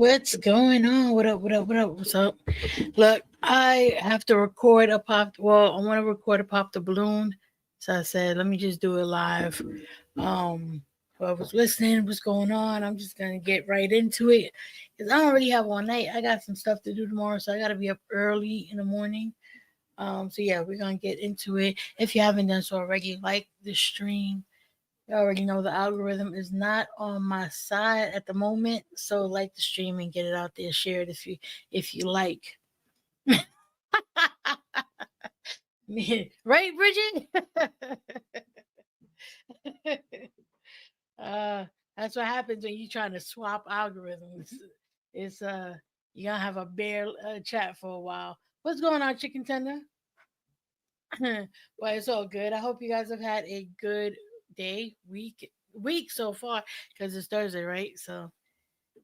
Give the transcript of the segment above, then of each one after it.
What's going on? What up? What up? What up? What's up? Look, I have to record a pop. Well, I want to record a pop the balloon. So I said, let me just do it live. Um, whoever's listening, what's going on? I'm just gonna get right into it because I don't really have all night. I got some stuff to do tomorrow, so I gotta be up early in the morning. So yeah, we're gonna get into it. If you haven't done so already, like the stream. You already know the algorithm is not on my side at the moment, so like the stream and get it out there. Share it if you like. Right, Bridget? uh, that's what happens when you're trying to swap algorithms. It's you're gonna have a bare chat for a while. What's going on, chicken tender? Well, it's all good. I hope you guys have had a good day, week so far, because it's Thursday, right? So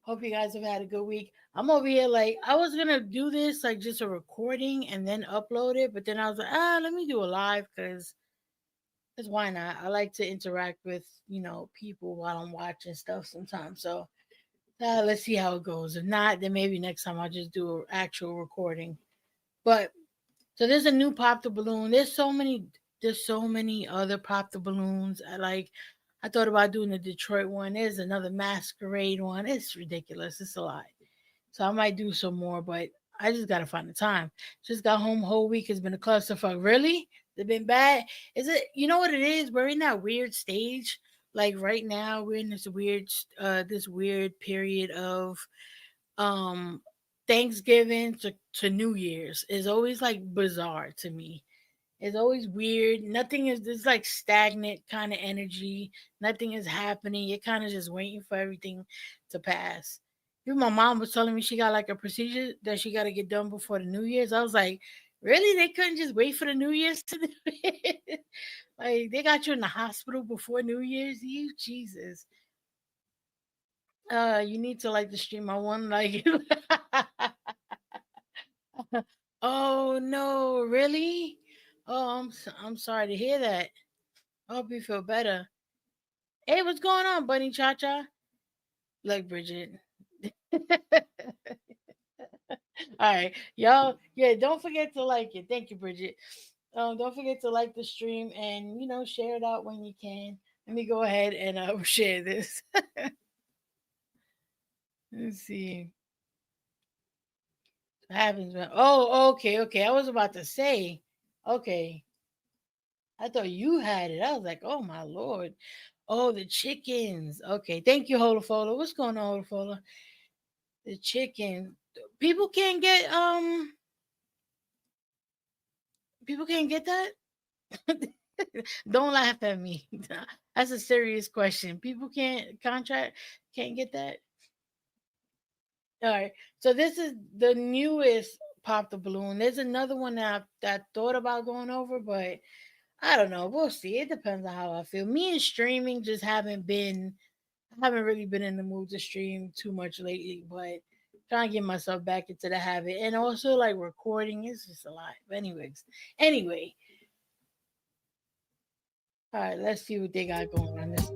hope you guys have had a good week. I'm over here like I was gonna do this like just a recording and then upload it, but then I was like, let me do a live because why not? I like to interact with people while I'm watching stuff sometimes. So let's see how it goes. If not, then maybe next time I'll just do an actual recording. But so there's a new pop the balloon. There's so many other pop the balloons. I thought about doing the Detroit one. There's another masquerade one. It's ridiculous. It's a lot. So I might do some more, but I just gotta find the time. Just got home whole week has been a clusterfuck. Really? It's been bad. Is it you know what it is? We're in that weird stage. Like right now, we're in this weird period of um Thanksgiving to New Year's is always like bizarre to me. It's always weird. Nothing is It's like stagnant kind of energy. Nothing is happening. You're kind of just waiting for everything to pass. Even my mom was telling me she got like a procedure that she got to get done before the New Year's. I was like, really? They couldn't just wait for the New Year's to do it? Like they got you in the hospital before New Year's Eve? Jesus. You need to like the stream. I want like Oh no, really? Oh, I'm sorry to hear that. I hope you feel better. Hey, what's going on, Bunny Cha Cha? Look, Bridget. All right, y'all. Yeah, don't forget to like it. Thank you, Bridget. Don't forget to like the stream and share it out when you can. Let me go ahead and share this. Let's see what happens when. Oh, okay, okay. I was about to say, okay. I thought you had it. I was like, oh my lord. Oh, the chickens. Okay, thank you, Holofola. What's going on, Holofola? The chicken. People can't get People can't get that. Don't laugh at me. That's a serious question. People can't get that. All right. So this is the newest pop the balloon. There's another one that I thought about going over, but I don't know. We'll see. It depends on how I feel. Me and streaming just I haven't really been in the mood to stream too much lately, but trying to get myself back into the habit. And also like recording is just a lot. But anyway. All right, let's see what they got going on this.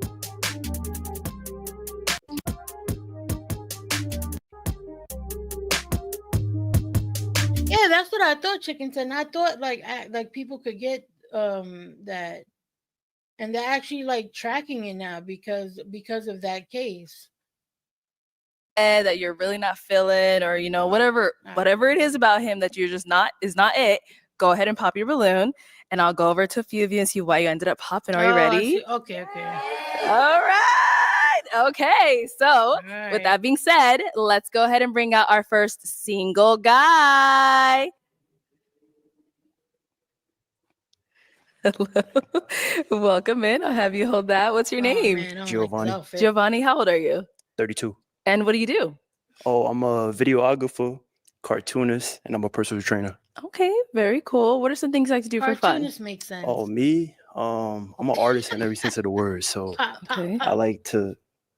Yeah, that's what I thought, Chickenton. I thought like people could get that, and they're actually like tracking it now because of that case. That you're really not feeling, or whatever it is about him that you're just not is not it, go ahead and pop your balloon, and I'll go over to a few of you and see why you ended up popping. Are you ready? Okay. All right. Okay. So with that being said, let's go ahead and bring out our first single guy. Hello. Welcome in. I'll have you hold that. What's your name? Man, Giovanni. Like Giovanni, how old are you? 32. And what do you do? Oh, I'm a videographer, cartoonist, and I'm a personal trainer. Okay, very cool. What are some things you like to do for fun? Cartoonist makes sense. Oh, me? I'm an artist in every sense of the word. So I like to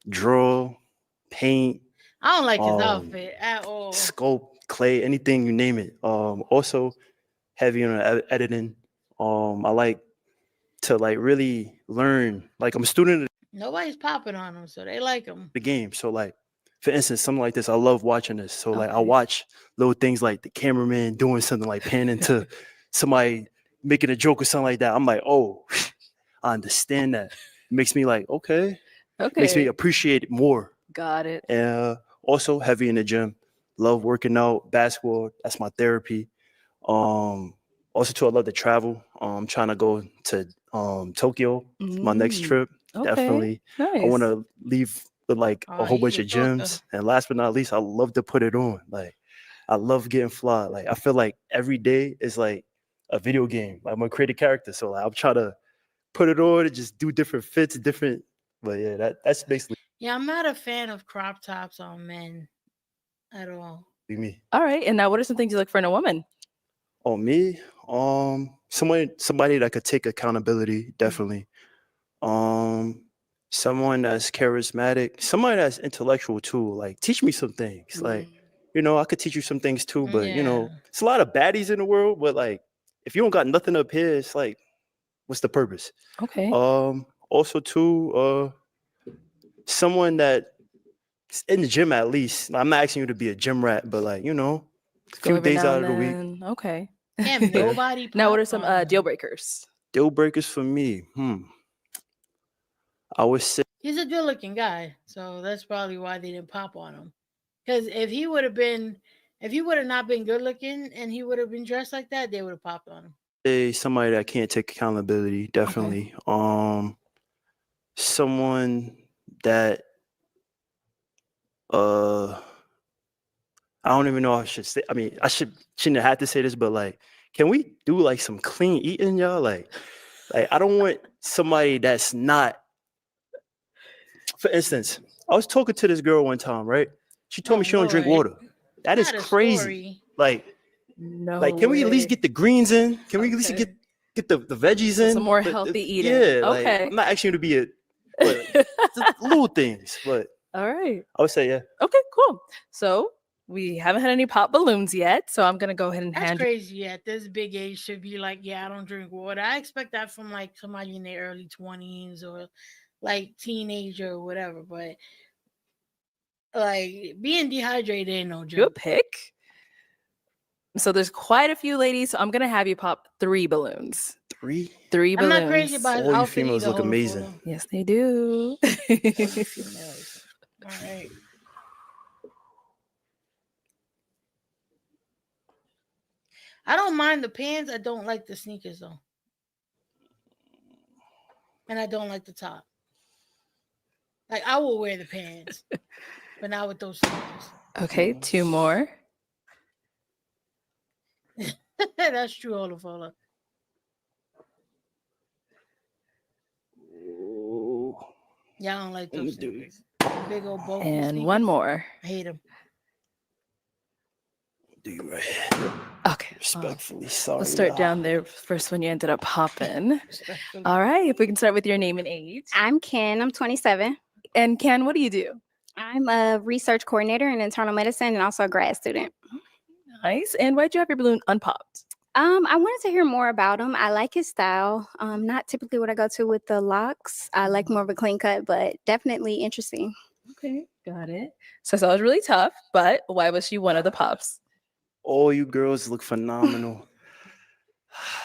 draw, paint. I don't like his outfit at all. Sculpt, clay, anything you name it. Also heavy on editing. I like to really learn. Like I'm a student of Nobody's popping on him, so they like him. the game. So like for instance, something like this, I love watching this. So like I Okay. watch little things like the cameraman doing something like panning to somebody making a joke or something like that. I'm like, oh, I understand that. It makes me like, okay. Makes me Okay. appreciate it more. Got it. And also heavy in the gym. Love working out, basketball. That's my therapy. Also too, I love to travel. I'm trying to go to Tokyo, my next Mm, trip. okay. Definitely. I want Nice. to leave with like a Oh, whole he bunch of should talk to. gyms. And last but not least, I love to put it on. Like I love getting fly. Like I feel like every day is like a video game. Like, I'm gonna create a character. So like, I'm trying to put it on and just do different fits, different. But yeah, that's basically Yeah, I'm not a fan of crop tops on men at all. me. All right. And now, what are some things you look for in a woman? Oh, me? Somebody that could take accountability, definitely. Um, Someone that's charismatic, somebody that's intellectual too. Like, teach me some things. Like, I could teach you some things too, but Yeah. it's a lot of baddies in the world, but like, if you don't got nothing up here, it's like, what's the purpose? Okay. Also too, someone that in the gym at least. I'm not asking you to be a gym rat, but like, a Go few every days now out and of the week. then. Okay. Damn, Yeah. nobody Now, what are popped some on deal him. breakers? Deal breakers for me. I would say He's a good looking guy, so that's probably why they didn't pop on him. Because if he would have not been good looking and he would have been dressed like that, they would have popped on him. somebody that can't take accountability, definitely. Someone that uh I don't even know if I should say. I mean, shouldn't have had to say this, but like, can we do like some clean eating, y'all? Like I don't want somebody that's not. For instance, I was talking to this girl one time, right? She told me Oh she don't drink Lord, water. That is not a crazy. story. Like, No like, can we at least way. get the greens in? Can we at least Okay. get the veggies So some in? more But healthy eating. yeah, like Okay. I'm not asking you to be but just little things. But All right. I would say yeah. Okay, cool. So we haven't had any pop balloons yet. So I'm gonna go ahead and That's hand you. crazy. At this big age, to be like, yeah, I don't drink water. I expect that from like somebody in their early 20s or like teenager or whatever. But like being dehydrated ain't no Good joke. pick. So there's quite a few ladies. So I'm gonna have you pop 3 balloons. 3. 3 I'm not crazy balloons. about his All you outfit females either. look Hold on, amazing. photo. Yes, they do. All you females. All right. I don't mind the pants. I don't like the sneakers though, and I don't like the top. Like I will wear the pants, but not with those sneakers. Okay, 2 more. That's true, Olafola. Ooh, Yeah, I don't like let me those do sneakers. Big old bulky And sneakers. one more. I hate them. you right here. Okay. Respectfully, Let's sorry. start down there first when you ended up popping. Respectfully. All right, if we can start with your name and age. I'm Ken. I'm 27. And Ken, what do you do? I'm a research coordinator in internal medicine and also a grad student. Nice. And why'd you have your balloon unpopped? I wanted to hear more about him. I like his style. Not typically what I go to with the locks. I like more of a clean cut, but definitely interesting. Okay, got it. So that was really tough, but why was she one of the pops? All you girls look phenomenal.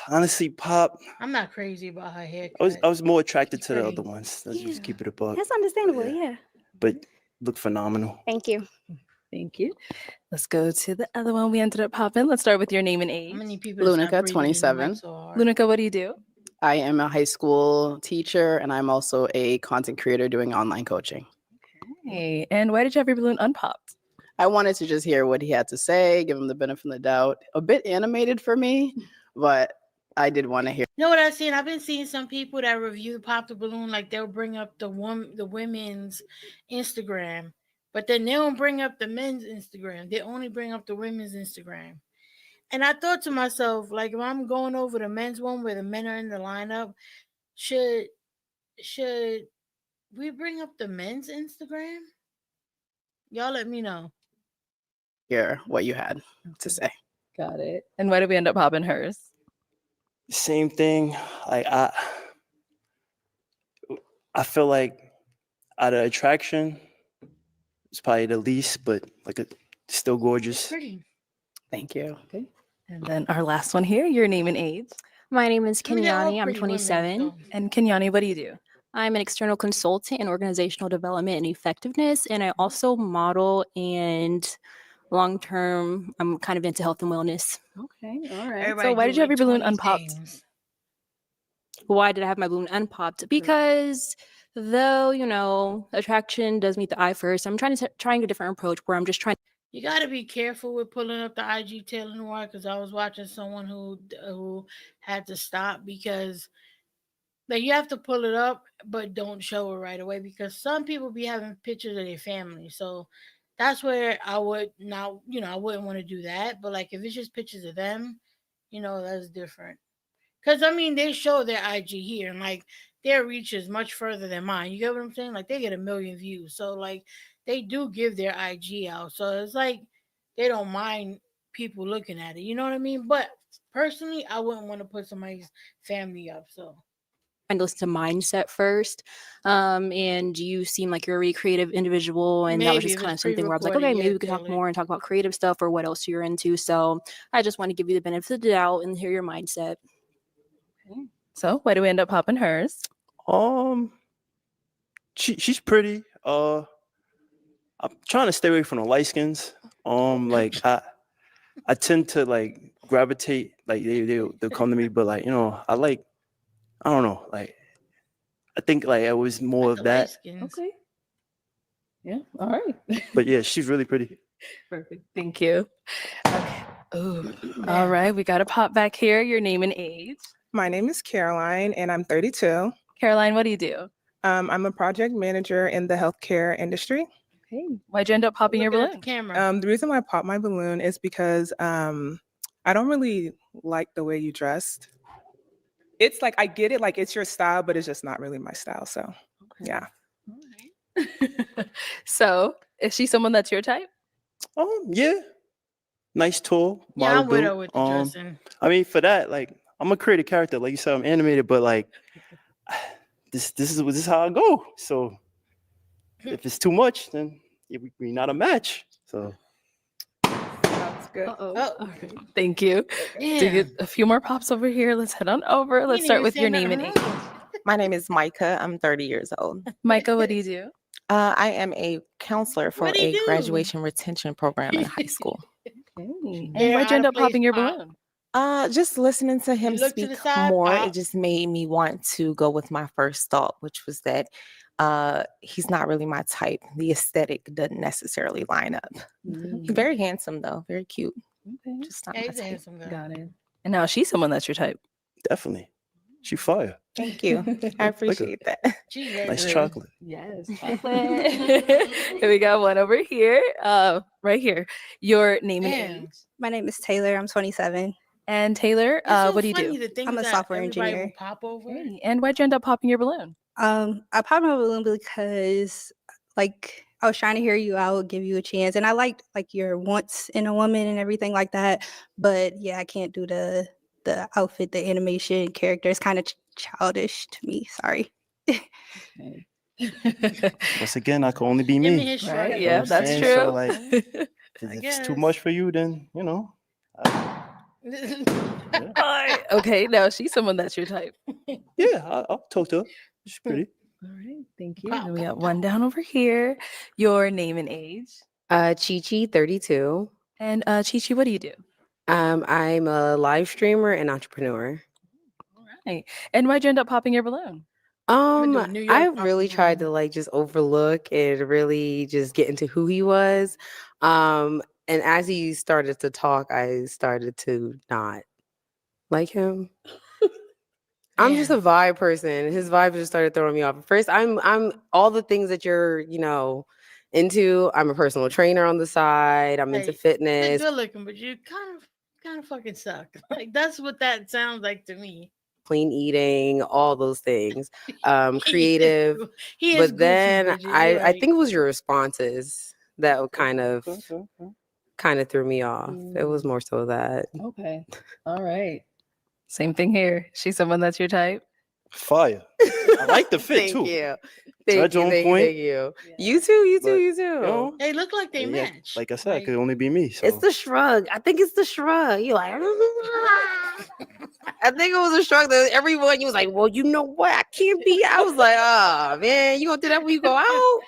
Honestly, Pop, I'm not crazy about her haircut. I was more attracted She's to the pretty. other ones. Let's Yeah. just keep it a buck. That's understandable. Yeah. Yeah. But look phenomenal. Thank you. Thank you. Let's go to the other one we ended up popping. Let's start with your name and age. How many people? That's not Lunica, breathing in the mic 27. so hard? Lunica, what do you do? I am a high school teacher and I'm also a content creator doing online coaching. Hey, and why did you have your balloon unpopped? I wanted to just hear what he had to say, give him the benefit of the doubt. A bit animated for me, but I did want to hear. You know what I've seen? I've been seeing some people that review the pop the balloon, like they'll bring up the women's Instagram, but then they don't bring up the men's Instagram. They only bring up the women's Instagram. And I thought to myself, like if I'm going over the men's one where the men are in the lineup, should we bring up the men's Instagram? Y'all let me know. Hear what you had to say. Got it. And why did we end up popping hers? Same thing. Like I feel like out of attraction, is probably the least, but like still gorgeous. Pretty. Thank you. Okay. And then our last one here, your name and age. My name is I mean, they're all Kenyani. I'm pretty women, 27. so- And Kenyani, what do you do? I'm an external consultant in organizational development and effectiveness, and I also model and long term. I'm kind of into health and wellness. Okay, all right. Everybody So why do did you have like your balloon 20 unpopped? things. Why did I have my balloon unpopped? Because though attraction does meet the eye first, I'm trying a different approach where I'm just trying. You got to be careful with pulling up the IG Taylor Noir because I was watching someone who had to stop because like you have to pull it up but don't show it right away because some people be having pictures of their family. So that's where I would not, I wouldn't want to do that. But like if it's just pictures of them, that's different. Because I mean, they show their IG here, and like their reach is much further than mine. You get what I'm saying? Like they get 1 million views, so like they do give their IG out. So it's like they don't mind people looking at it. You know what I mean? But personally, I wouldn't want to put somebody's family up. So And listen to mindset first. And you seem like you're a really creative individual. And that was maybe just if kind it's of something where I was like, pre-recorded, okay, maybe yeah, we could talk Taylor. more and talk about creative stuff or what else you're into. So I just want to give you the benefit of the doubt and hear your mindset. So why do we end up popping hers? She's pretty. I'm trying to stay away from the light skins. Like I tend to like gravitate, like they'll come to me, but like I don't know, like I think like it was more Like of the light that. skins. Okay. Yeah. All right. But yeah, she's really pretty. Perfect. Thank you. Okay. Ooh. Yeah. All right. We got to pop back here. Your name and age. My name is Caroline, and I'm 32. Caroline, what do you do? I'm a project manager in the healthcare industry. Okay. Why'd you end up popping your Looking at the balloon? camera. The reason why I popped my balloon is because I don't really like the way you dressed. It's like I get it, like it's your style, but it's just not really my style. So yeah. All right. So is she someone that's your type? Yeah, nice tall. Yeah, model I'm with her build. with the dressing. I mean, for that, like I'm a creative character, like you said, I'm animated, but like this is how I go. So if it's too much, then we're not a match. So Sounds good. Uh-oh. Oh. All right. Thank you. Yeah. To get a few more pops over here. Let's head on over. You Let's didn't start even with say your name and nothing age. wrong. My name is Micah. I'm 30 years old. Micah, what do you do? I am a counselor for What do you a do? graduation retention program in high school. Okay. And They're why'd you out end of up place, popping your Pop. balloon? Just listening to him look to the speak side, more, Pop. it just made me want to go with my first thought, which was that he's not really my type. The aesthetic doesn't necessarily line up. He's very handsome though, very cute. Okay. Just not Yeah, my he's a type. handsome guy. Got it. And now she's someone that's your type. definitely, she fire. Thank you. I appreciate that. She's very Nice good. chocolate. Yes, chocolate. And we got one over here. Right here. Your name and Damn. age. My name is Taylor. I'm 27. And Taylor, It's so what do you funny do? the things I'm a that software everybody will engineer. pop over. Hey, and why'd you end up popping your balloon? I popped my balloon because like I was trying to hear you out, give you a chance. And I liked like your wants in a woman and everything like that. But yeah, I can't do the outfit, the animation character. It's kind of childish to me. Sorry. Okay. Once again, I can only be Give me me. his shrug. Right? know Yeah, what I'm that's saying? true. So, like, If I it's too guess. much for you, then Okay, now she's someone that's your type. yeah, I'll talk to her. She's pretty. All right, thank you. Pop, And we pop, got one down over here. Your name and age. Chi-Chi, 32. And Chi-Chi, what do you do? I'm a live streamer and entrepreneur. All right. And why'd you end up popping your balloon? do a New York I pop really balloon. tried to like just overlook and really just get into who he was. And as he started to talk, I started to not like him. I'm just a vibe person. His vibe just started throwing me off. At first, I'm all the things that you're, into. I'm a personal trainer on the side. I'm into Hey, fitness. You're good looking, but you kind of fucking suck. Like that's what that sounds like to me. Clean eating, all those things. Creative. He is But goofy, then Bridget, you're I right. think it was your responses that would kind of threw me off. It was more so that. Okay. All right. Same thing here. She's someone that's your type. Fire. I like the fit Thank too. you. Judge on point. Thank you. You too, you too, But, you too. You know, They look like they yeah, match. like I said, it could only be me. So It's the shrug. I think it's the shrug. You like, I think it was a shrug that everyone, you was like, well, you know what? I can't be. I was like, oh, man, you gonna do that when you go out?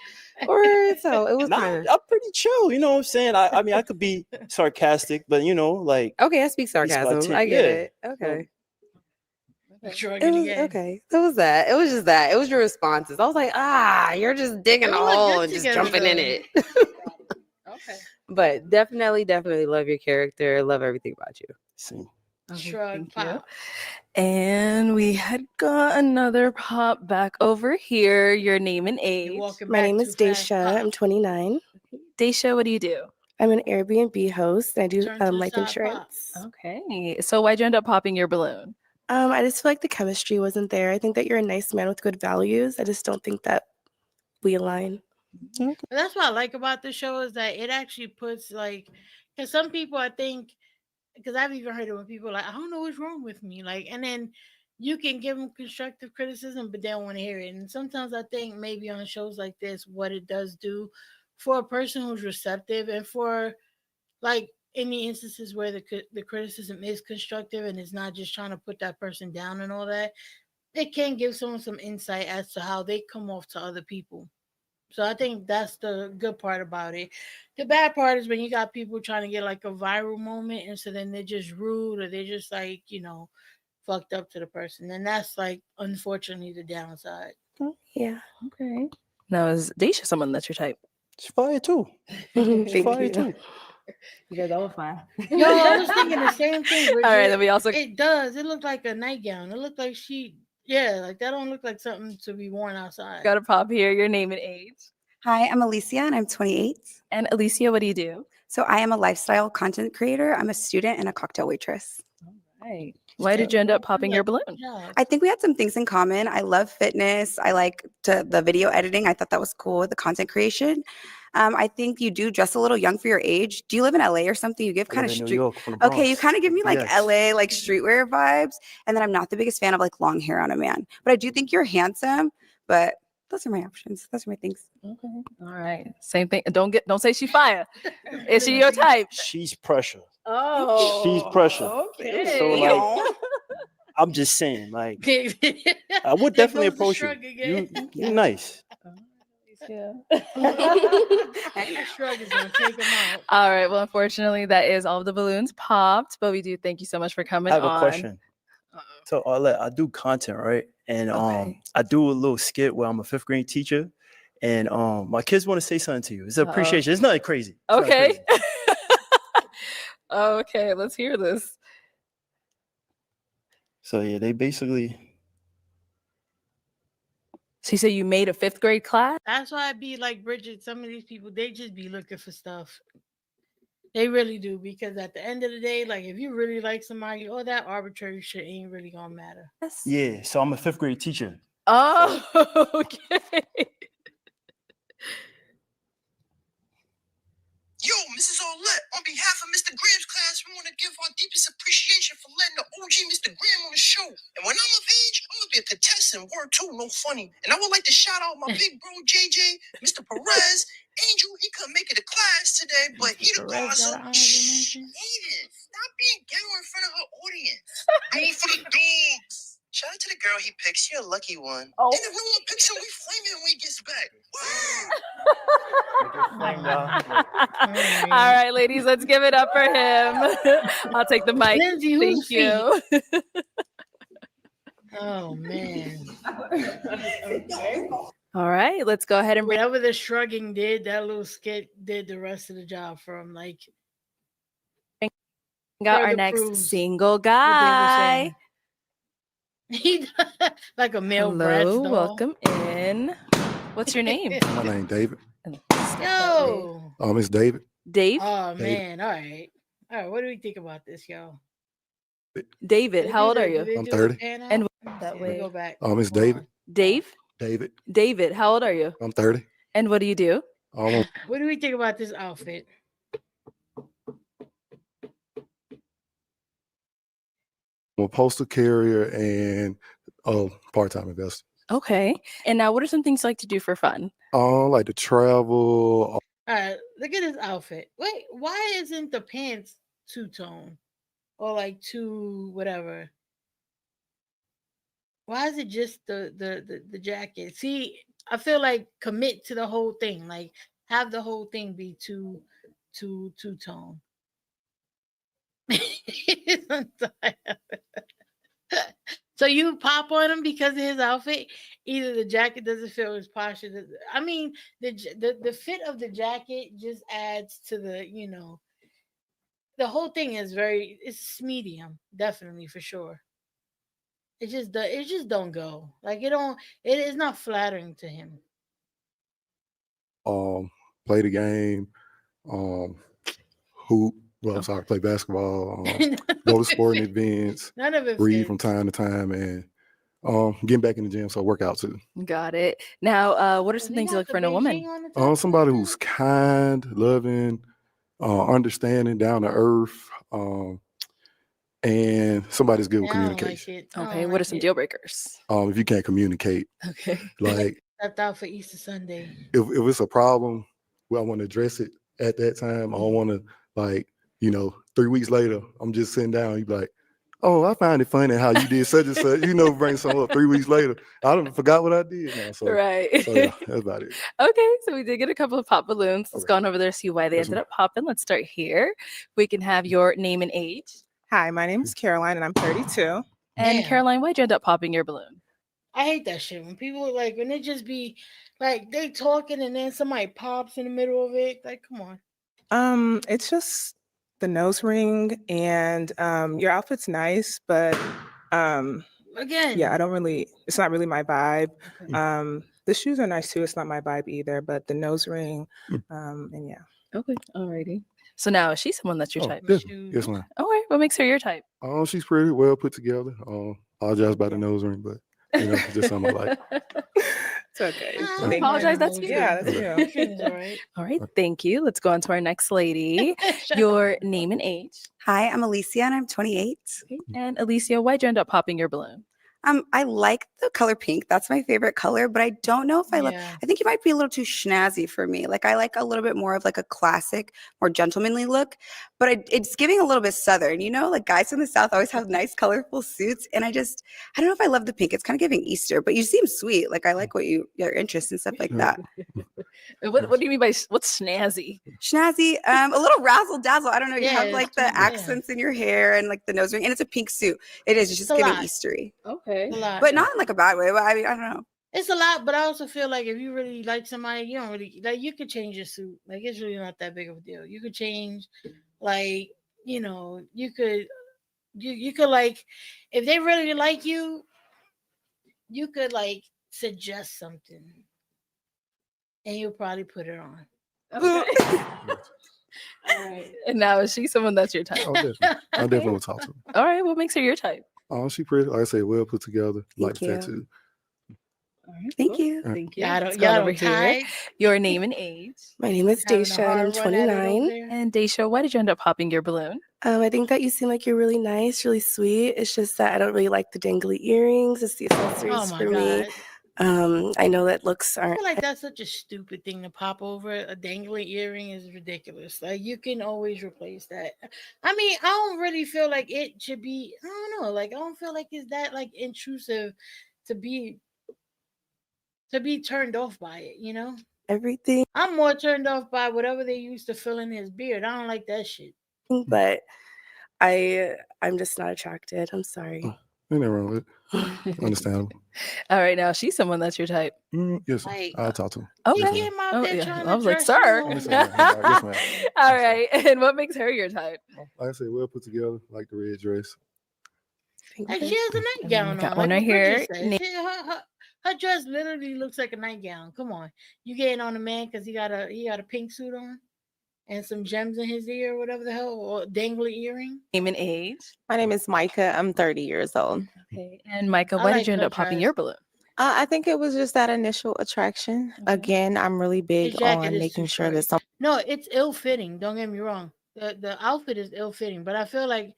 Or so it was nah, kind of. I'm pretty chill. You know what I'm saying? I mean, I could be sarcastic, but you know, like Okay, I speak it's about sarcasm. 10 I get yeah. it. Okay. It Shrugging was again. okay. It was that. It was just that. It was your responses. I was like, you're just digging They a look hole good and just together, jumping in though. it. Okay. But definitely love your character. Love everything about you. See. Shrug, thank pop. you. And we had got another pop back over here. Your name and You're age. walking My back name too is fast, Daisha. pop. I'm 29. Daisha, what do you do? I'm an Airbnb host and I do Turn to the life side, insurance. Okay. So why'd you end up popping your balloon? I just feel like the chemistry wasn't there. I think that you're a nice man with good values. I just don't think that we align. But that's what I like about the show is that it actually puts like, because some people I think, because I've even heard it when people are like, I don't know what's wrong with me, like, and then you can give them constructive criticism, but they don't want to hear it. And sometimes I think maybe on shows like this, what it does do for a person who's receptive and for like any instances where the criticism is constructive and it's not just trying to put that person down and all that, it can give someone some insight as to how they come off to other people. So I think that's the good part about it. The bad part is when you got people trying to get like a viral moment, and so then they're just rude or they're just like fucked up to the person, and that's like unfortunately the downside. Yeah. Okay. Now is Daisha someone that's your type? She's fire too. She's Thank fire you. too. You guys all fine. Yo, I was thinking the same thing. Bridget. All right, then we also It does. It looked like a nightgown. It looked like like that don't look like something to be worn outside. got a pop here. Your name and age. Hi, I'm Alicia and I'm 28. And Alicia, what do you do? So I am a lifestyle content creator. I'm a student and a cocktail waitress. Right. Why did you end up popping your balloon? I think we had some things in common. I love fitness. I like the video editing. I thought that was cool, the content creation. I think you do dress a little young for your age. Do you live in LA or something? You give I kind live of in New street. York from the Okay, you Bronx. kind of give me like Yes. LA, like streetwear vibes. And then I'm not the biggest fan of like long hair on a man. But I do think you're handsome. But those are my options. Those are my things. Okay. All right. Same thing. Don't say she fire. Is she your type? She's pressure. Oh. She's pressure. Okay. So like I'm just saying, like I would There definitely goes the approach you. shrug again. You nice. Yeah. That shrug is gonna take him out. All right. Well, unfortunately, that is all of the balloons popped, but we do thank you so much for coming I have on. a question. So I do content, right? And Okay. I do a little skit where I'm a 5th grade teacher, and my kids want to say something to you. It's an appreciation. It's nothing crazy. It's nothing Okay. crazy. Okay, let's hear this. So yeah, they basically. So you say you made a 5th grade class? That's why I be like Bridget. Some of these people, they just be looking for stuff. They really do, because at the end of the day, like if you really like somebody, all that arbitrary shit ain't really gonna matter. Yeah, so I'm a 5th grade teacher. Oh, okay. Yo, Mrs. Arlette, on behalf of Mr. Graham's class, we want to give our deepest appreciation for letting the OG Mr. Graham on the show. And when I'm of age, I'm going to be a contestant, word too, no funny. And I would like to shout out my big bro, JJ, Mr. Perez, Angel. He couldn't make it to class today, but he the Perez boss. got an honorable mention? Aiden, stop being ghetto in front of her audience. Go for the dogs. Shout out to the girl he picks. You're a lucky one. Oh. And if no one picks him, we flame him when he gets back. All right, ladies, let's give it up for him. I'll take the mic. Lindsay, whose Thank you. Oh man. All right, let's go ahead and bring Whatever the shrugging did, that little skit did the rest of the job for him. Like out our further next proves single what they were guy. saying. He like a male Bratz Hello, doll. welcome in. What's your name? My name David. Yo. It's David. Dave? Oh David. man. All right. All right. What do we think about this, yo? David, how old are you? I'm 30. And that way. Go back. It's David. Dave? David. David, how old are you? I'm 30. And what do you do? I'm What do we think about this outfit? a postal carrier, and Oh, part-time investor. Okay. And now, what are some things you like to do for fun? Like to travel. All right, look at his outfit. Wait, why isn't the pants two-tone or like two whatever? Why is it just the jacket? See, I feel like commit to the whole thing. Like have the whole thing be two-tone. I'm tired. So you pop on him because of his outfit. Either the jacket doesn't fit his posture. I mean, the fit of the jacket just adds to the whole thing is it's medium, definitely for sure. It just don't go like it is not flattering to him. Play the game. Hoop. Well, I'm sorry, play basketball. Go to sporting events. None of it Read fits. from time to time, and getting back in the gym, so work out too. Got it. Now, what are some things you look for in a woman? Somebody who's kind, loving, understanding, down to earth, and somebody's good with communication. Okay. What are some deal breakers? If you can't communicate, Okay. like Stepped out for Easter Sunday. if it's a problem, well, I want to address it at that time. I don't want to 3 weeks later, I'm just sitting down. You be like, oh, I find it funny how you did such and such. Bring something up 3 weeks later. I don't forgot what I did now. So, Right. So yeah, that's about it. Okay, so we did get a couple of pop balloons. Let's go on over there, see why they ended up popping. Let's start here. We can have your name and age. Hi, my name is Caroline, and I'm 32. And Caroline, why'd you end up popping your balloon? I hate that shit when people when they just be like they talking and then somebody pops in the middle of it. Like, come on. It's just the nose ring, and your outfit's nice, but again, yeah, it's not really my vibe. The shoes are nice too. It's not my vibe either, but the nose ring, and yeah. Okay, alrighty. So now, is she someone that's your type? Definitely. Yes, ma'am. All right, what makes her your type? She's pretty well put together. Apologize about the nose ring, but just something I like. It's okay. I apologize, that's you. Yeah, that's you. All right. All right, thank you. Let's go on to our next lady. Your name and age. Hi, I'm Alicia and I'm 28. Okay. And Alicia, why'd you end up popping your balloon? I like the color pink. That's my favorite color, but I don't know if I love. I think it might be a little too snazzy for me. Like I like a little bit more of like a classic, more gentlemanly look, but it's giving a little bit southern. Like guys from the South always have nice, colorful suits, and I don't know if I love the pink. It's kind of giving Easter, but you seem sweet. Like I like your interest and stuff like that. What do you mean by what's snazzy? Snazzy, a little razzle dazzle. I don't know. You have Yeah, like the accents in your hair and like the nose ring, and it's a pink suit. It is. It's just a giving lot. Eastery. Okay. A lot. But not in like a bad way. But I mean, I don't know. It's a lot, but I also feel like if you really like somebody, you don't really you could change your suit. Like it's really not that big of a deal. You could change, you could like if they really like you, you could like suggest something, and you'll probably put it on. Okay. All right. And now, is she someone that's your type? Oh, definitely. I definitely will talk to her. All right. What makes her your type? She pretty, like I say, well put together, like Thank you. tattoo. All right. Thank you. Thank you. Y'all Let's don't- go y'all over don't here. type? Your name and age. My name is Having a Daisha, and I'm hard run at it over 29. there? And Daisha, why did you end up popping your balloon? I think that you seem like you're really nice, really sweet. It's just that I don't really like the dangly earrings. It's the accessories Oh my for me. God. I know that looks I aren't. feel like that's such a stupid thing to pop over. A dangling earring is ridiculous. Like you can always replace that. I mean, I don't really feel like it should be. I don't know. Like I don't feel like it's that like intrusive to be turned off by it. Everything, I'm more turned off by whatever they used to fill in his beard. I don't like that shit. but I'm just not attracted. I'm sorry. Ain't nothing wrong with it. Understandable. All right. Now, she's someone that's your type. Yes, Like, I'll talk to him. Okay. You came out there trying I to was like, dress sir. you Yes, up. ma'am. Yes, ma'am. All right. And what makes her your type? Like I said, well put together, like the red dress. Like she has a nightgown got on. one Like right what Bridget here. said. Her dress literally looks like a nightgown. Come on, you getting on a man because he got a pink suit on and some gems in his ear, or whatever the hell, or dangly earring. Name and age. My name is Micah. I'm 30 years old. Okay. And Micah, I why like did you end her up popping dress. your balloon? I think it was just that initial attraction. Okay. Again, I'm really big His jacket on is making too sure short. that some No, it's ill fitting. Don't get me wrong. The outfit is ill fitting, but I feel like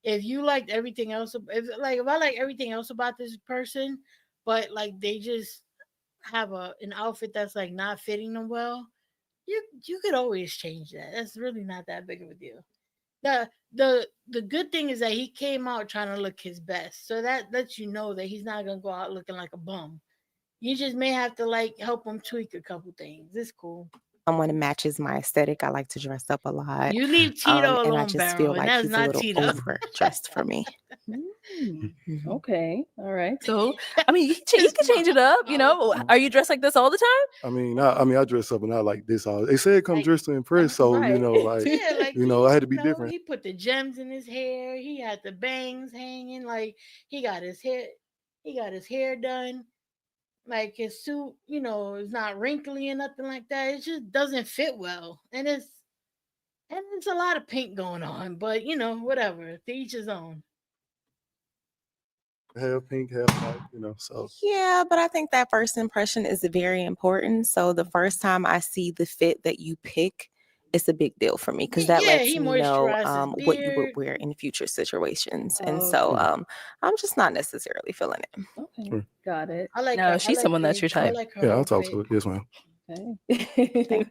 if you liked everything else, if I like everything else about this person, but like they just have an outfit that's like not fitting them well, you could always change that. That's really not that big of a deal. The good thing is that he came out trying to look his best, so that lets you know that he's not gonna go out looking like a bum. You just may have to like help him tweak a couple things. It's cool. Someone that matches my aesthetic. I like to dress up a lot. You leave Tito And I alone, just Barrel, feel and like that's he's a not little Tito. overdressed for me. Okay. All right. So, I mean, you can change it up. You know, are you dressed like this all the time? I dress up and I like this. They said come Like, dressed to impress, so right. Yeah, like I had to be different. He put the gems in his hair. He had the bangs hanging. Like he got his hair done. Like his suit, is not wrinkly and nothing like that. It just doesn't fit well, and it's a lot of pink going on. But whatever. To each his own. Half pink, half white, so. Yeah, but I think that first impression is very important. So the first time I see the fit that you pick, it's a big deal for me because that lets he me know moisturizes his what you would beard. wear in future situations. And Oh, so okay. I'm just not necessarily feeling it. Okay. Got it. I like No, her. she's someone that's your I type. like her Yeah, I'll talk to outfit. it. Yes, ma'am. Okay. Her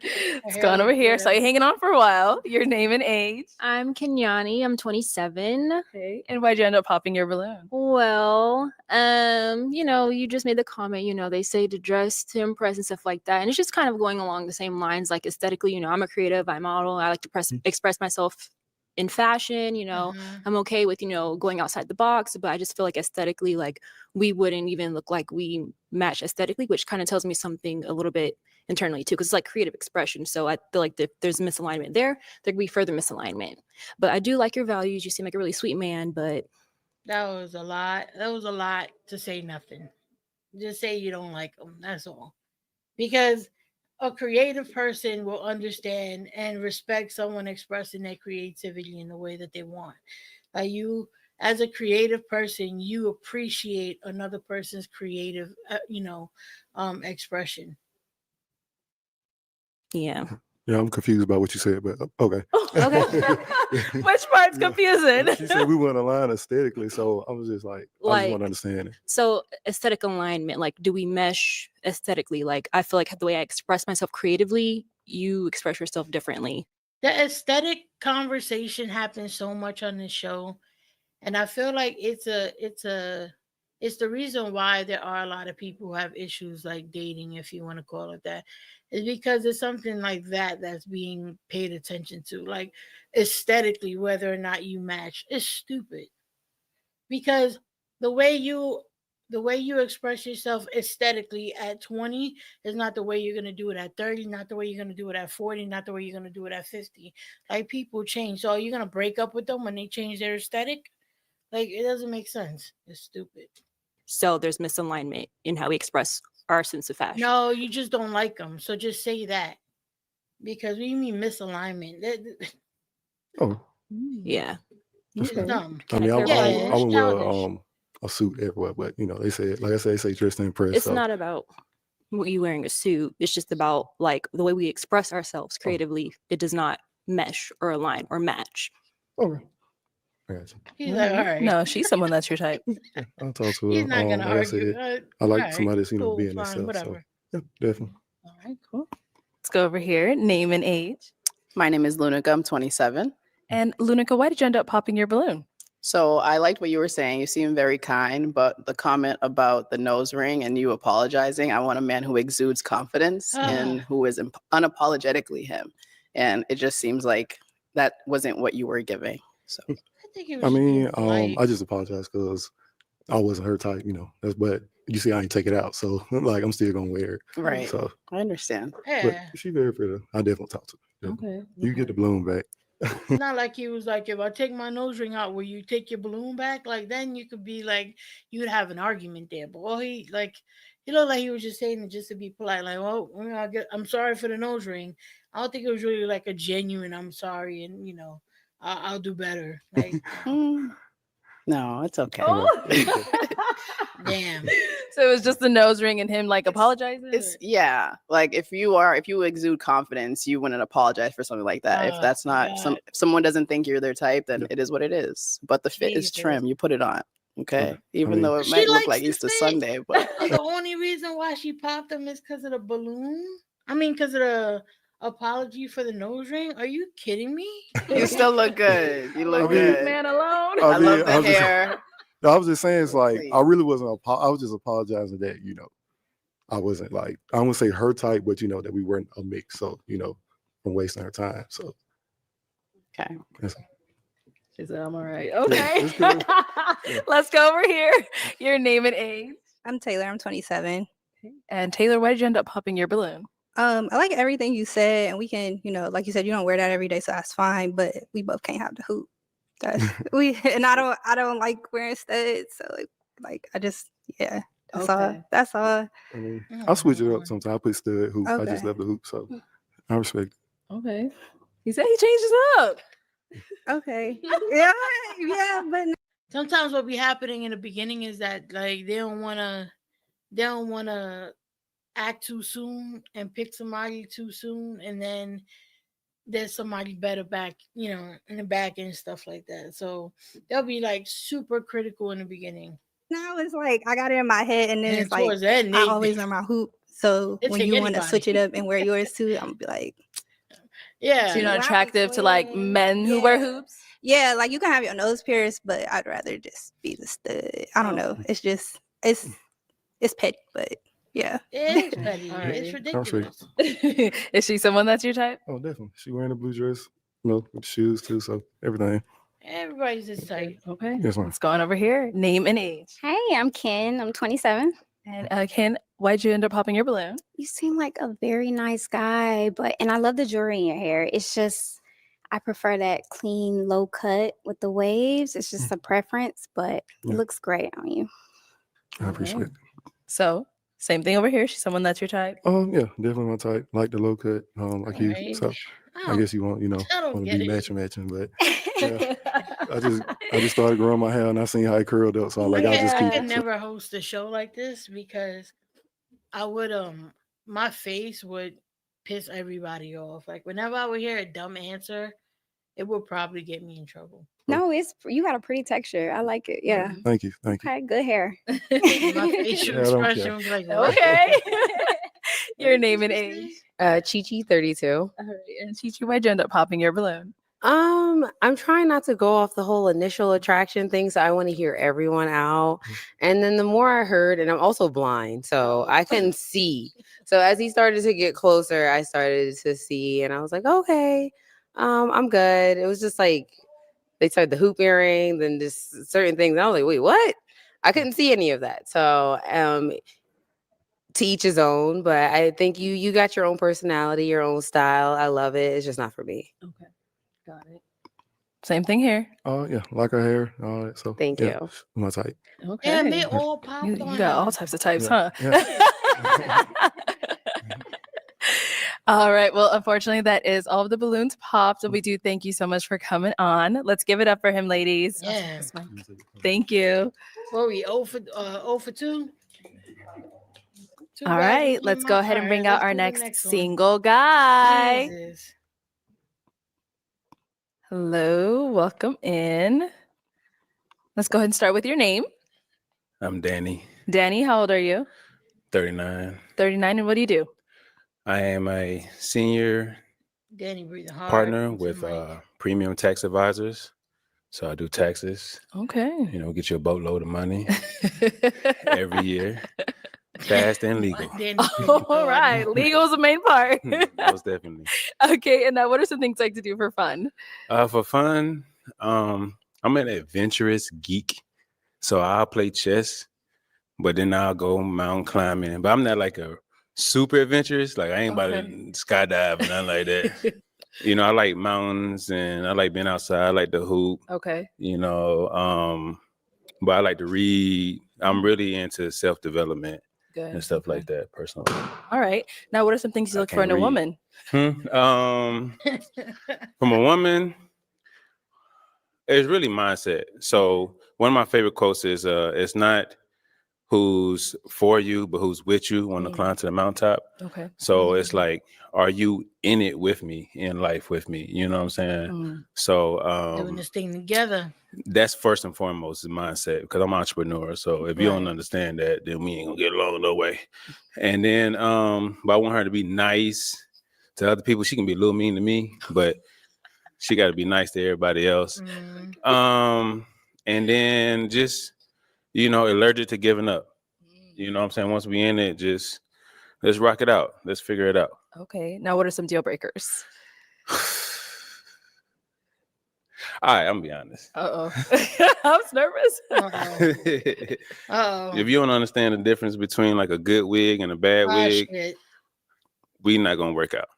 It's hair gone over look here. good. So you're hanging on for a while. Your name and age. I'm Kenyani. I'm 27. Okay. And why'd you end up popping your balloon? Well, you just made the comment, they say to dress to impress and stuff like that. And it's just kind of going along the same lines, like aesthetically, I'm a creative, I model, I like to express myself in fashion, I'm okay with, going outside the box, but I just feel like aesthetically, like we wouldn't even look like we match aesthetically, which kind of tells me something a little bit internally too, because it's like creative expression. So I feel like there's misalignment there could be further misalignment. But I do like your values. You seem like a really sweet man, but That was a lot. That was a lot to say nothing. Just say you don't like them. That's all. Because a creative person will understand and respect someone expressing their creativity in the way that they want. Like you, as a creative person, you appreciate another person's creative, expression. yeah. Yeah, I'm confused about what you said, but okay. Okay. Which part's confusing? She said we weren't aligned aesthetically, so I was just like, I just want to understand it. So aesthetic alignment, like, do we mesh aesthetically? Like, I feel like the way I express myself creatively, you express yourself differently. The aesthetic conversation happens so much on this show, and I feel like it's the reason why there are a lot of people who have issues like dating, if you want to call it that, is because it's something like that that's being paid attention to. Like aesthetically, whether or not you match is stupid. Because the way you express yourself aesthetically at 20 is not the way you're going to do it at 30, not the way you're going to do it at 40, not the way you're going to do it at 50. Like people change. So are you going to break up with them when they change their aesthetic? Like it doesn't make sense. It's stupid. So there's misalignment in how we express our sense of fashion. No, you just don't like them. So just say that. Because what do you mean misalignment? Oh, Yeah. It's dumb. I mean, I it's would wear childish. a suit everywhere, but they say, like I said, they say dress to impress. It's so. not about you wearing a suit. It's just about like the way we express ourselves creatively. It does not mesh or align or match. Okay. I got you. He's like, all right. No, she's someone that's your type. Yeah, I'll talk to her. He's not gonna like I argue. said, I like Alright, somebody that's cool, being fine, themselves. whatever. So yeah, definitely. All right, cool. Let's go over here. Name and age. My name is Lunica. I'm 27. And Lunica, why did you end up popping your balloon? So I liked what you were saying. You seem very kind, but the comment about the nose ring and you apologizing, I want a man who exudes confidence and who is unapologetically him. And it just seems like that wasn't what you were giving. So I think it was I mean, polite. I just apologize because I wasn't her type, but you see, I ain't take it out. So like, I'm still going to wear it. right. So, I understand. but Yeah. she very pretty. I definitely talk to her. Yeah. Okay. You get the balloon back. It's not like he was like, if I take my nose ring out, will you take your balloon back? Like then you could be like, you would have an argument there. But he looked like he was just saying it just to be polite. Like, well, I'm sorry for the nose ring. I don't think it was really like a genuine I'm sorry, and I'll do better. Like, No, it's okay. Oh. damn. So it was just the nose ring and him like apologizing. It's yeah, like if you exude confidence, you wouldn't apologize for something like that. If that's not if someone doesn't think you're their type, then it is what it is. But the fit is trim. You put it on, okay? Even though it might look like Easter Sunday, but the only reason why she popped them is because of the balloon. I mean, because of the apology for the nose ring. Are you kidding me? you still look good. You look mean, good. Man alone. I love the hair. I was just saying, it's like I really wasn't. I was just apologizing that I wasn't like I wouldn't say her type, but that we weren't a mix. So from wasting her time. So okay. She said, "I'm all right." Okay. Let's go over here. Your name and age. I'm Taylor. I'm 27. And Taylor, why did you end up popping your balloon? I like everything you said, and we can, like you said, you don't wear that every day, so that's fine. But we both can't have the hoop. That's and I don't like wearing studs, so like I just that's all. That's all. I mean, I'll switch it up sometimes. I put stud hoop. I just love the hoop, so I respect it. Okay. He said he changes up. Okay. yeah, but sometimes what be happening in the beginning is that like they don't wanna act too soon and pick somebody too soon, and then there's somebody better back, in the back and stuff like that. So they'll be like super critical in the beginning. Now it's like I got it in my head, and then it's like end, I always wear my hoop. So when you want to switch it up and wear yours too, I'm gonna be like, so you're not attractive to like men who wear hoops. Yeah, like you can have your nose pierced, but I'd rather just be the stud. I don't know. It's just it's petty, but yeah. It's petty. It's ridiculous. Is she someone that's your type? Oh, definitely. She wearing a blue dress, with shoes too, so everything. Everybody's this type. Okay. Yes, ma'am. Let's go on over here. Name and age. Hey, I'm Ken. I'm 27. And Ken, why'd you end up popping your balloon? You seem like a very nice guy, and I love the jewelry in your hair. It's just, I prefer that clean, low cut with the waves. It's just a preference, but it looks great on you. I appreciate it. So, same thing over here. She's someone that's your type. Yeah, definitely my type. Like the low cut, like you. So I guess you want, want to be matching, but yeah. I just started growing my hair and I seen how it curled up, so I'm like, I'll just keep I it. could never host a show like this because I would my face would piss everybody off. Like whenever I would hear a dumb answer, it would probably get me in trouble. No, you got a pretty texture. I like it. Yeah. Thank you. Okay, good hair. My facial expression was like, okay. Your name and age. Chi-Chi, 32. All right. And Chi-Chi, why'd you end up popping your balloon? I'm trying not to go off the whole initial attraction thing, so I want to hear everyone out. And then the more I heard, and I'm also blind, so I couldn't see. So as he started to get closer, I started to see, and I was like, okay, I'm good. It was just like they started the hoop earring, then just certain things. And I was like, wait, what? I couldn't see any of that. So to each his own, but I think you got your own personality, your own style. I love it. It's just not for me. Okay. Got it. Same thing here. Oh yeah, like her hair, all that. So thank you. My type. Okay. And they all popped You on. got all types of types, Yeah. huh? All right. Well, unfortunately, that is all of the balloons popped. And we do thank you so much for coming on. Let's give it up for him, ladies. Yeah. Thank you. What are we 0 for 2? All right. Let's go ahead and bring out our next single guy. Jesus. Hello. Welcome in. Let's go ahead and start with your name. I'm Danny, Danny, how old are you? 39. 39. And what do you do? I am a senior Danny breathing hard. partner with Premium Tax Advisors. So I do taxes. Okay. Get you a boatload of money every year. Fast and legal. All right. Legal is the main part. Most definitely. Okay. And now what are some things you like to do for fun? For fun, I'm an adventurous geek. So I'll play chess, but then I'll go mountain climbing. But I'm not like a super adventurous. Like I ain't about to skydive and nothing like that. I like mountains and I like being outside. I like the hoop. Okay. But I like to read. I'm really into self-development and stuff like that personally. All right. Now, what are some things you look for in a woman? From a woman, it's really mindset. So one of my favorite quotes is, it's not who's for you, but who's with you when to climb to the mountaintop. Okay. So it's like, are you in it with me, in life with me? You know what I'm saying? So Doing this thing together. that's first and foremost the mindset, because I'm an entrepreneur. So if you don't understand that, then we ain't gonna get along no way. And then but I want her to be nice to other people. She can be a little mean to me, but she got to be nice to everybody else. And then just, allergic to giving up. You know what I'm saying? Once we in it, just let's rock it out. Let's figure it out. Okay. Now, what are some deal breakers? All right, I'm gonna be honest. Uh-oh. I was nervous. Uh-oh. If you don't understand the difference between like a good wig and a bad wig, we not gonna work out.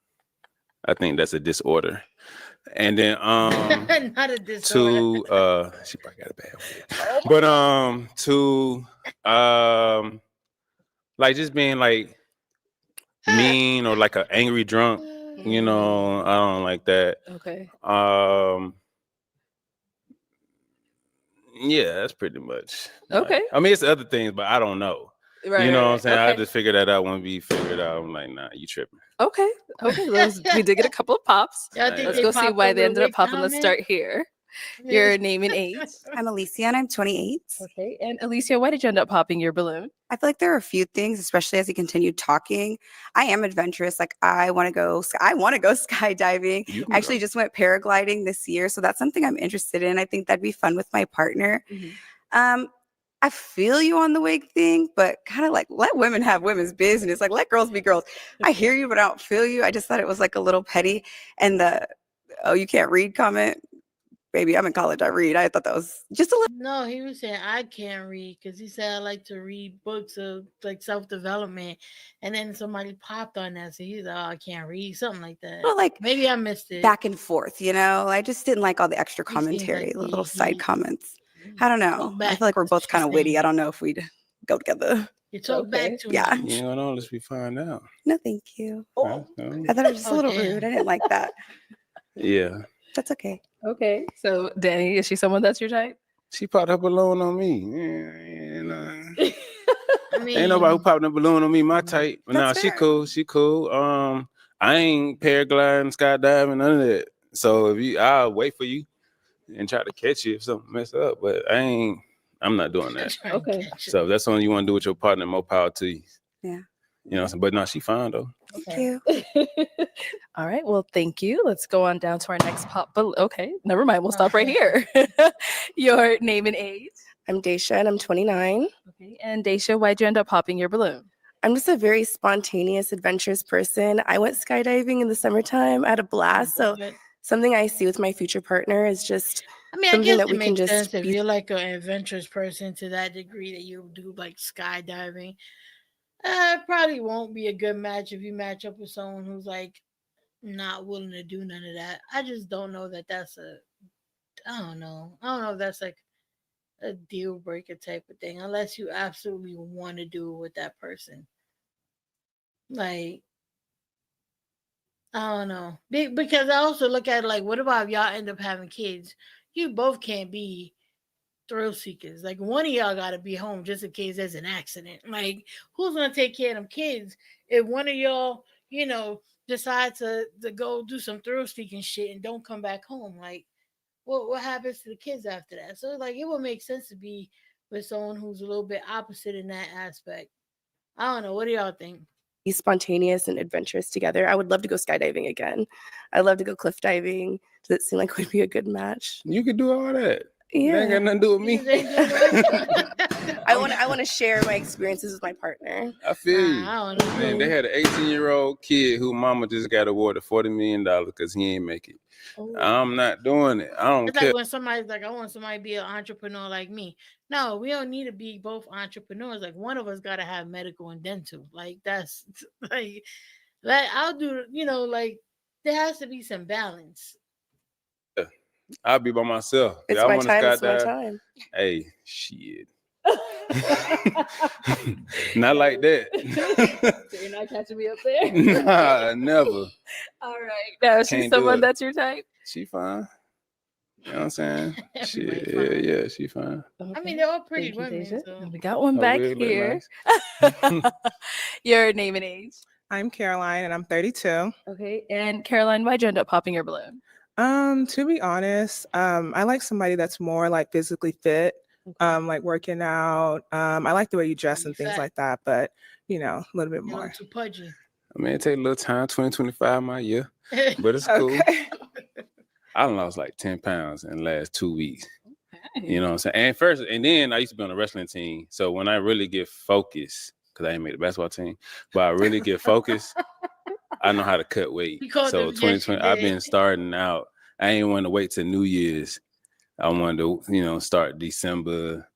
I think that's a disorder. And then not a disorder. she probably got a bad wig. But to like just being like mean or like an angry drunk, I don't like that. Okay. Yeah, that's pretty much. Okay. I mean, it's other things, but I don't know. Right, you know right, what I'm saying? okay. I just figured that out when we figured it out. I'm like, nah, you tripping. Okay. We did get a couple of pops. Y'all think Let's they go see popped why over they the ended up wig popping. Let's comment? start here. Your name and age. I'm Alicia and I'm 28. Okay. And Alicia, why did you end up popping your balloon? I feel like there are a few things, especially as we continue talking. I am adventurous. Like I want to go skydiving. I actually just went paragliding this year. So that's something I'm interested in. I think that'd be fun with my partner. I feel you on the wig thing, but kind of like let women have women's business. Like let girls be girls. I hear you, but I don't feel you. I just thought it was like a little petty. And the, oh, you can't read comment. Baby, I'm in college. I read. I thought that was just a little. No, he was saying I can't read because he said I like to read books of like self-development, and then somebody popped on that, so he's like, "Oh, I can't read," something like that. Well, like maybe I missed it. Back and forth, I just didn't like all the extra He seems commentary, like the little side comments. I don't know. I feel like we're both kind of witty. I don't know if we'd go together. You talk back too Yeah. much. You don't know unless we find out. No, thank you. Oh. I thought it was just a little rude. I didn't like that. Yeah. That's okay. Okay. So, Danny, is she someone that's your type? She popped her balloon on me. I mean, ain't nobody who popped a balloon on me my type. But nah, That's she fair. cool. She cool. I ain't paragliding, skydiving, none of that. So I'll wait for you and try to catch you if something mess up. But I'm not doing that. Okay. So if that's something you want to do with your partner, more power to you. Yeah. You know what I'm saying? But no, she fine though. Thank you. All right. Well, thank you. Let's go on down to our next pop. Okay. Never mind. We'll stop right here. Your name and age. I'm Daisha and I'm 29. Okay. And Daisha, why'd you end up popping your balloon? I'm just a very spontaneous, adventurous person. I went skydiving in the summertime. I had a blast. So something I see with my future partner is just I mean, I something guess that it we can makes just sense if be. you're like an adventurous person to that degree that you do like skydiving. It probably won't be a good match if you match up with someone who's like not willing to do none of that. I just don't know that that's I don't know if that's like a deal breaker type of thing unless you absolutely want to do it with that person. Like, I don't know. Because I also look at it like, what about if y'all end up having kids? You both can't be thrill seekers. Like, one of y'all got to be home just in case there's an accident. Like, who's going to take care of them kids if one of y'all, decide to go do some thrill seeking shit and don't come back home? Like, what happens to the kids after that? So, like, it would make sense to be with someone who's a little bit opposite in that aspect. I don't know. What do y'all think? Be spontaneous and adventurous together. I would love to go skydiving again. I'd love to go cliff diving. Does it seem like it would be a good match? You could do all that. Yeah. That ain't got nothing to do with me. I want to share my experiences with my partner. I feel you. I don't know. Man, they had an 18-year-old kid who mama just got awarded $40 million because he ain't make it. Ooh. I'm not doing it. I don't It's care. like when somebody's like, I want somebody to be an entrepreneur like me. No, we don't need to be both entrepreneurs. Like, one of us got to have medical and dental. Like, that's like I'll do, like, there has to be some balance. I'll be by myself. It's Y'all my wanna time. It's my skydive? time. Hey, shit. Not like that. So you're not catching me up there? Nah, never. All right. Now, is she Can't do someone it. that's your type? She fine. You know what I'm saying? Everybody Shit, fine. yeah, she fine. I mean, they're all pretty Thank you, women. Deja. So. And we got one Her back wig look here. nice. Your name and age. I'm Caroline and I'm 32. Okay. And Caroline, why'd you end up popping your balloon? To be honest, I like somebody that's more like physically fit, like working out. I like the way you dress and things fat. like that, but you know, a little bit You're a more. little too pudgy. I mean, it take a little time, 2025 my year, but it's cool. Okay. I done lost like 10 pounds in the last 2 weeks. You know what I'm saying? And first, and then I used to be on a wrestling team. So when I really get focused, because I ain't made the basketball team, but I really get focused, I know how to cut weight. You called So them, yes, 2020, you I've did. been starting out. I ain't want to wait till New Year's. I wanted to, you know, start December.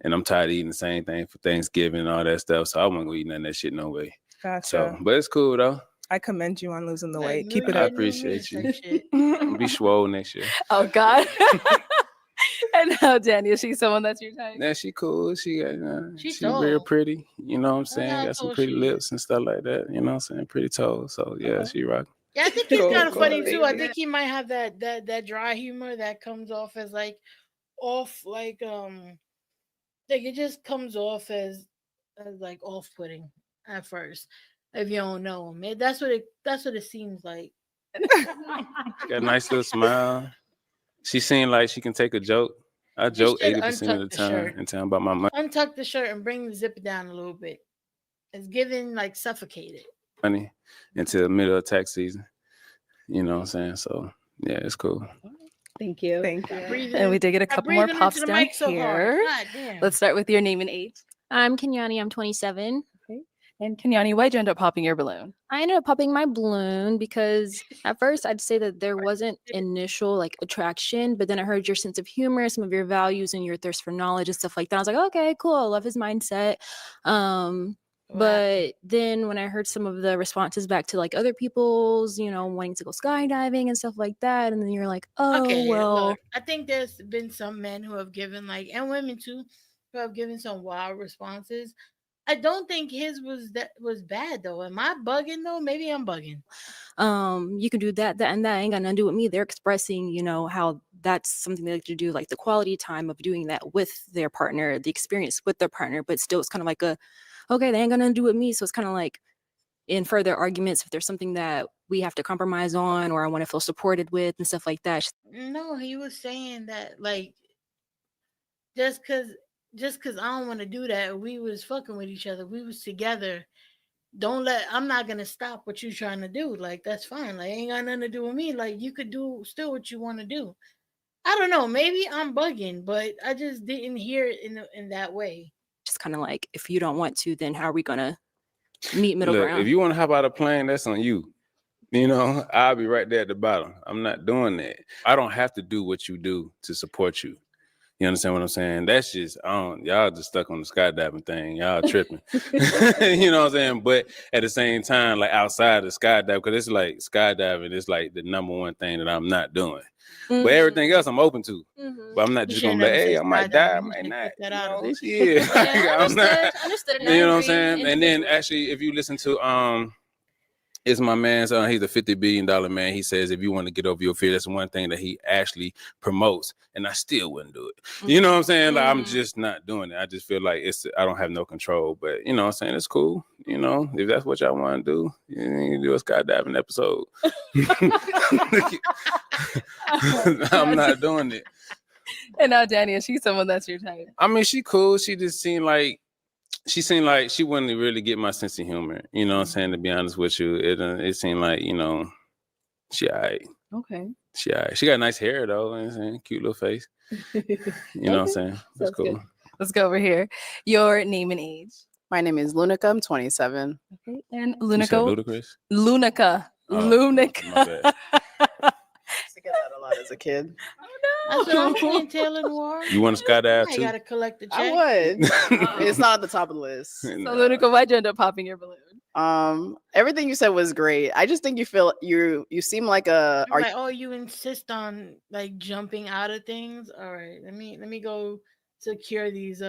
And I'm tired of eating the same thing for Thanksgiving and all that stuff. So I won't go eat none of that shit no way. Gotcha. So, but it's cool though. I commend you on losing the Like, weight. New Keep it Year, up. I new me appreciate you. type shit. I'll be swole next year. Oh God. And now Daniel, she's someone that's your type. Yeah, she cool. She got, She's she real tall. pretty. You know what I'm I wonder saying? how Got some tall pretty she is. lips and stuff like that. You know what I'm saying? Pretty tall. So yeah, she rock. Yeah, I think he's Cool, kind of cool. funny too. I think he might have that dry humor that comes off as like off like it just comes off as like off putting at first if you don't know him. That's what it seems like. She got a nice little smile. She seemed like she can take a joke. I You joke should 80% of untuck the the time shirt. and tell about my Untuck the shirt and bring the zipper down a little bit. It's giving like suffocated. money until the middle of tax season. You know what I'm saying? So yeah, it's cool. Thank you. Thank you. And we did get a couple more breathing pops into the down mic so hard. here. God damn. Let's start with your name and age. I'm Kenyani. I'm 27. Okay. And Kenyani, why'd you end up popping your balloon? I ended up popping my balloon because at first I'd say that there wasn't initial like attraction, but then I heard your sense of humor, some of your values, and your thirst for knowledge and stuff like that. I was like, okay, cool. I love his mindset. But then when I heard some of the responses back to like other people's, you know, wanting to go skydiving and stuff like that, and then you're like, oh, Okay, well, look, I think there's been some men who have given like, and women too, who have given some wild responses. I don't think his was bad though. Am I bugging though? Maybe I'm bugging. you can do that and that ain't got nothing to do with me. They're expressing, you know, how that's something they like to do, like the quality time of doing that with their partner, the experience with their partner, but still it's kind of like okay, they ain't got nothing to do with me. So it's kind of like in further arguments, if there's something that we have to compromise on or I want to feel supported with and stuff like that. No, he was saying that like just cause I don't want to do that, we was fucking with each other. We was together. I'm not gonna stop what you trying to do. Like that's fine. Like ain't got nothing to do with me. Like you could do still what you want to do. I don't know. Maybe I'm bugging, but I just didn't hear it in that way. Just kind of like, if you don't want to, then how are we gonna meet middle Look, ground? if you want to hop out of a plane, that's on you. You know, I'll be right there at the bottom. I'm not doing that. I don't have to do what you do to support you. You understand what I'm saying? That's just, y'all just stuck on the skydiving thing. Y'all tripping. You know what I'm saying? But at the same time, like outside of skydiving, because it's like skydiving is like the number one thing that I'm not doing. But everything else I'm open to. But I'm not just going to be like, hey, I might die, I might not. That out of it. Yeah. I'm not. Understood. You know what I'm saying? And then actually, if you listen to it's my man's he's a $50 billion man. He says if you want to get over your fear, that's one thing that he actually promotes, and I still wouldn't do it. You know what I'm saying? Like I'm just not doing it. I just feel like I don't have no control. But you know what I'm saying? It's cool. You know, if that's what y'all want to do, you can do a skydiving episode. I'm not doing it. And now Daniel, she's someone that's your type. I mean, she cool. She just seemed like she wouldn't really get my sense of humor. You know what I'm saying? To be honest with you, it seemed like, you know, she all right. Okay. She all right. She got nice hair though. You know what I'm saying? Cute little face. You know what I'm saying? That's cool. Good. Let's go over here. Your name and age. My name is Lunica. I'm 27. Okay. And You said Lunica. Ludacris? Lunica. Oh, Lunica. my bad. I used to get that a lot as a kid. That's what I'm saying, Taylor Noir. You want to skydive I too? gotta collect the check. I would. It's not at the top of the list. So Lunica, why'd you end up popping your balloon? Everything you said was great. I just think you seem like a. You're like, oh, you insist on like jumping out of things. All right, let me go secure these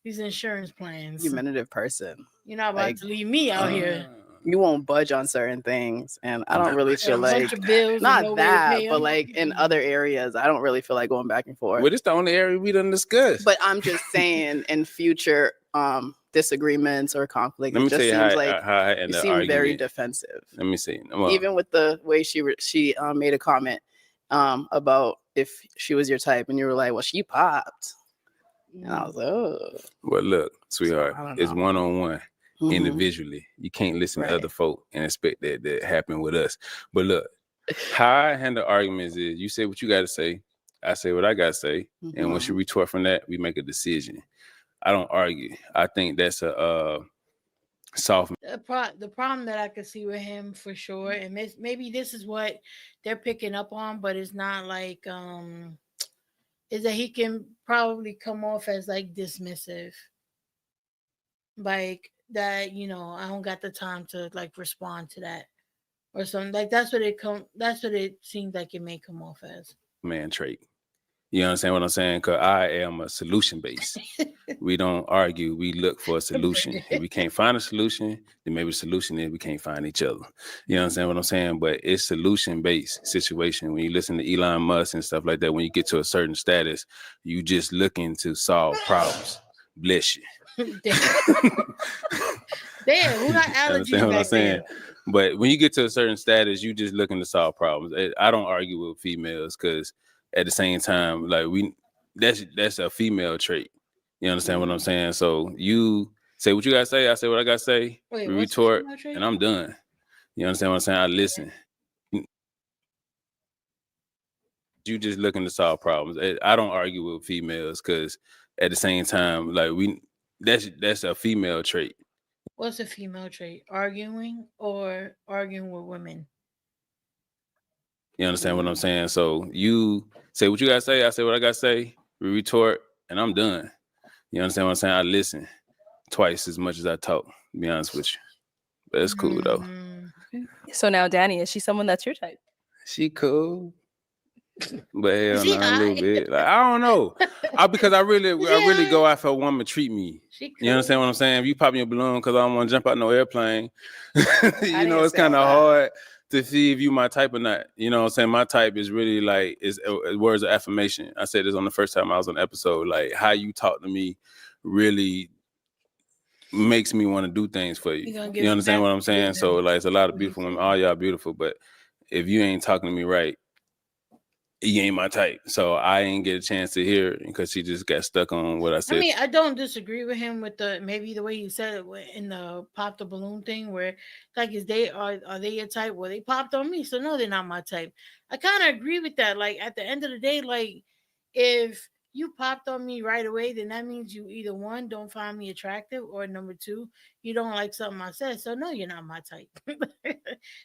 these insurance plans. Argumentative person. You're not about to leave me out here. you won't budge on certain things, and I don't really feel a like bunch of bills and not no way to that, pay but 'em. like in other areas, I don't really feel like going back and forth. Well, it's the only area we done discussed. But I'm just saying, in future disagreements or conflict, Let it me just tell you seems how like I had you the seem very argument. defensive. Let me see. Well, Even with the way she made a comment about if she was your type, and you were like, well, she popped. And I was like, oh. well, look, sweetheart, I don't it's know. one-on-one. Mhm. Individually, you can't listen Right. to other folk and expect that to happen with us. But look, how I handle arguments is you say what you got to say, I say what I got to say, and once you retort from that, we make a decision. I don't argue. I think that's a soft. The problem that I could see with him for sure, and maybe this is what they're picking up on, but it's not like is that he can probably come off as like dismissive, like that. I don't got the time to like respond to that or something. Like that's what it seems like it may come off as. Man trait. You understand what I'm saying? Because I am a solution based. We don't argue. We look for a solution. If we can't find a solution, then maybe the solution is we can't find each other. You understand what I'm saying? But it's solution based situation. When you listen to Elon Musk and stuff like that, when you get to a certain status, you just looking to solve problems. Bless you. Damn, who got You allergies understand what I'm back saying? there? But when you get to a certain status, you just looking to solve problems. I don't argue with females because at the same time, like that's a female trait. You understand what I'm saying? So you say what you gotta say, I say what I gotta say, Wait, we what's the retort, female trait? and I'm done. You understand what I'm saying? I listen. You just looking to solve problems. I don't argue with females because at the same time, like that's a female trait. What's a female trait? Arguing or arguing with women? You understand what I'm saying? So you say what you gotta say, I say what I gotta say, we retort, and I'm done. You understand what I'm saying? I listen twice as much as I talk, to be honest with you. But it's cool though. So now, Danny, is she someone that's your type? She cool. But hell She no, a little hot. bit. Like I don't know. Because I really go out for a woman treat me. You understand what I'm saying? If you pop me a balloon because I don't want to jump out no airplane, you know, it's kind of hard to see if you my type or not. You know what I'm saying? My type is really like is words of affirmation. I said this on the first time I was on the episode. Like how you talk to me really makes me want to do things for you. You understand what I'm saying? So like it's a lot of beautiful women. All y'all beautiful, but if you ain't talking to me right, you ain't my type. So I ain't get a chance to hear it because she just got stuck on what I said. I mean, I don't disagree with him with maybe the way he said it in the pop the balloon thing, where like are they your type? Well, they popped on me, so no, they're not my type. I kind of agree with that. Like at the end of the day, like if you popped on me right away, then that means you either one don't find me attractive, or number two, you don't like something I said. So no, you're not my type.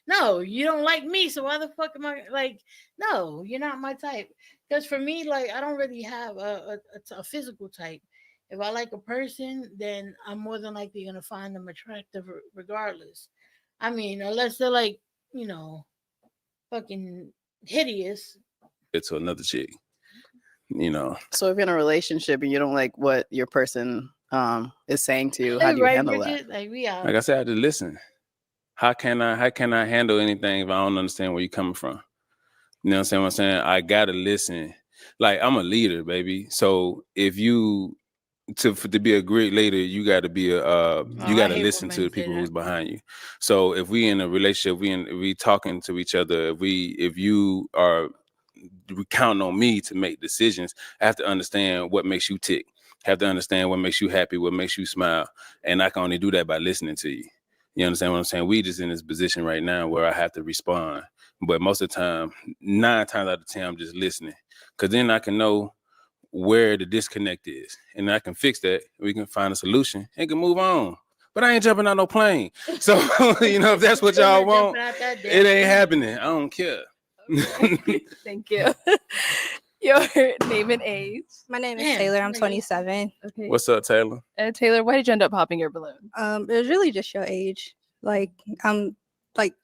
No, you don't like me. So why the fuck am I like? No, you're not my type. Because for me, like I don't really have a physical type. If I like a person, then I'm more than likely gonna find them attractive regardless. I mean, unless they're like, fucking hideous. It's to another chick. You know. So if you're in a relationship and you don't like what your person is saying to you, how do you handle that? Like I said, I just listen. How can I handle anything if I don't understand where you're coming from? You know what I'm saying? I gotta listen. Like I'm a leader, baby. So if you to be a great leader, you gotta be you gotta listen to the people who's behind you. So if we in a relationship, we talking to each other, if you are counting on me to make decisions, I have to understand what makes you tick. I have to understand what makes you happy, what makes you smile. And I can only do that by listening to you. You understand what I'm saying? We just in this position right now where I have to respond. But most of the time, 9 times out of 10, I'm just listening. Because then I can know where the disconnect is. And I can fix that. We can find a solution and can move on. But I ain't jumping out no plane. So, if that's what y'all want, it ain't happening. I don't care. Thank you. Your name and age. My name is Taylor. I'm 27. Okay. What's up, Taylor? Taylor, why did you end up popping your balloon? It was really just your age. Like I'm like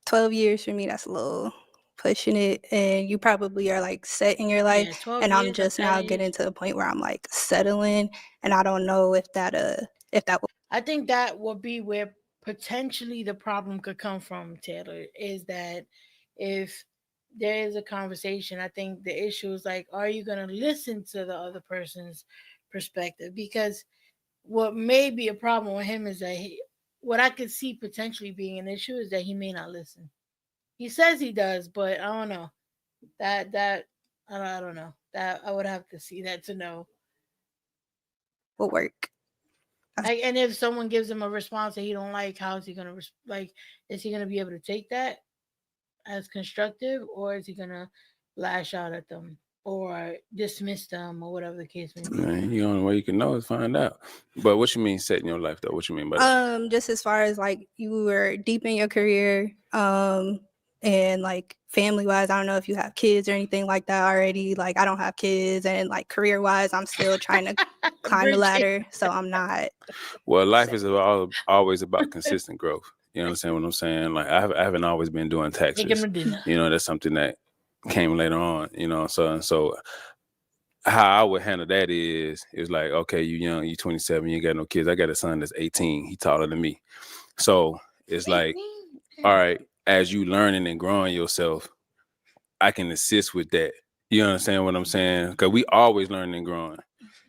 12 years for me. That's a little pushing it, and you probably are like set in your life. 12 and I'm years, just I'm now telling you. getting to the point where I'm like settling, and I don't know if that I think that will be where potentially the problem could come from, Taylor, is that if there is a conversation, I think the issue is like, are you going to listen to the other person's perspective? Because what may be a problem with him is that what I could see potentially being an issue is that he may not listen. He says he does, but I don't know. That I don't know. That I would have to see that to know. Will work. Like, and if someone gives him a response that he don't like, how is he gonna like? Is he gonna be able to take that as constructive, or is he gonna lash out at them or dismiss them or whatever the case may be? Man, the only way you can know is find out. But what you mean setting your life though? What you mean by that? Just as far as like you were deep in your career, and like family wise, I don't know if you have kids or anything like that already. Like I don't have kids, and like career wise, I'm still trying to climb the ladder, so I'm not. Well, life is always about consistent growth. You understand what I'm saying? Like I haven't always been doing taxes. You know, that's something that came later on. You know, so how I would handle that is like, okay, you young, you 27, you ain't got no kids. I got a son that's 18. He taller than me. So it's like, all right, as you learning and growing yourself, I can assist with that. You understand what I'm saying? Because we always learning and growing.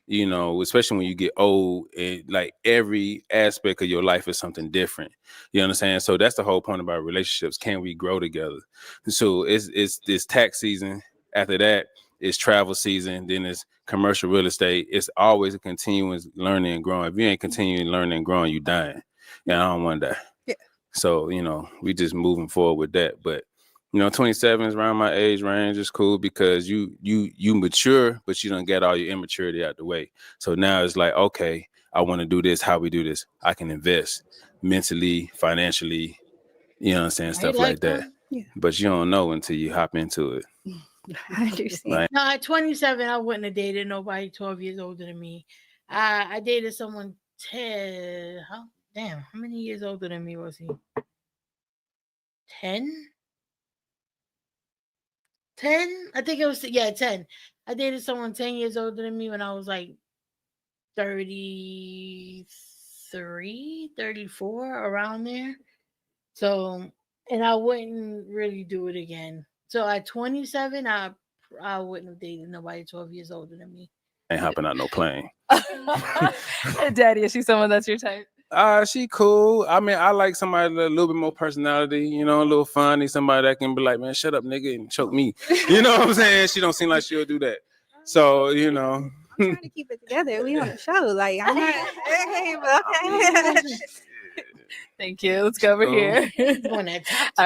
You know, especially when you get old, and like every aspect of your life is something different. You understand? So that's the whole point about relationships. Can we grow together? So it's this tax season. After that, it's travel season. Then it's commercial real estate. It's always a continuous learning and growing. If you ain't continuing learning and growing, you dying. Yeah, I don't want that. Yeah. So, you know, we just moving forward with that. But you know, 27 is around my age range. Is cool because you mature, but you don't get all your immaturity out the way. So now it's like, okay, I want to do this. How we do this? I can invest mentally, financially, you know what I'm saying? Stuff like that. Yeah. But you don't know until you hop into it. I understand. Right? No, at 27, I wouldn't have dated nobody 12 years older than me. I dated someone 10. How many years older than me was he? 10? 10? I think it was, 10. I dated someone 10 years older than me when I was like 33, 34, around there. So, and I wouldn't really do it again. So at 27, I wouldn't have dated nobody 12 years older than me. Ain't hopping out no plane. Daddy, is she someone that's your type? She cool. I mean, I like somebody with a little bit more personality, you know, a little funny, somebody that can be like, man, shut up, nigga, and choke me. You know what I'm saying? She don't seem like she'll do that. So, you know. I'm trying to keep it together. We on the show. Like I'm not okay. Thank you. Let's go over here. All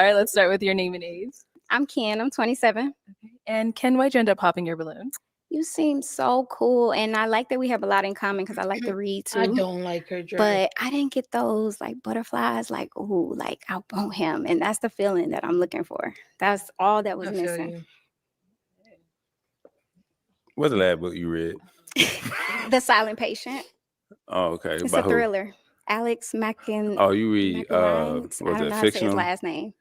right, let's start with your name and age. I'm Ken. I'm 27. Okay. And Ken, why'd you end up popping your balloon? You seem so cool, and I like that we have a lot in common because I like to read too. I don't like her dress. But I didn't get those like butterflies, like, ooh, like I want him. And that's the feeling that I'm looking for. That's all that was missing. What's the last book you read? The Silent Patient. Oh, okay. It's By a thriller. Alex Mackin. Oh, you read I was don't know it how to say his fictional? last name.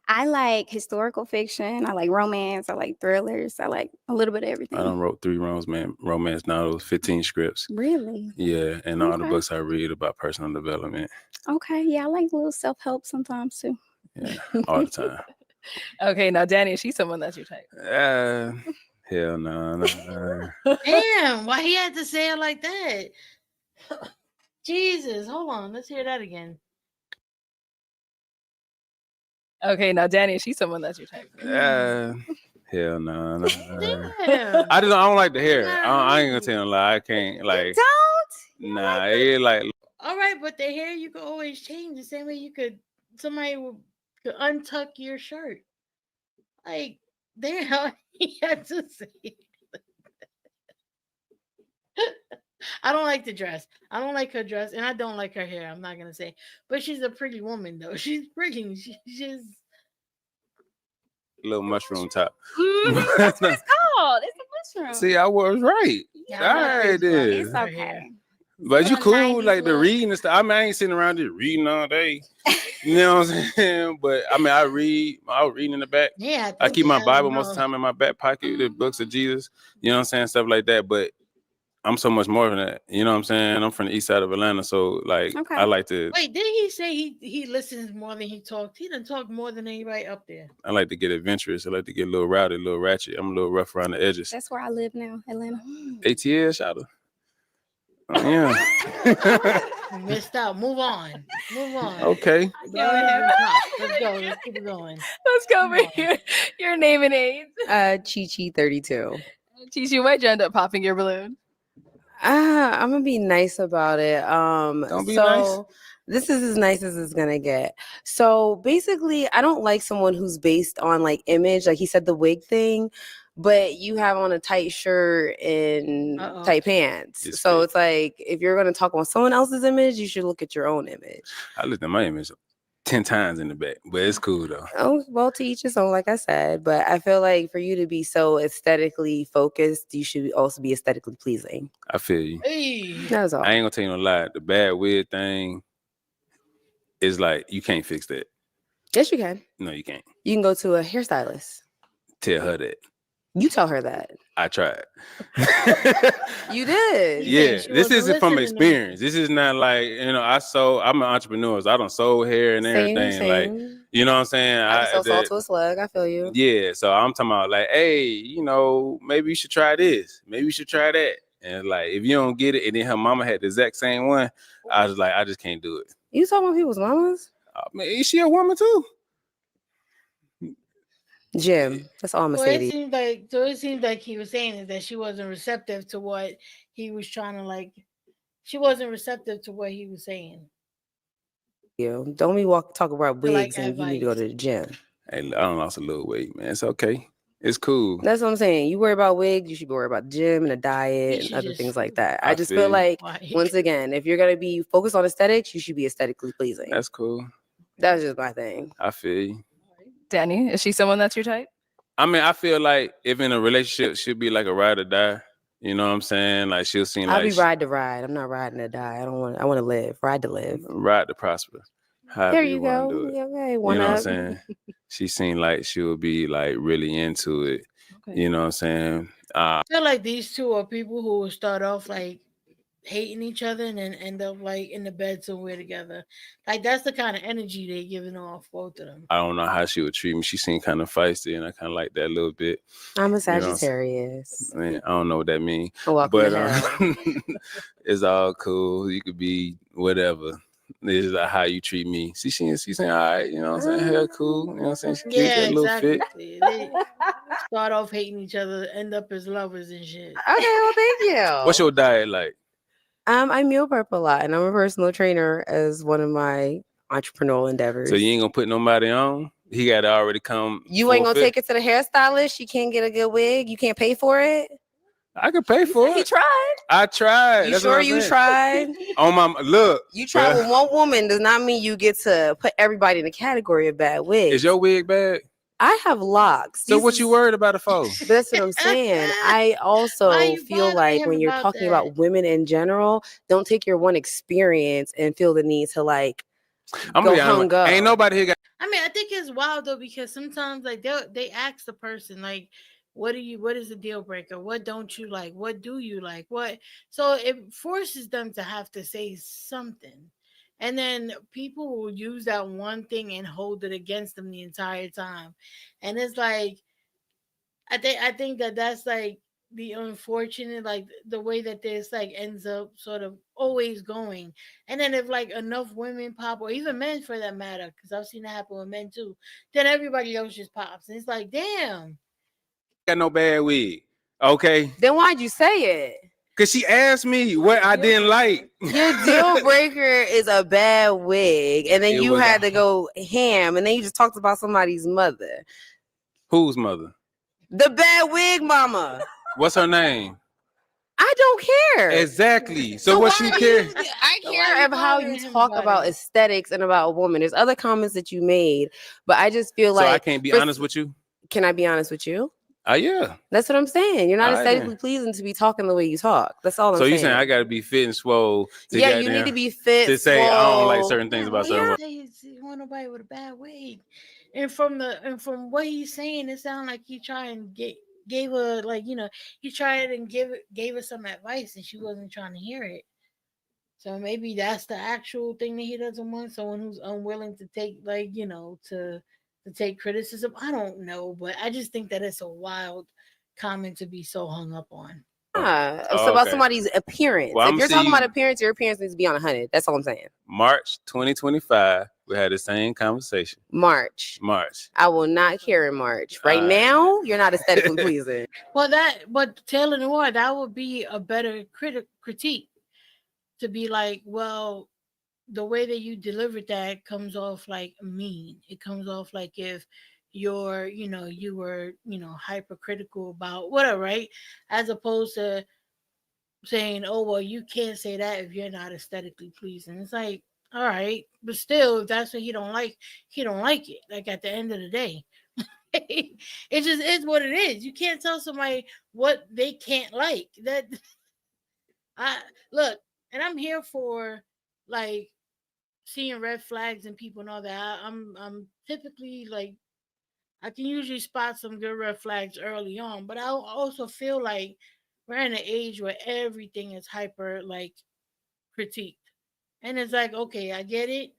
I like historical fiction. I like romance. I like thrillers. I like a little bit of everything. I done wrote 3 romance novels, 15 scripts. Really? Yeah, and all the Okay. books I read about personal development. Okay. Yeah, I like a little self-help sometimes too. Yeah, all the time. Okay, now Danny, is she someone that's your type? Hell no. Damn, why he had to say it like that? Jesus, hold on. Let's hear that again. Okay, now Danny, is she someone that's your type? Hell no. Damn. I don't like the hair. I ain't gonna tell you a lie. I can't like. Don't? Nah, it like. All right, but the hair you could always change the same way you could. Somebody could untuck your shirt. Like, damn, he had to say it. I don't like the dress. I don't like her dress, and I don't like her hair. I'm not gonna say, but she's a pretty woman, though. She's pretty. She's just Little mushroom top. That's what it's called. It's a mushroom. See, I was right. Yeah, All right, then. it's okay. But you Some cool, 90s like the look. reading and stuff. I mean, I ain't sitting around just reading all day. You know what I'm saying? But I mean, I was reading in the back. yeah. I keep my Bible most of the time. time in my back pocket, the books of Jesus. You know what I'm saying? Stuff like that. But I'm so much more than that. You know what I'm saying? I'm from the east side of Atlanta, so like Okay. I like to. Wait, didn't he say he listens more than he talked? He done talk more than anybody up there. I like to get adventurous. I like to get a little rowdy, a little ratchet. I'm a little rough around the edges. That's where I live now, Atlanta. ATL, shout out. Oh, yeah. Missed out. Move on. Move on. Okay. Let's go. Let's keep it going. Let's go over here. Your name and age. Chi 32. Chi, why'd you end up popping your balloon? I'm gonna be nice about it. Don't be nice. This is as nice as it's gonna get. So basically, I don't like someone who's based on like image, like he said the wig thing, but you have on a tight shirt and tight pants. It's like if you're gonna talk about someone else's image, you should look at your own image. I looked at my image 10 times in the back, but it's cool though. Oh, well, to each his own, like I said. But I feel like for you to be so aesthetically focused, you should also be aesthetically pleasing. I feel you. Hey. That's all. I ain't gonna tell you no lie. The bad wig thing is like you can't fix that. Yes, you can. No, you can't. You can go to a hairstylist. Tell her that. You tell her that. I tried. You did. Yeah, this isn't from experience. This is not like, I'm an entrepreneur, so I done sold hair and everything. Like, you know what I'm saying? I sell salt to a slug. I feel you. Yeah, so I'm talking about like, hey, maybe you should try this. Maybe you should try that. And like, if you don't get it, and then her mama had the exact same one, I was like, I just can't do it. You talking about people's mamas? Man, is she a woman too? Jim, that's all I'm gonna say to you. It seems like he was saying is that she wasn't receptive to what he was trying to like. She wasn't receptive to what he was saying. You don't be talk about wigs and you need to go to the gym. Hey, I done lost a little weight, man. It's okay. It's cool. That's what I'm saying. You worry about wigs, you should be worried about the gym and the diet and other things like that. I just feel like, once again, if you're gonna be focused on aesthetics, you should be aesthetically pleasing. That's cool. That's just my thing. I feel you. Danny, is she someone that's your type? I mean, I feel like if in a relationship, she'll be like a ride or die. You know what I'm saying? Like she'll seem like I'll be ride to ride. I'm not riding to die. I want to live. Ride to live. Ride to prosper. There you go. Okay, you know what I'm saying? She seemed like she would be like really into it. Okay. You know what I'm saying? I feel like these two are people who will start off like hating each other and then end up like in the bed somewhere together. Like that's the kind of energy they're giving off, both of them. I don't know how she would treat me. She seemed kind of feisty, and I kind of like that a little bit. I'm a Sagittarius. I mean, I don't know what that means, but it's all cool. You could be whatever. This is like how you treat me. She's saying, all right, you know what I'm saying? Hair cool. You know what I'm saying? She keeps that little fit. They start off hating each other, end up as lovers and shit. Okay, well, thank you. What's your diet like? I meal prep a lot, and I'm a personal trainer as one of my entrepreneurial endeavors. So you ain't gonna put nobody on? He got to already come. You ain't gonna take it to the hairstylist? You can't get a good wig? You can't pay for it? I could pay for it. He tried. I tried. You sure you tried? On my look. You tried with one woman does not mean you get to put everybody in the category of bad wigs. Is your wig bad? I have locks. So what you worried about it for? That's what I'm saying. I also feel like when you're talking about women in general, don't take your one experience and feel the need to like go hung up. Ain't nobody here got. I mean, I think it's wild though because sometimes like they ask the person like, what is the deal breaker? What don't you like? What do you like? What? So it forces them to have to say something. And then people will use that one thing and hold it against them the entire time. And it's like, I think that's like the unfortunate, like the way that this like ends up sort of always going. And then if like enough women pop, or even men for that matter, because I've seen that happen with men too, then everybody else just pops. And it's like, damn. Got no bad wig. Okay. Then why'd you say it? Cause she asked me what I didn't like. Your deal breaker is a bad wig, and then you had to go ham, and then you just talked about somebody's mother. Whose mother? The bad wig mama. What's her name? I don't care. Exactly. So what you care? I care about how you talk about aesthetics and about a woman. There's other comments that you made, but I just feel like I can't be honest with you. Can I be honest with you? Yeah. That's what I'm saying. You're not aesthetically pleasing to be talking the way you talk. That's all I'm saying. So you saying I got to be fit and swole? Yeah, you need to be fit to say swole. I don't like certain things about certain. You want nobody with a bad wig, and from what he's saying, it sounds like he trying to gave her like he tried and gave her some advice, and she wasn't trying to hear it. So maybe that's the actual thing that he doesn't want, someone who's unwilling to take to take criticism. I don't know, but I just think that it's a wild comment to be so hung up on. It's about somebody's appearance. Well, if you're talking about you appearance, your appearance needs to be on 100. That's all I'm saying. March 2025, we had the same conversation. March. I will not care in March. Right now, you're not aesthetically pleasing. But Taylor Noir, that would be a better critique to be like, well, the way that you delivered that comes off like mean. It comes off like if you were, hypercritical about whatever, right? As opposed to saying, oh, well, you can't say that if you're not aesthetically pleasing. It's like, all right, but still, if that's what he don't like it. Like at the end of the day, it just is what it is. You can't tell somebody what they can't like. That I look, and I'm here for like seeing red flags in people and all that. I'm typically like I can usually spot some good red flags early on, but I also feel like we're in an age where everything is hyper like critiqued. And it's like, okay, I get it.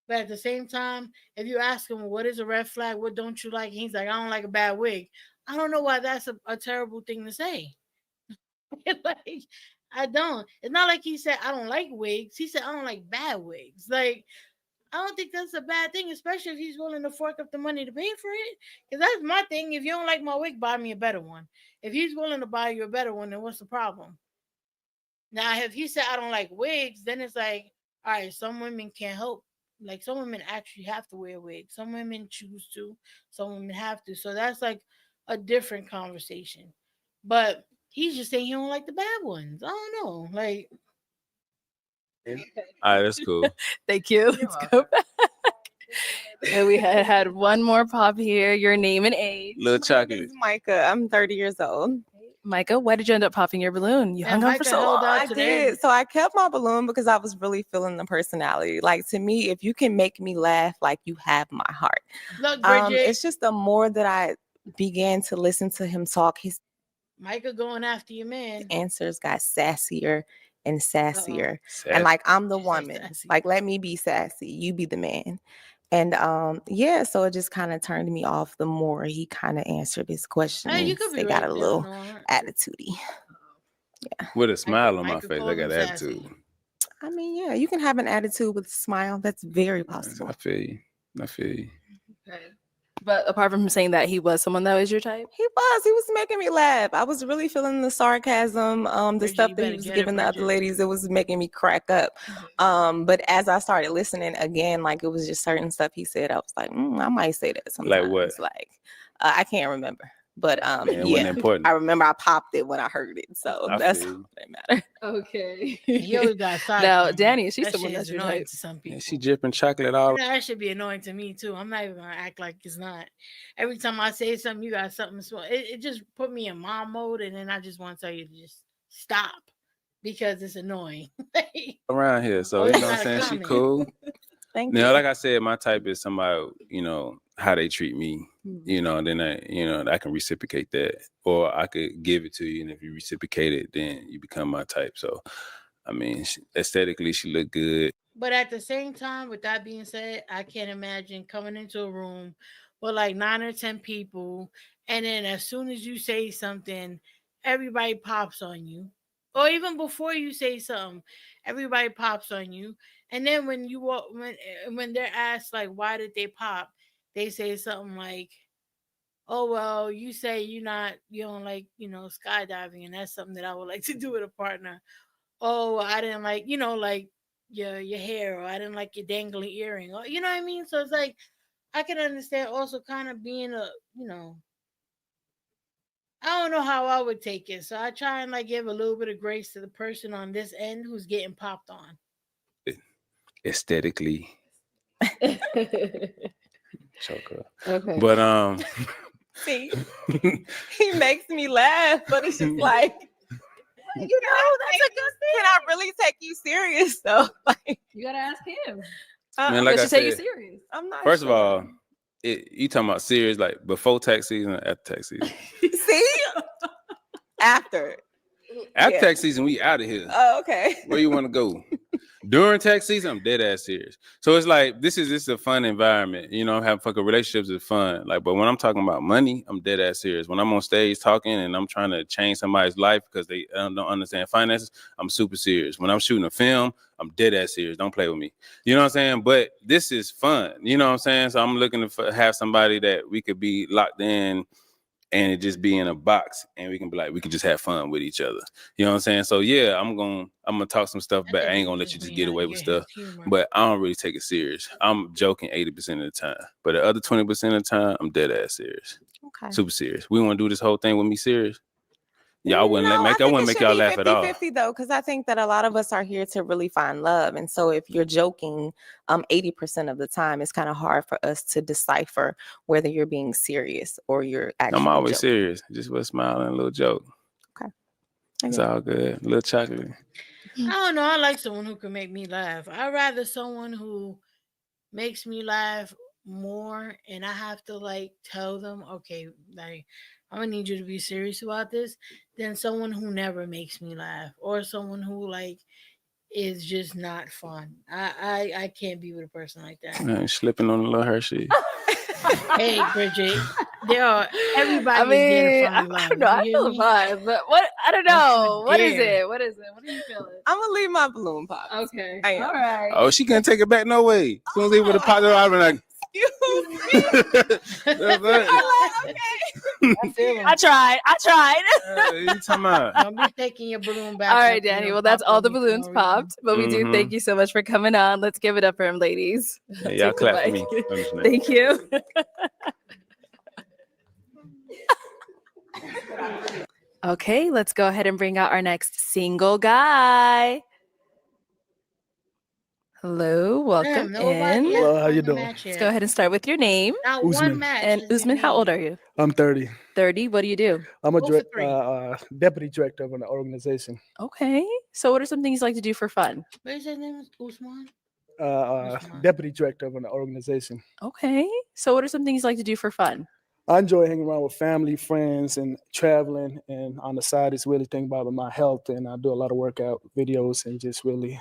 But at the same time, if you ask him what is a red flag, what don't you like, he's like, I don't like a bad wig. I don't know why that's a terrible thing to say. Like, I don't. It's not like he said I don't like wigs. He said I don't like bad wigs. Like, I don't think that's a bad thing, especially if he's willing to fork up the money to pay for it. Because that's my thing. If you don't like my wig, buy me a better one. If he's willing to buy you a better one, then what's the problem? Now, if he said I don't like wigs, then it's like, all right, some women can't help. Like some women actually have to wear wigs. Some women choose to. Some women have to. So that's like a different conversation. But he's just saying he don't like the bad ones. I don't know. Like, all right, that's cool. Thank you. Let's go back. And we had one more pop here. Your name and age. Little chocolate. Micah. I'm 30 years old. Micah, why did you end up popping your balloon? You hung on for so long. I did. So I kept my balloon because I was really feeling the personality. Like to me, if you can make me laugh, like you have my heart. Look, Bridget. It's just the more that I began to listen to him talk, his Micah going after your man. Answers got sassier and sassier. And like I'm the woman. Like let me be sassy. You be the man. And so it just kind of turned me off the more he kind of answered his questions. Hey, you could be they got right a there, little no. attitude-y. Yeah. With a smile on my face, I got sassy. attitude. I mean, yeah, you can have an attitude with a smile. That's very possible. I feel you. Okay. But apart from him saying that, he was someone that was your type? He was making me laugh. I was really feeling the sarcasm, the stuff that he was giving the other ladies. It was making me crack up. But as I started listening again, like it was just certain stuff he said, I was like, I might say that sometimes. Like what? Like I can't remember. But it wasn't important. I remember I popped it when I heard it. So that's all that matters. Okay. He always got side. Now, Danny, is she that someone shit that's is your annoying type? to some people. Yeah, she dripping chocolate all. That should be annoying to me too. I'm not even gonna act like it's not. Every time I say something, you got something small. It just put me in mom mode, and then I just want to tell you to just stop because it's annoying. Around here, so you know what I'm saying. She cool. Thank you. you. Like I said, my type is somebody, how they treat me, and then I can reciprocate that, or I could give it to you, and if you reciprocate it, then you become my type. So, I mean, aesthetically, she look good. But at the same time, with that being said, I can't imagine coming into a room with like 9 or 10 people, and then as soon as you say something, everybody pops on you. Or even before you say something, everybody pops on you. And then when you walk, when they're asked like why did they pop, they say something like, "Oh well, you say you don't like skydiving, and that's something that I would like to do with a partner." Oh, I didn't like like your hair, or I didn't like your dangling earring, or you know what I mean. So it's like I can understand also kind of being a I don't know how I would take it. So I try and like give a little bit of grace to the person on this end who's getting popped on. Aesthetically. Choker. Okay. But See, he makes me laugh, but it's just like, that's a good thing. Can I really take you serious though? Like, you gotta ask him. Man, like I should take you said, serious. I'm not. First of all, You talking about serious like before tax season or after tax season? See? After. After Yeah. tax season, we out of here. Oh, okay. Where you want to go? During tax season, I'm dead ass serious. So it's like this is a fun environment. You know, I'm having fucking relationships is fun. Like, but when I'm talking about money, I'm dead ass serious. When I'm on stage talking and I'm trying to change somebody's life because they don't understand finances, I'm super serious. When I'm shooting a film, I'm dead ass serious. Don't play with me. You know what I'm saying? But this is fun. You know what I'm saying? So I'm looking to have somebody that we could be locked in and it just be in a box and we can be like, we can just have fun with each other. You know what I'm saying? So yeah, I'm gonna talk some stuff, but I ain't gonna let you just get away with stuff. But I don't really take it serious. I'm joking 80% of the time. But the other 20% of the time, I'm dead ass serious. Okay. Super serious. We wanna do this whole thing with me serious? Yeah, I wouldn't No, I wouldn't make y'all laugh at all. 50-50 though, because I think that a lot of us are here to really find love. And so if you're joking 80% of the time, it's kind of hard for us to decipher whether you're being serious or you're actually I'm always joking. serious. Just with a smile and a little joke. Okay. It's all good. A little chocolate. I don't know. I like someone who can make me laugh. I'd rather someone who makes me laugh more and I have to like tell them, okay, like I'm gonna need you to be serious about this, than someone who never makes me laugh or someone who like is just not fun. I can't be with a person like that. Slipping on a little Hershey. Hey, Bridget, everybody I is there to mean, find I love. don't know. I You hear feel the me? vibe, but what? I don't Don't you know. What is dare. it? What is it? What are you feeling? I'm gonna leave my balloon pop. Okay. I am. All right. Oh, she can't take it back no way. As soon as they would have popped her out, I'd be like, I feel him. I tried. you talking about? Don't be taking your balloon back. All right, after you Danny. done Well, that's popped all on the me for balloons no reason. popped, but we do thank you so much for coming on. Let's give it up for him, ladies. Yeah, y'all Take the clap for mic. me. I'm just Thank you. Okay, let's go ahead and bring out our next single guy. Hello, welcome in. Hello, how you doing? Let's go ahead and start with your name. Not Usman. one match. And has been Usman, how made. old are you? I'm 30. 30. What do you do? I'm a Go for three. deputy director of an organization. Okay. So what are some things you like to do for fun? What is his name? Usman? Deputy director of an organization. Okay. So what are some things you like to do for fun? I enjoy hanging around with family, friends, and traveling. And on the side, is really thinking about my health. And I do a lot of workout videos and just really,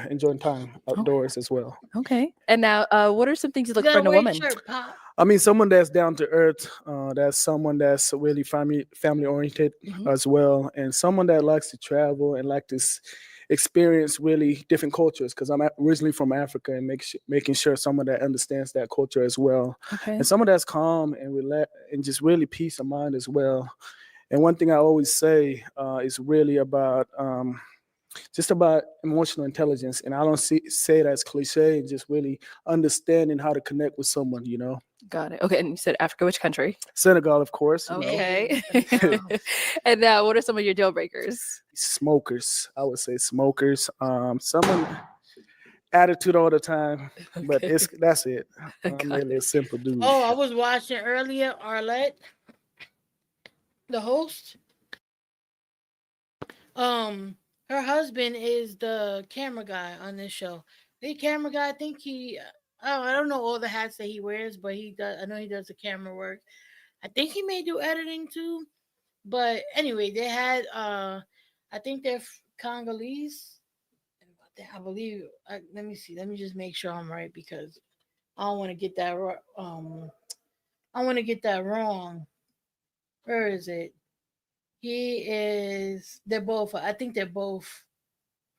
enjoying time outdoors as well. Okay. And now, what are some things you look You for got in a a white woman? shirt, Pop. I mean, someone that's down to earth, that's someone that's really family oriented as well, and someone that likes to travel and like to experience really different cultures. Because I'm originally from Africa, and making sure someone that understands that culture as well, Okay. and someone that's calm and relaxed and just really peace of mind as well. And one thing I always say is really about just about emotional intelligence, and I don't say it as cliche, just really understanding how to connect with someone, Got it. Okay. And you said Africa, which country? Senegal, of course. Okay. And now, what are some of your deal breakers? Smokers, I would say smokers. Someone attitude all the time, but that's it. I'm really a simple dude. Oh, I was watching earlier, Arlette, the host. Her husband is the camera guy on this show. The camera guy, I think I don't know all the hats that he wears, but he does. I know he does the camera work. I think he may do editing too. But anyway, they had I think they're Congolese. I believe. Let me see. Let me just make sure I'm right because I don't want to get that. I want to get that wrong. Where is it? They're both. I think they're both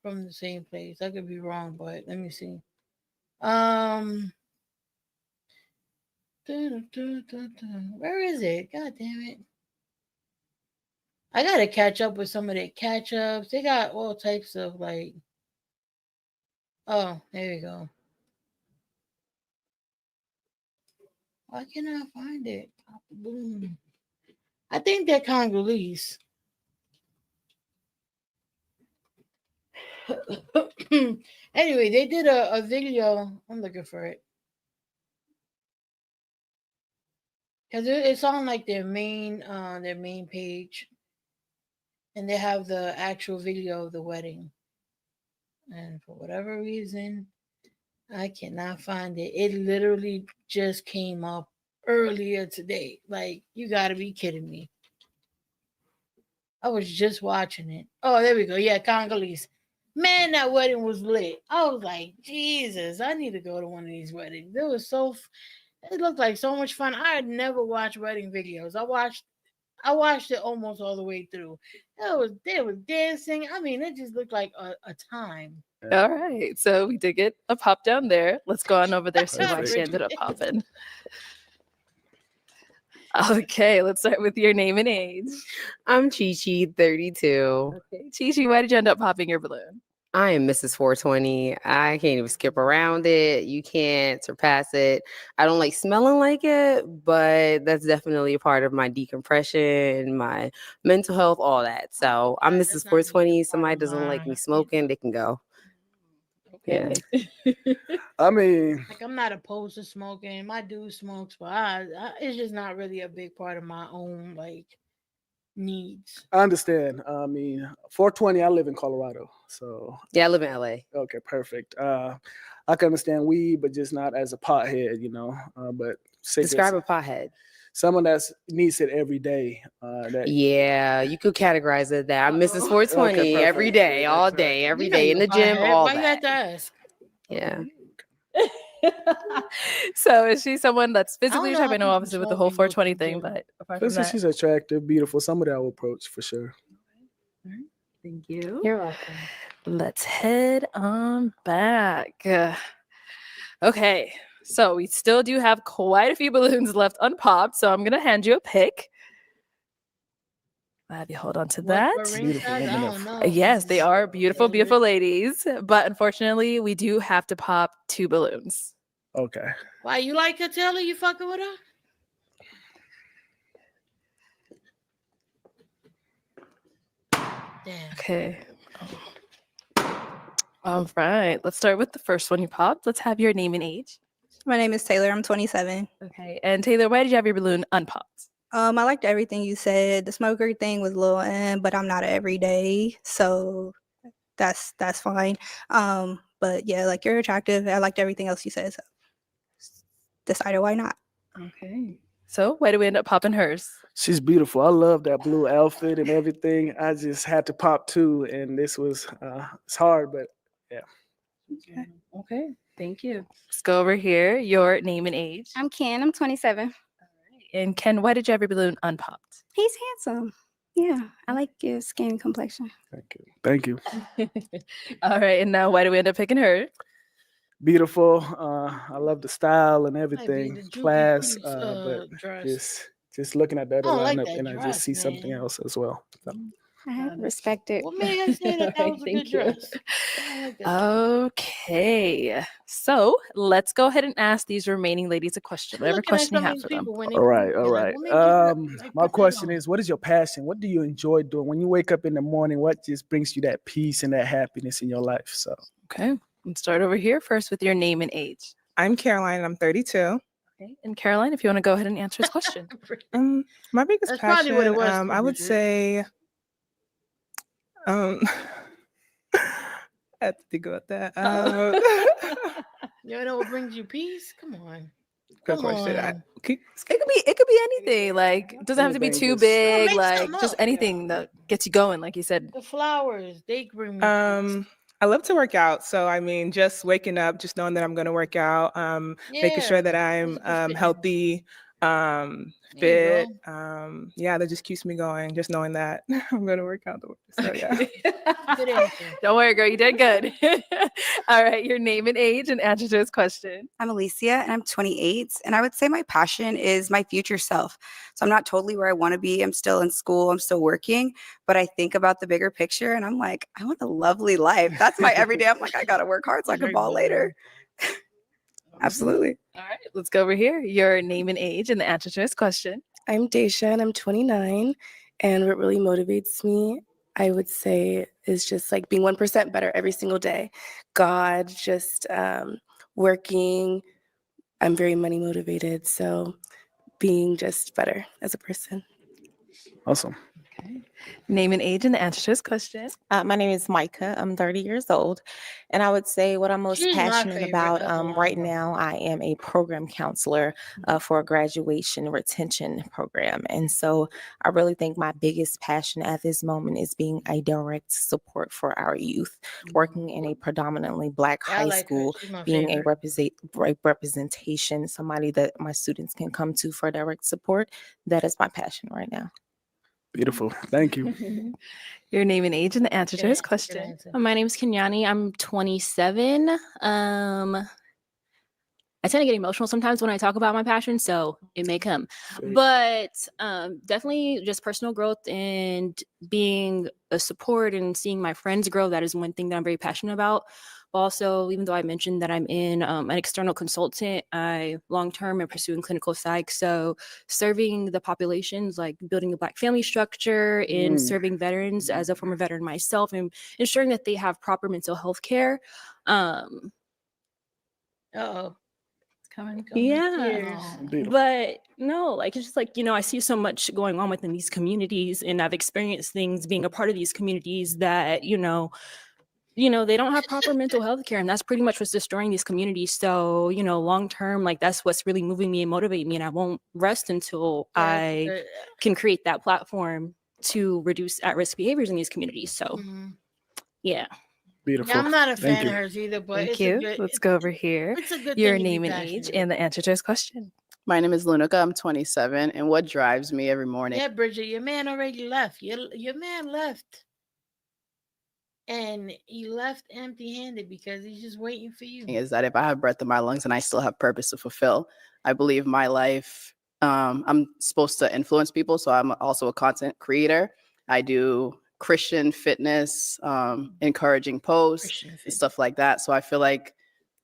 from the same place. I could be wrong, but let me see. Where is it? God damn it! I gotta catch up with some of their catch ups. They got all types of like. Oh, there you go. Why can't I find it? Boom. I think they're Congolese. Anyway, they did a video. I'm looking for it. Because it's on like their main page. And they have the actual video of the wedding. And for whatever reason, I cannot find it. It literally just came up earlier today. Like, you gotta be kidding me. I was just watching it. Oh, there we go. Yeah, Congolese. Man, that wedding was lit. I was like, Jesus, I need to go to one of these weddings. It was it looked like so much fun. I had never watched wedding videos. I watched it almost all the way through. They was dancing. I mean, it just looked like a time. All right. So we did get a pop down there. Let's go on over there, see why she Perfect. ended up popping. Okay, let's start with your name and age. I'm Chi-Chi, 32. Okay, Chi-Chi, why did you end up popping your balloon? I am Mrs. 420. I can't even skip around it. You can't surpass it. I don't like smelling like it, but that's definitely a part of my decompression, my mental health, all that. So I'm Mrs. 420. Somebody doesn't like me smoking, they can go. Okay. I mean, Like, I'm not opposed to smoking. My dude smokes, but it's just not really a big part of my own like needs. I understand. I mean, 420. I live in Colorado, so Yeah, I live in LA. Okay, perfect. I can understand weed, but just not as a pothead, you know. But Describe a pothead. Someone that needs it every day. Yeah, you could categorize it that. I'm Mrs. 420 Okay, every day, all day, every day in the gym, all Why you have that. to ask? Yeah. So is she someone that's physically know how attractive? I know people obviously with the whole smoke and 420 look thing, good. but apart from Listen, that, she's attractive, beautiful. Somebody I will approach for sure. thank you. You're welcome. Let's head on back. Okay, so we still do have quite a few balloons left unpopped, so I'm gonna hand you a pick. I'll have you hold on to that. I don't know. Yes, they are beautiful, beautiful ladies, but unfortunately, we do have to pop 2 balloons. Okay. Why, you like her, Taylor? You fucking with her? Damn. Okay. All right, let's start with the first one you popped. Let's have your name and age. My name is Taylor. I'm 27. Okay, and Taylor, why did you have your balloon unpopped? I liked everything you said. The smoker thing was a little but I'm not a everyday, so that's fine. But yeah, like, you're attractive. I liked everything else you said, so decided why not. Okay. So why do we end up popping hers? She's beautiful. I love that blue outfit and everything. I just had to pop 2, and this was it's hard, but yeah. Okay. Thank you. Let's go over here. Your name and age. I'm Ken. I'm 27. And Ken, why did you have your balloon unpopped? He's handsome. Yeah, I like your skin complexion. Thank you. All right. And now why do we end up picking her? Beautiful. I love the style and the everything, Juki class. Cruise, But dress. just looking at the other I don't like lineup, that and I dress, just see something man. else as well. So. I respect it. What made her say that was a good Thank you. dress? I don't like that. Okay. So let's go ahead and ask these remaining ladies a question. Whatever Looking at question you some of have these for them. people when they All right, poop, all like, right. what made you, like, My put that question on? is, what is your passion? What do you enjoy doing when you wake up in the morning? What just brings you that peace and that happiness in your life? So, Okay. Let's start over here first with your name and age. I'm Caroline. I'm 32. Okay. And Caroline, if you want to go ahead and answer his question. My biggest That's probably passion, what it was, I would Bridget. say, I have to think about that. You know what brings you peace? Come on. Good Come question. on. It could be anything. Like it doesn't have to be Anything, too just- big. Make Like something just up. anything that gets you going, like you said. The flowers, they bring me peace. I love to work out. So, I mean, just waking up, just knowing that I'm going to work out, making sure that I'm healthy, fit. Yeah, that just keeps me going. Just knowing that I'm going to work out. So, yeah. Good answer. Don't worry, girl. You did good. All right. Your name and age and answer to his question. I'm Alicia and I'm 28. And I would say my passion is my future self. So I'm not totally where I want to be. I'm still in school. I'm still working. But I think about the bigger picture and I'm like, I want a lovely life. That's my everyday. I'm like, I got to work hard so I can ball later. Absolutely. All right. Let's go over here. Your name and age and the answer to his question. I'm Daisha and I'm 29. And what really motivates me, I would say, is just like being 1% better every single day. God, just working. I'm very money motivated. So being just better as a person. Awesome. Name and age and the answer to this question. My name is Micah. I'm 30 years old. And I would say what I'm most She's my passionate favorite about of all right of them. now, I am a program counselor for a graduation retention program. And so I really think my biggest passion at this moment is being a direct support for our youth, working in a predominantly Black Yeah, I high like her. school, She's my being a favorite. representation, somebody that my students can come to for direct support. That is my passion right now. Beautiful. Thank you. Your name and age and the answer to his question. My name is Kenyani. I'm 27. I tend to get emotional sometimes when I talk about my passion, so it may come. But definitely just personal growth and being a support and seeing my friends grow. That is one thing that I'm very passionate about. Also, even though I mentioned that I'm in an external consultant, I long-term am pursuing clinical psych. So serving the populations, like building a Black family structure and serving veterans as a former veteran myself and ensuring that they have proper mental health care. Uh-oh. Coming. Yeah. Cheers. But no, like it's just like, I see so much going on within these communities and I've experienced things being a part of these communities that, they don't have proper mental health care and that's pretty much what's destroying these communities. So, long term, like that's what's really moving me and motivating me and I won't rest until I can create that platform to reduce at-risk behaviors in these communities. So, yeah. Beautiful. Yeah, I'm not a Thank fan you. of hers either, but Thank it's you. a good. Let's go over here. It's a good Your thing to be name and age passionate. and the answer to his question. My name is Lunica. I'm 27. And what drives me every morning? Yeah, Bridget, your man already left. Your man left. And he left empty-handed because he's just waiting for you. Is that if I have breath in my lungs and I still have purpose to fulfill, I believe my life, I'm supposed to influence people. So I'm also a content creator. I do Christian fitness, encouraging posts, and stuff like that. So I feel like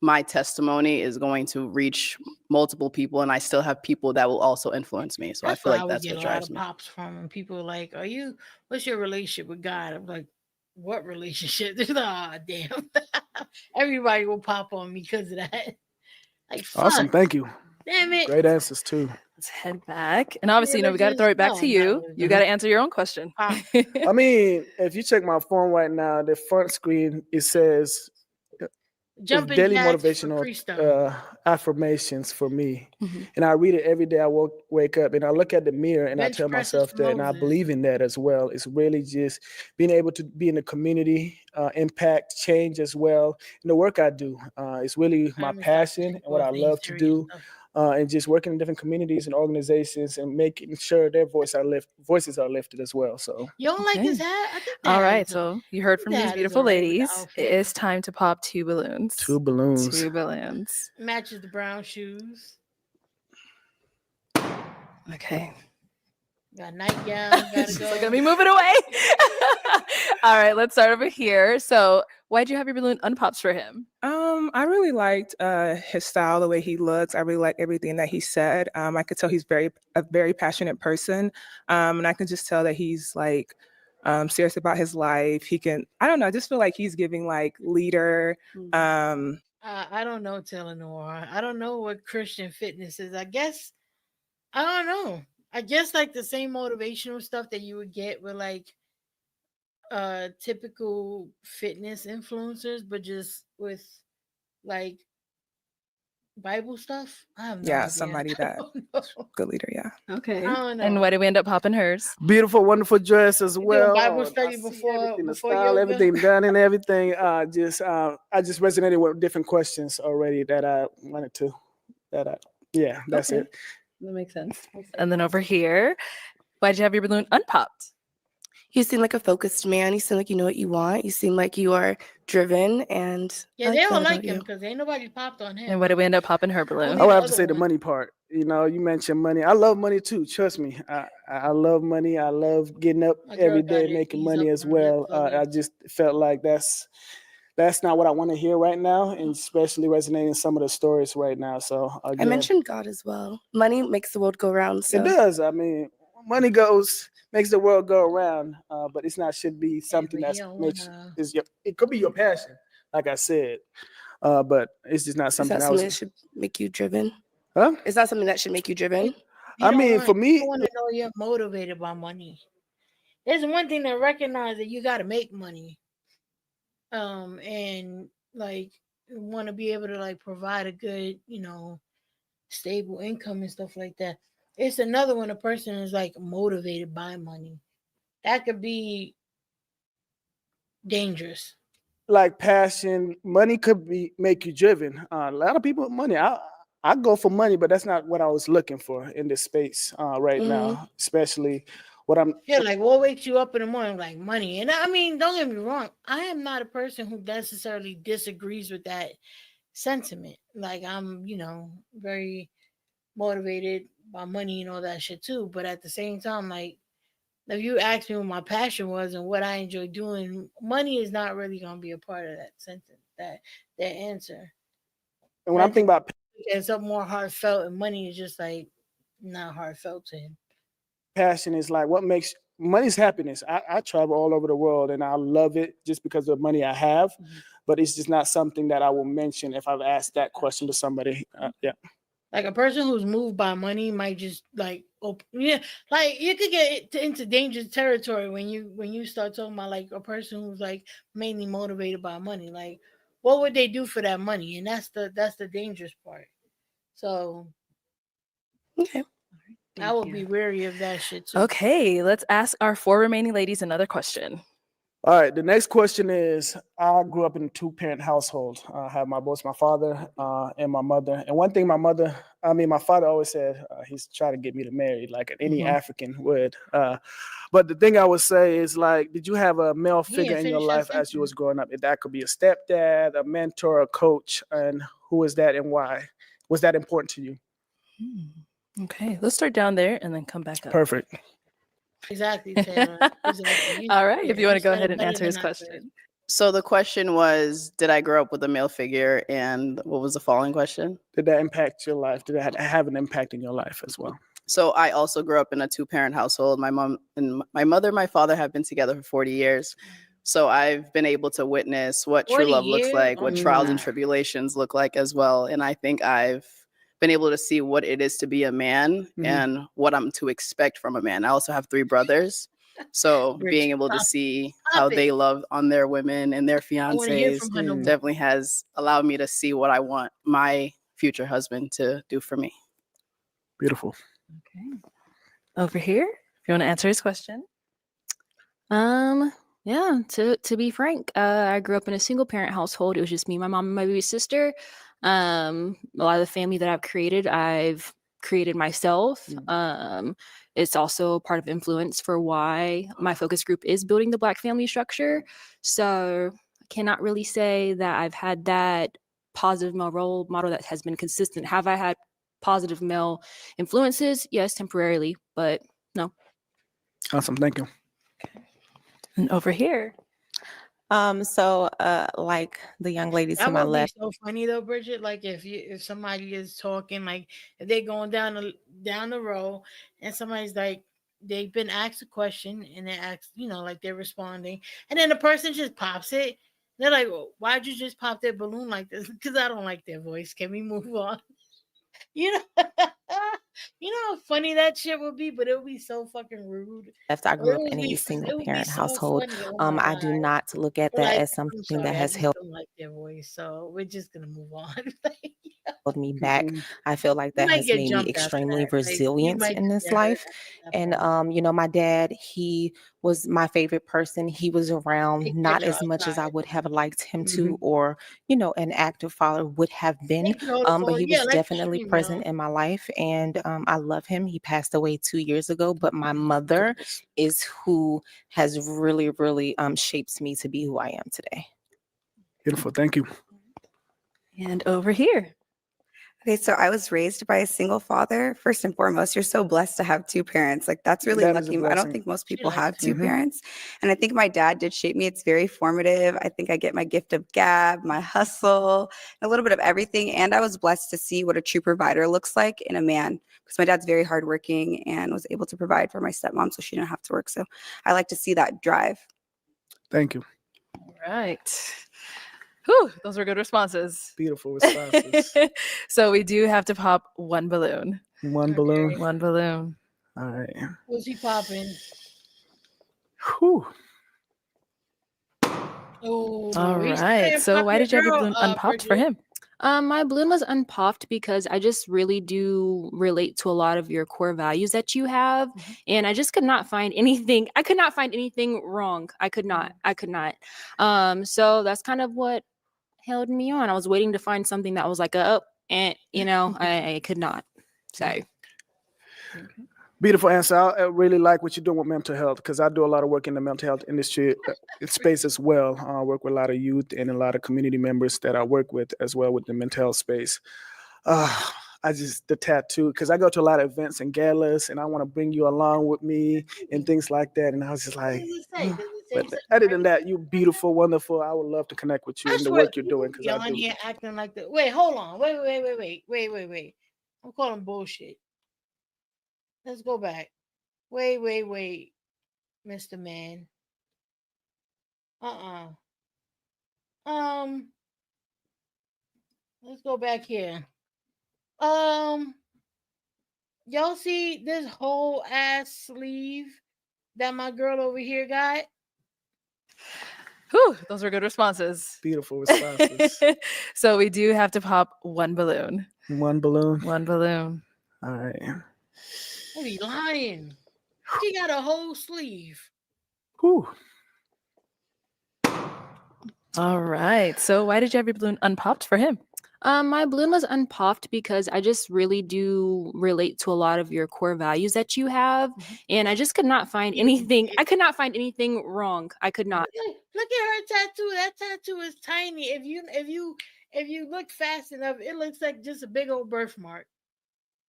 my testimony is going to reach multiple people and I still have people that will also influence me. So I feel why I like would that's get what a lot drives of me. pops from when people are like, what's your relationship with God? I'm like, what relationship? Oh, damn. Everybody will pop on me because of that. Like, fuck. Awesome. Thank you. Damn it. Great answers too. Let's head back. And obviously, we got to throw it back to you. You got to answer your own question. I mean, if you check my phone right now, the front screen, it says Jumping daily jacks for motivational freestyle. affirmations for me. And I read it every day. I wake up and I look at the mirror and Bench I tell presses myself for that, and I Moses. believe in that as well. It's really just being able to be in the community, impact, change as well. And the work I do is really my passion and what I love to do. And just working in different communities and organizations and making sure their voices are lifted as well. So You don't like his hat? I think All right, so you heard from these that is beautiful alright with the ladies. outfit. It is time to pop 2 balloons. 2 balloons. 2 balloons. Matches the brown shoes. Okay. Got nightgown. Gotta She's go. like, let me move it away. All right, let's start over here. So why'd you have your balloon unpops for him? I really liked his style, the way he looks. I really like everything that he said. I could tell he's a very passionate person. And I can just tell that he's like serious about his life. I don't know, I just feel like he's giving like leader. I don't know, Taylor Noir. I don't know what Christian fitness is. I guess I don't know. I guess like the same motivational stuff that you would get with like typical fitness influencers, but just with like Bible stuff. I have no idea. Somebody that good leader. Yeah. Okay. I don't know. And why did we end up popping hers? beautiful, wonderful dress as You do a well. Bible I study see before everything, the before style, yoga? everything done and everything. I just resonated with different questions already that I wanted to. That's Okay. it. That makes sense. And then over here, why'd you have your balloon unpopped? You seem like a focused man. You seem like you know what you want. You seem like you are driven, and Yeah, I they like don't that like about him you. because ain't nobody popped on him. And why did we end up popping her balloon? I would have to say the money part. You know, you mentioned money. I love money too. Trust me. I love money. I love getting up My girl every got day it making ease money up as on lip well. filler. I just felt like that's not what I want to hear right now, and especially resonating some of the stories right now. So I again, mentioned God as well. Money makes the world go round. So it does. I mean, money makes the world go around, but should be something that it could be your passion, like I said, but it's just not is something that something that should make you driven? Huh? Is that something that should make you driven? I mean, for me, I want to know you're motivated by money. it's one thing to recognize that you got to make money, and like want to be able to like provide a good, stable income and stuff like that. It's another when a person is like motivated by money. That could be dangerous. Like passion, money could be make you driven. A lot of people with money. I go for money, but that's not what I was looking for in this space right now. Especially what I'm. Yeah, like what wakes you up in the morning? Like money. And I mean, don't get me wrong. I am not a person who necessarily disagrees with that sentiment. Like I'm, very motivated by money and all that shit too. But at the same time, like if you ask me what my passion was and what I enjoy doing, money is not really gonna be a part of that sentence, that answer. And when I'm thinking about It's up more heartfelt, and money is just like not heartfelt to him. passion, is like what makes money's happiness. I travel all over the world and I love it just because of the money I have, but it's just not something that I will mention if I've asked that question to somebody. Yeah. Like a person who's moved by money might just like yeah, like you could get into dangerous territory when you start talking about like a person who's like mainly motivated by money. Like, what would they do for that money? And that's the dangerous part. So Okay. I would be wary of that shit too. Okay, let's ask our 4 remaining ladies another question. All right. The next question is: I grew up in a 2-parent household. I have both my father and my mother. And one thing my father always said, he's trying to get me to marry like any African would. But the thing I would say is like, did you have a male figure in your life as you was growing up? That could be a stepdad, a mentor, a coach, and who is that and why? Was that important to you? Okay, let's start down there and then come back up. Perfect. Exactly, Taylor. Exactly. All right, if you want to go said ahead it and better answer his than I could. question. So the question was, did I grow up with a male figure? And what was the following question? Did that impact your life? Did that have an impact in your life as well? So I also grew up in a 2-parent household. My mom and my mother, my father have been together for 40 years. So I've been able to witness what true 40 love looks years? like, Oh what my trials and God. tribulations look like as well. And I think I've been able to see what it is to be a man and what I'm to expect from a man. I also have 3 brothers. So being able to see how they love on their women and their I want to hear fiancés from her no more. definitely has allowed me to see what I want my future husband to do for me. Beautiful. Okay. Over here, if you want to answer his question. Yeah, to be frank, I grew up in a single parent household. It was just me, my mom, and my baby sister. A lot of the family that I've created myself. It's also part of influence for why my focus group is building the Black family structure. So I cannot really say that I've had that positive male role model that has been consistent. Have I had positive male influences? Yes, temporarily, but no. Awesome. Thank you. And over here. Like the young lady to That my would be left. so funny though, Bridget. Like if somebody is talking, like if they're going down the row, and somebody's like they've been asked a question and they ask, like they're responding, and then the person just pops it. They're like, well, "Why'd you just pop that balloon like this?" Because I don't like their voice. Can we move on? You know, you know how funny that shit would be, but it would be so fucking rude. I Or grew it up would in be a single it would be parent so household. funny. Oh my I god. do not look at But that like, as I'm something that sorry, I has just helped don't like their voice, so we're just gonna move on. me back. I feel like You that might has get made me jumped after extremely that. Like you resilient might in just this get hurt life. after that And part. my dad, he was my favorite person. He was around Take not picture as much as I outside. would have liked him to, or an active father would have been. Take photo But he yeah, was like the definitely stream, present in my life, and I love him. He passed away 2 years ago, but my mother is who has really, really shapes me to be who I am today. Beautiful. Thank you. And over here. Okay, so I was raised by a single father. First and foremost, you're so blessed to have 2 parents. Like that's really That is a lucky. I don't blessing. think most She people likes have 2 Mhm. parents. And I think my dad did shape me. It's very formative. I think I get my gift of gab, my hustle, a little bit of everything. And I was blessed to see what a true provider looks like in a man because my dad's very hardworking and was able to provide for my stepmom so she didn't have to work. So I like to see that drive. Thank you. All right. Whew, those were good responses. Beautiful responses. So we do have to pop one balloon. One balloon. One balloon. All right. What's he popping? Whew. Oh, All he's right. saying So pop why your did you have your girl, balloon unpopped for Bridget. him? My balloon was unpopped because I just really do relate to a lot of your core values that you have. And I just could not find anything. I could not find anything wrong. I could not. So that's kind of what held me on. I was waiting to find something that was like and I could not. So Beautiful answer. I really like what you're doing with mental health because I do a lot of work in the mental health industry space as well. I work with a lot of youth and a lot of community members that I work with as well with the mental health space. The tattoo, because I go to a lot of events and galas and I want to bring you along with me and things like that. And I was just like, but other than that, you're beautiful, wonderful. I would love to connect with you I and the swear, work you're doing because I y'all in do. here acting like the. Wait, hold on. Wait. I'm calling bullshit. Let's go back. Wait, Mr. Man. Let's go back here. Y'all see this whole ass sleeve that my girl over here got? Whew, those were good responses. Beautiful responses. So we do have to pop one balloon. One balloon. One balloon. All right. What are you lying? She got a whole sleeve. Whew. All right. So why did you have your balloon unpopped for him? My balloon was unpopped because I just really do relate to a lot of your core values that you have. And I just could not find anything. I could not find anything wrong. I could not. Look at her tattoo. That tattoo is tiny. If you look fast enough, it looks like just a big old birthmark.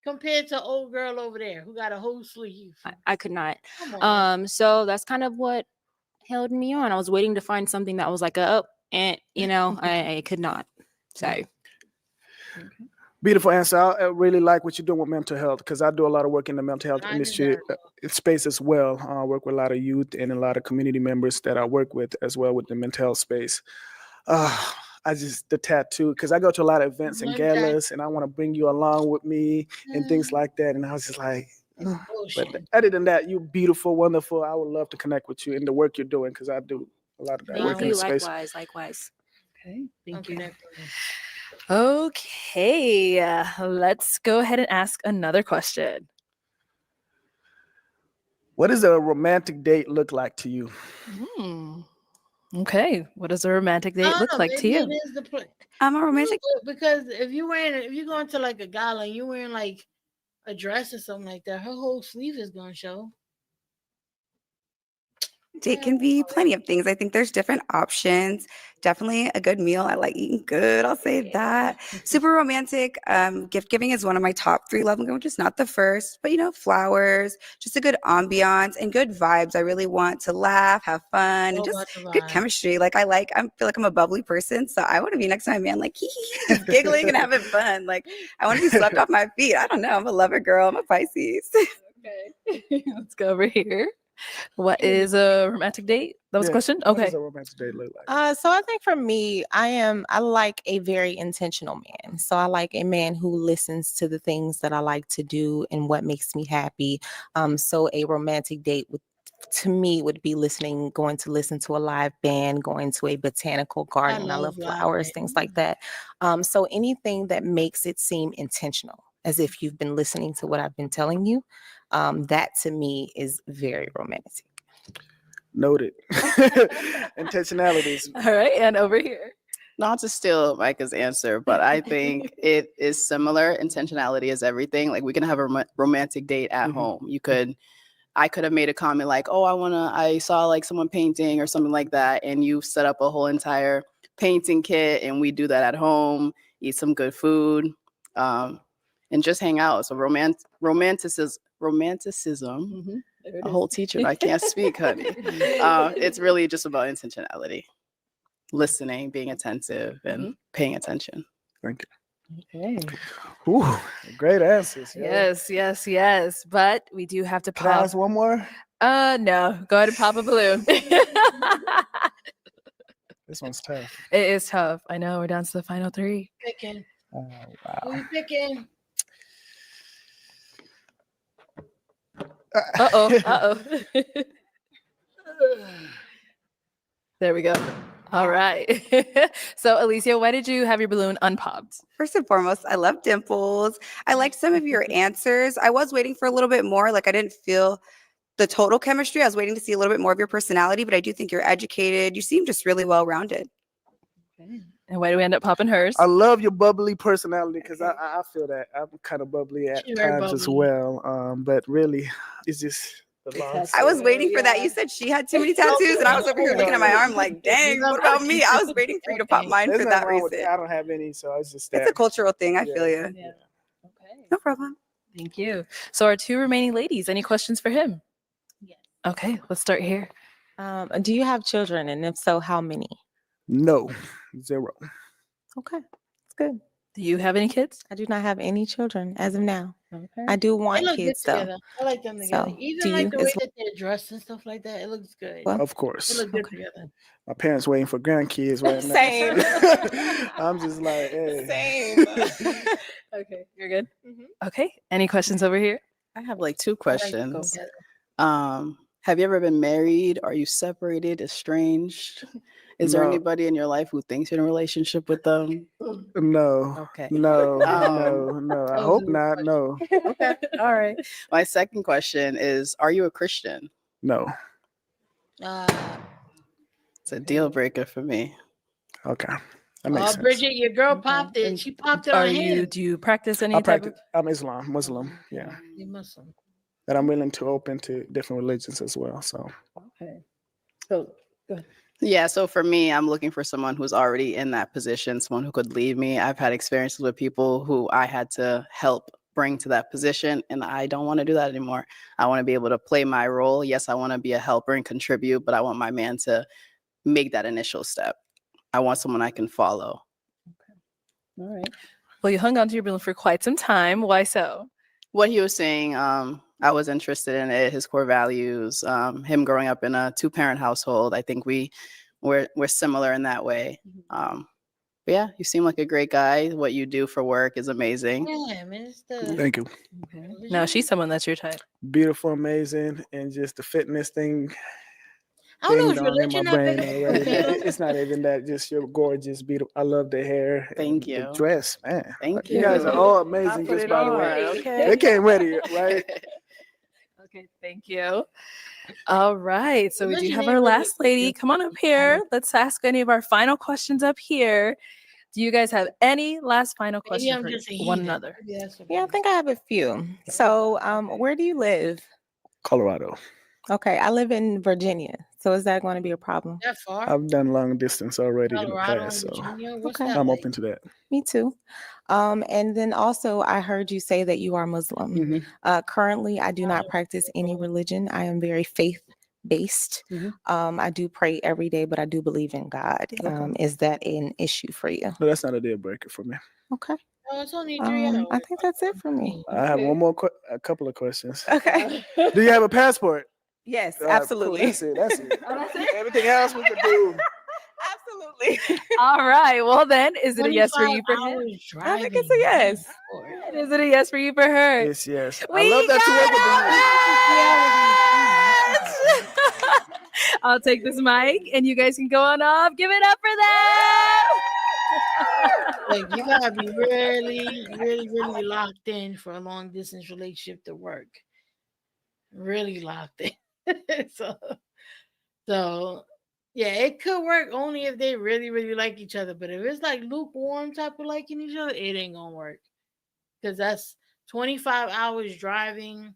Compared to old girl over there who got a whole sleeve. I could not. Come on. So that's kind of what held me on. I was waiting to find something that was like I could not. So Beautiful answer. I really like what you're doing with mental health because I do a lot of work in the mental health industry space as well. I work with a lot of youth and a lot of community members that I work with as well with the mental health space. The tattoo, because I go to a lot of events and galas and I want to bring you along with me and things like that. And I was just like, but other than that, you're beautiful, wonderful. I would love to connect with you and the work you're doing because I do a lot of that work in the space. Likewise. Okay, thank you. Okay, let's go ahead and ask another question. What does a romantic date look like to you? Okay, what does a romantic date look like to you? I'm a romantic because if you're going to like a gala and you're wearing like a dress or something like that, her whole sleeve is gonna show. Date can be plenty of things. I think there's different options. Definitely a good meal. I like eating good. I'll say that. Super romantic. Gift giving is one of my top 3 love languages, not the first, but flowers, just a good ambiance and good vibes. I really want to laugh, have fun, and just good chemistry. I feel like I'm a bubbly person, so I want to be next to my man, like just giggling and having fun. I want to be swept off my feet. I don't know. I'm a lover girl. I'm a Pisces. Okay, let's go over here. What is a romantic date? That was a question? Okay. What does a romantic date look like? So I think for me, I like a very intentional man. So I like a man who listens to the things that I like to do and what makes me happy. So a romantic date to me would be going to listen to a live band, going to a botanical garden. I love flowers, things like that. So anything that makes it seem intentional, as if you've been listening to what I've been telling you. That to me is very romantic. Noted. Intentionalities. All right, and over here. Not to steal Micah's answer, but I think it is similar. Intentionality is everything. We can have a romantic date at home. I could have made a comment like, "Oh, I saw someone painting or something like that," and you set up a whole entire painting kit, and we do that at home, eat some good food, and just hang out. So romanticism. A whole teacher, I can't speak, honey. It's really just about intentionality, listening, being attentive, and paying attention. Thank you. Okay. Ooh, great answers. Yes. But we do have to pop. Can I ask one more? No. Go ahead and pop a balloon. This one's tough. It is tough. I know. We're down to the final 3. Picking. Oh, wow. Who you picking? There we go. All right. So, Alicia, why did you have your balloon unpopped? First and foremost, I love dimples. I liked some of your answers. I was waiting for a little bit more. Like I didn't feel the total chemistry. I was waiting to see a little bit more of your personality, but I do think you're educated. You seem just really well rounded. And why do we end up popping hers? I love your bubbly personality because I feel that I'm kind of bubbly at She's very times as bubbly. well. But really, it's just the long I was story. waiting for that. You said she had too many tattoos, and I was over here looking at my arm like, dang, what about me? I was waiting for you to pop mine There's for nothing that wrong with reason. me. I don't have any, so it's just that. It's a cultural thing. I feel you. Yeah. Okay. No problem. Thank you. So, our two remaining ladies, any questions for him? Yes. Okay, let's start here. Do you have children? And if so, how many? No, 0. Okay, that's good. Do you have any kids? I do not have any children as of now. Okay. I do They want look good kids though. together. I like them together. So, Even do like you the way as that they're dressed and stuff like that, it looks good. well? Of They course. look good together. My parents waiting for grandkids right now. Same. I'm just like, hey. Same. Okay, you're good. Okay, any questions over here? I have like 2 I like to go questions. together. Have you ever been married? Are you separated, estranged? Is there No. anybody in your life who thinks you're in a relationship with them? No. Okay. No. Um, No. I That was hope a good not. No. Okay. All right. My second question is, are you a Christian? No. It's a deal breaker for me. Okay. That makes Oh, sense. Bridget, your girl popped it. She popped it Are on you? him. Do you practice any I type practice. I'm Muslim. Yeah. You Muslim. But I'm willing to open to different religions as well. So. Okay. So, go ahead. Yeah, so for me, I'm looking for someone who's already in that position, someone who could lead me. I've had experiences with people who I had to help bring to that position, and I don't want to do that anymore. I want to be able to play my role. Yes, I want to be a helper and contribute, but I want my man to make that initial step. I want someone I can follow. All right. Well, you hung on to your balloon for quite some time. Why so? What he was saying, I was interested in it, his core values, him growing up in a 2-parent household. I think we're similar in that way. But yeah, you seem like a great guy. What you do for work is amazing. Yeah, man. It's the Thank you. Okay. Now she's someone that's your type. Beautiful, amazing, and just the fitness thing. I don't know Ding if dong in my religion that brain big already. of a deal. It's not even that. Just you're gorgeous, beautiful. I love the hair. Thank and you. The dress, man. Thank You guys are you. all I amazing. put Just it by the on, way, okay? they came ready, right? Okay, thank you. All right, so we do Religion have ain't our really last lady. Come on up here. Let's ask any of our final questions up here. Do you guys have any last final Maybe questions I'm for just a one heathen. another? Maybe that's what Yeah, I it think I have a few. So, where do you live? Colorado. Okay, I live in Virginia. So is that going to be a problem? is. That far? I've done long distance already in the Colorado past, and so Virginia? What's Okay. that I'm like? open to that. Me too. And then also, I heard you say that you are Muslim. Mhm. Currently, I do not practice any religion. I am very faith based. Mhm. I do pray every day, but I do believe in God. Okay. Is that an issue for you? No, that's not a deal breaker for me. Okay. Oh, it's only 3 hours. I think that's it for me. I have one more, a couple of questions. Okay. Do you have a passport? Yes, All right, cool. absolutely. That's it. That's it. Oh, that's it? Everything else we could do. Absolutely. All right. Well, then, is it a yes for you for him? 25 hours I think driving. it's a yes. And is it a yes for you for her? Yes, yes. We I love that you work with me. I'll take this mic and you guys can go on off. Give it up for them. Like, you gotta be really locked in for a long distance relationship to work. Really locked in. so yeah, it could work only if they really like each other. But if it's like lukewarm type of liking each other, it ain't gonna work. Because that's 25 hours driving,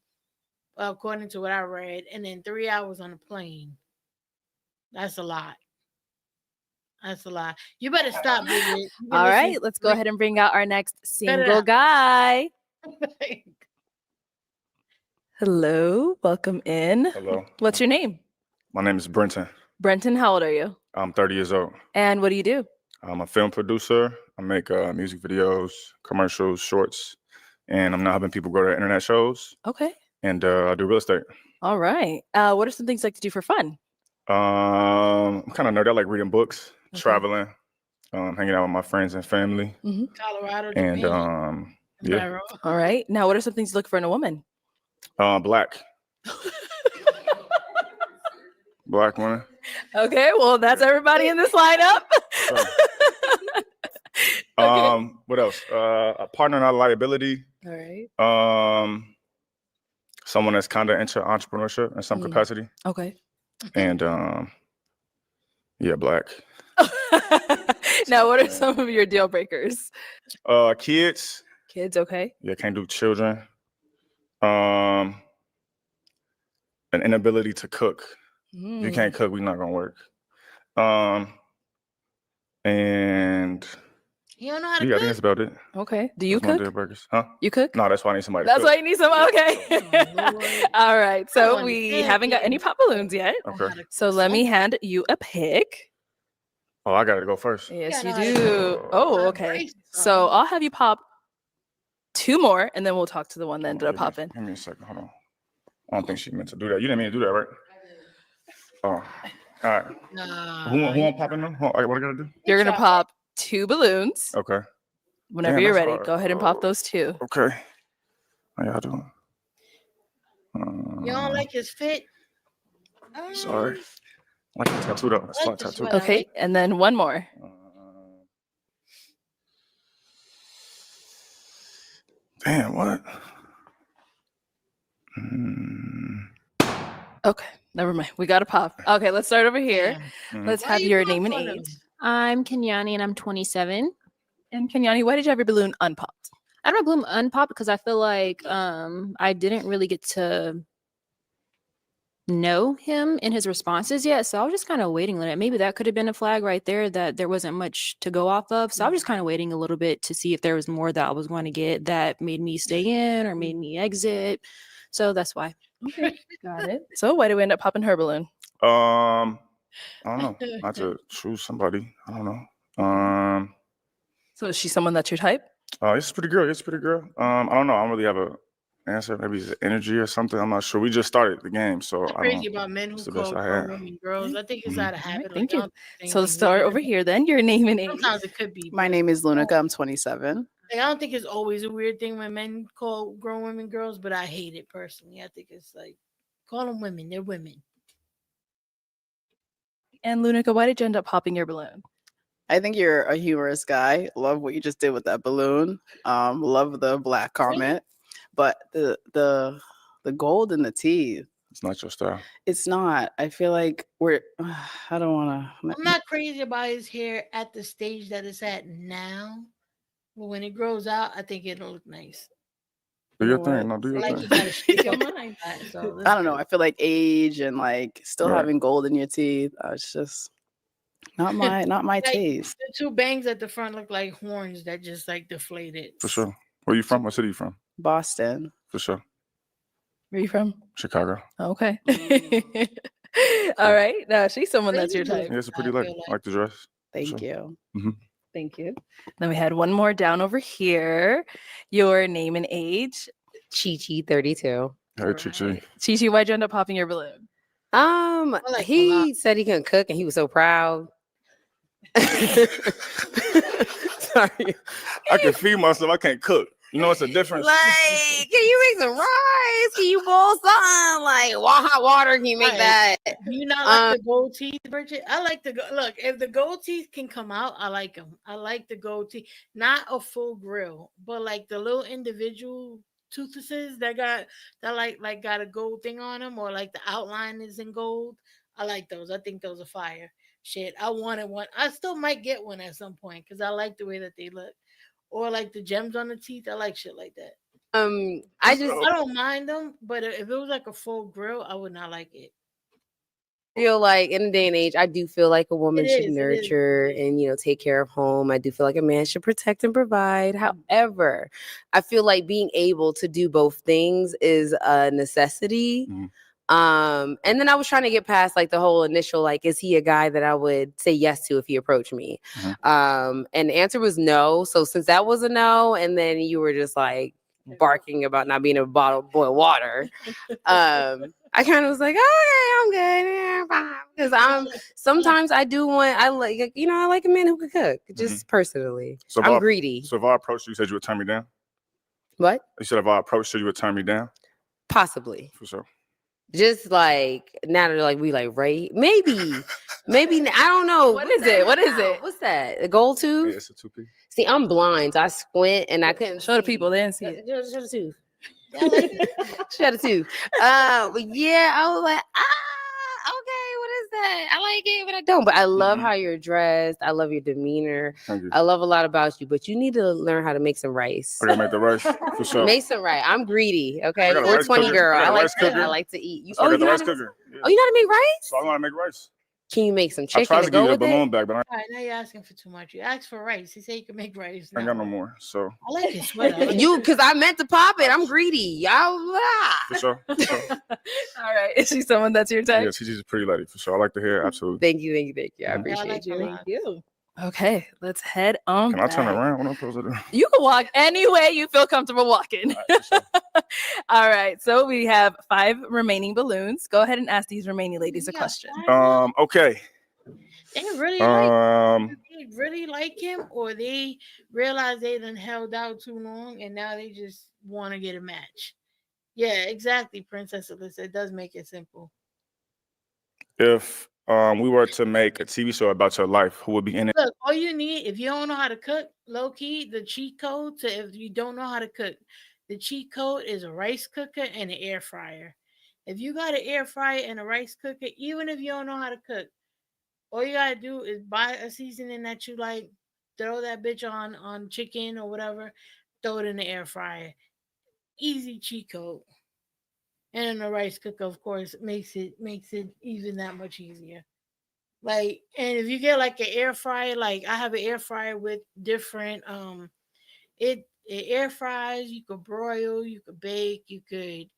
according to what I read, and then 3 hours on a plane. That's a lot. That's a lot. You better stop, Bridget. You've been All listening right, let's go ahead and bring out our next Cut it single out. guy. Hello, welcome in. Hello. What's your name? My name is Brenton. Brenton, how old are you? I'm 30 years old. And what do you do? I'm a film producer. I make music videos, commercials, shorts, and I'm now helping people go to internet shows. Okay. And I do real estate. All right. What are some things you like to do for fun? I'm kind of nerdy. I like reading books, traveling, hanging out with my friends and family. Colorado, And Japan. yeah, All right. Now, what are some things you look for in a woman? black. Black women. Okay, well, that's everybody in this lineup. What else? A partner, not a liability. All right. Someone that's kind of into entrepreneurship in some capacity. Okay. And yeah, black. Now, what are some of your deal breakers? Kids. Kids, okay. Yeah, can't do children. An inability to cook. If you can't cook, we're not gonna work. And you don't know how to yeah, I cook? think that's about it. Okay. Do you That's my cook? deal breakers. Huh? You cook? No, that's why I need somebody. That's to why cook. you need some. Okay. All right. So I we understand haven't got any pop balloons yet. Okay. So let me hand you a pick. Oh, I gotta go first. Yes, you gotta do. Oh, okay. So I'll have you pop 2 more, and then we'll talk to the one that ended up popping. Give me a second. Hold on. I don't think she meant to do that. You didn't mean to do that, right? Oh, all right. Who I'm popping them? What I gotta do? You're gonna pop 2 balloons. Okay. Whenever Damn, you're that's ready, hard. go ahead and pop those 2. Okay. How y'all doing? You don't like his fit? Sorry. I like the tattoo though. It's like tattoo. Okay, and then 1 more. Damn, what? Okay, never mind. We got to pop. Okay, let's start over here. Let's have your name and age. I'm Kenyani and I'm 27. And Kenyani, why did you have your balloon unpopped? I had my balloon unpopped because I feel like I didn't really get to know him in his responses yet. So I was just kind of waiting a little bit. Maybe that could have been a flag right there that there wasn't much to go off of. So I was just kind of waiting a little bit to see if there was more that I was going to get that made me stay in or made me exit. So that's why. Okay, got it. So why did we end up popping her balloon? I don't know. I had to choose somebody. I don't know. So is she someone that's your type? It's a pretty girl. It's a pretty girl. I don't know. I don't really have a answer. Maybe it's energy or something. I'm not sure. We just started the game, so I'm crazy about men who call women girls. I think it's out of habit. Thank you. So let's start over here then. Your name and age. Sometimes it could be. My name is Lunica. I'm 27. Like, I don't think it's always a weird thing when men call grown women girls, but I hate it personally. I think it's like, call them women. They're women. And Lunica, why did you end up popping your balloon? I think you're a humorous guy. Love what you just did with that balloon. Love the black comment, but the gold in the teeth. It's not your style. It's not. I feel like I don't want to. I'm not crazy about his hair at the stage that it's at now, but when it grows out, I think it'll look nice. Do your thing. No, do your Like thing. you gotta shake your mind. So I don't know. I feel like age and like still Right. having gold in your teeth. It's just not my like, taste. The 2 bangs at the front look like horns that just like deflated. For sure. Where you from? What city you from? Boston. For sure. Where are you from? Chicago. Okay. All right. Now she's someone that's your type. Yeah, it's a pretty lady. I like the dress. Thank you. Mm-hmm. Thank you. Then we had one more down over here. Your name and age. Chi-Chi, 32. Hey, Chi-Chi. Chi-Chi, why'd you end up popping your balloon? He said he couldn't cook and he was so proud. Sorry. I can feed myself. I can't cook. You know, it's a difference. Like, can you make some rice? Can you boil something? Like, hot water, can you make that? Do you not like the gold teeth, Bridget? I like look, if the gold teeth can come out, I like them. I like the gold teeth. Not a full grill, but like the little individual toothlesses that got a gold thing on them, or like the outline is in gold. I like those. I think those are fire. Shit, I wanted one. I still might get one at some point because I like the way that they look. Or like the gems on the teeth. I like shit like that. I don't mind them, but if it was like a full grill, I would not like it. feel like in the day and age, I do feel like a woman It should is. nurture and, take care of home. I do feel like a man should protect and provide. However, I feel like being able to do both things is a necessity. And then I was trying to get past like the whole initial, like, is he a guy that I would say yes to if he approached me? And the answer was no. So since that was a no, and then you were just like barking about not being able to boil water, I kind of was like, oh, okay, I'm good. Yeah, because sometimes I like a man who can cook, just personally. So I'm greedy. So if I approached you, you said you would turn me down? What? You said if I approached you, you would turn me down? Possibly. For sure. Just like now they're like we like Ray. Maybe I don't know. What is it? What is it? What's that? A gold tooth? Yeah, it's a 2P. See, I'm blind, so I squint and I couldn't show the people. They didn't see it. Show the tooth. Show the tooth. But yeah, I was like, okay, what is that? I like it, but I don't. But I love how you're dressed. I love your demeanor. Thank you. I love a lot about you, but you need to learn how to make some rice. I gotta make the rice for sure. Make some rice. I'm greedy, okay? I got a rice 420 cooker. girl. I got a I rice cooker. like to eat. You, So I got the you rice know how to- cooker. Yeah. Oh, you know how to make rice? So I know how to make rice. Can you make some I chicken tried to to go give you a with balloon it? back, but I All right, now you're asking for too much. You asked for rice. He said you can make rice. ain't got no more. So I like your sweater. You, because I meant to pop it. I'm greedy. Y'all. for sure. For sure. All right. Is she someone that's your type? Yes, she's a pretty lady for sure. I like the hair. Absolutely. Thank you. I Mhm. appreciate you. Thank you. Okay, let's head on. Can I turn back. around? What I'm supposed to do? You can walk any way you feel comfortable walking. All right, so we have 5 remaining balloons. Go ahead and ask these remaining ladies a question. Okay. They really like him, or they realize they done held out too long and now they just want to get a match. Yeah, exactly, Princess Alyssa. It does make it simple. If we were to make a TV show about your life, who would be in it? Look, all you need, if you don't know how to cook, low key, the cheat code to if you don't know how to cook, the cheat code is a rice cooker and an air fryer. If you got an air fryer and a rice cooker, even if you don't know how to cook, all you gotta do is buy a seasoning that you like, throw that bitch on chicken or whatever, throw it in the air fryer. Easy cheat code. And then the rice cooker, of course, makes it even that much easier. Like, and if you get like an air fryer, like I have an air fryer with different it air fries, you could broil, you could bake, you could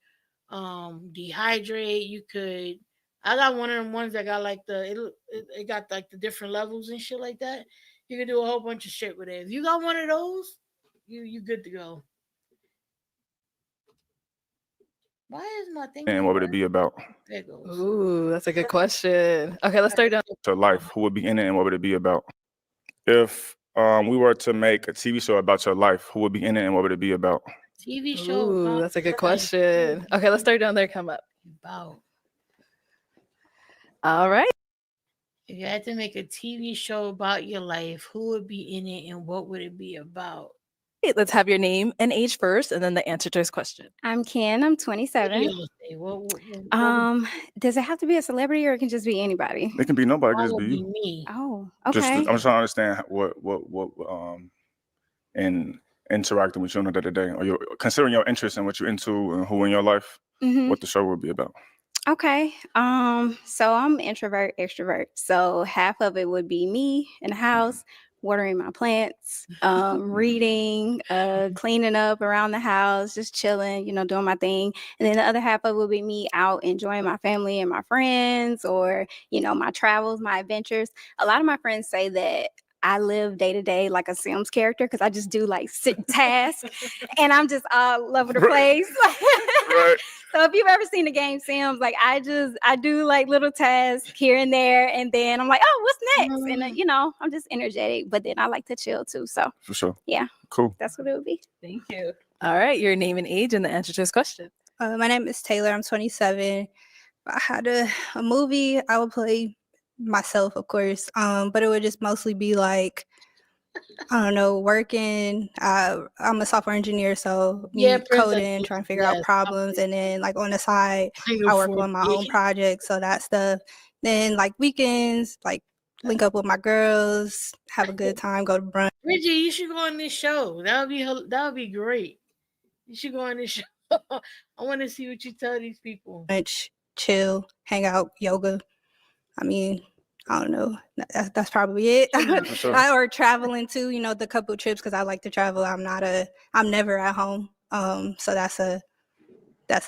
dehydrate, you could I got one of them ones that got like it got like the different levels and shit like that. You can do a whole bunch of shit with it. If you got one of those, you good to go. Why is my thing? And what would it be about? There it goes. Ooh, that's a good question. Okay, let's start down. Your life, who would be in it, and what would it be about? If we were to make a TV show about your life, who would be in it, and what would it be about? TV show. Ooh, that's a good question. Okay, let's start down there. Come up. About. All right. If you had to make a TV show about your life, who would be in it and what would it be about? Let's have your name and age first, and then the answer to his question. I'm Ken. I'm 27. Does it have to be a celebrity or it can just be anybody? It can be nobody. It can just be you. Me. Oh, Just, okay. I'm just trying to understand what in interacting with you on the day-to-day, or your considering your interest and what you're into and who in your life, what the show would be about. Okay. So I'm introvert, extrovert. So half of it would be me in the house, watering my plants, reading, cleaning up around the house, just chilling, doing my thing. And then the other half of it would be me out enjoying my family and my friends, or, my travels, my adventures. A lot of my friends say that I live day to day like a Sims character because I just do like sit tasks and I'm just all over the place. Right. So if you've ever seen the game Sims, like I do like little tasks here and there, and then I'm like, oh, what's next? And I'm just energetic, but then I like to chill too. So For sure. yeah, cool. That's what it would be. Thank you. All right, your name and age and the answer to his question. My name is Taylor. I'm 27. If I had a movie, I would play myself, of course. But it would just mostly be like, I don't know, working. I'm a software engineer, so coding, trying to figure out problems, and then like on the side, I work on my own projects, so that stuff. Then like weekends, like link up with my girls, have a good time, go to brunch. Bridget, you should go on this show. That would be great. You should go on this show. I want to see what you tell these people. Chill, hang out, yoga. I mean, I don't know. That's probably it. Sure. Or traveling too. The couple trips because I like to travel. I'm never at home. So that's the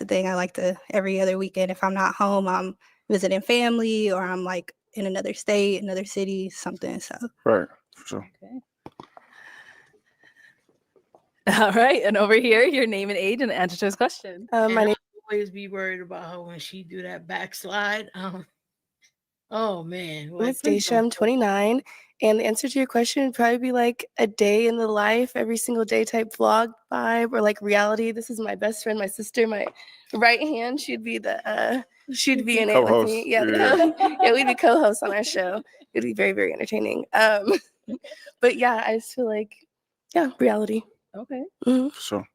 thing. I like to every other weekend. If I'm not home, I'm visiting family or I'm like in another state, another city, something. So Right, for sure. Okay. All right, and over here, your name and age and the answer to his question. My name. Always be worried about her when she do that backslide. Oh man. I'm Stacia. I'm 29. And the answer to your question would probably be like a day in the life, every single day type vlog vibe, or like reality. This is my best friend, my sister, my right hand. She'd be the She'd be in it with Co-host, me. Yeah, yeah. yeah, we'd be co-hosts on our show. It'd be very, very entertaining. But yeah, I just feel like, yeah, reality. Okay. Mhm. For sure.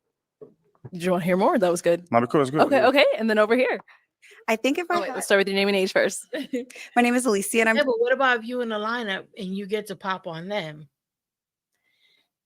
Did you want to hear more? That was good. No, because it's good. Okay, yeah. okay. And then over here. I think if Oh, I wait, had, let's start with your name and age first. my name is Alicia, and I'm Yeah, but what about if you in the lineup and you get to pop on them?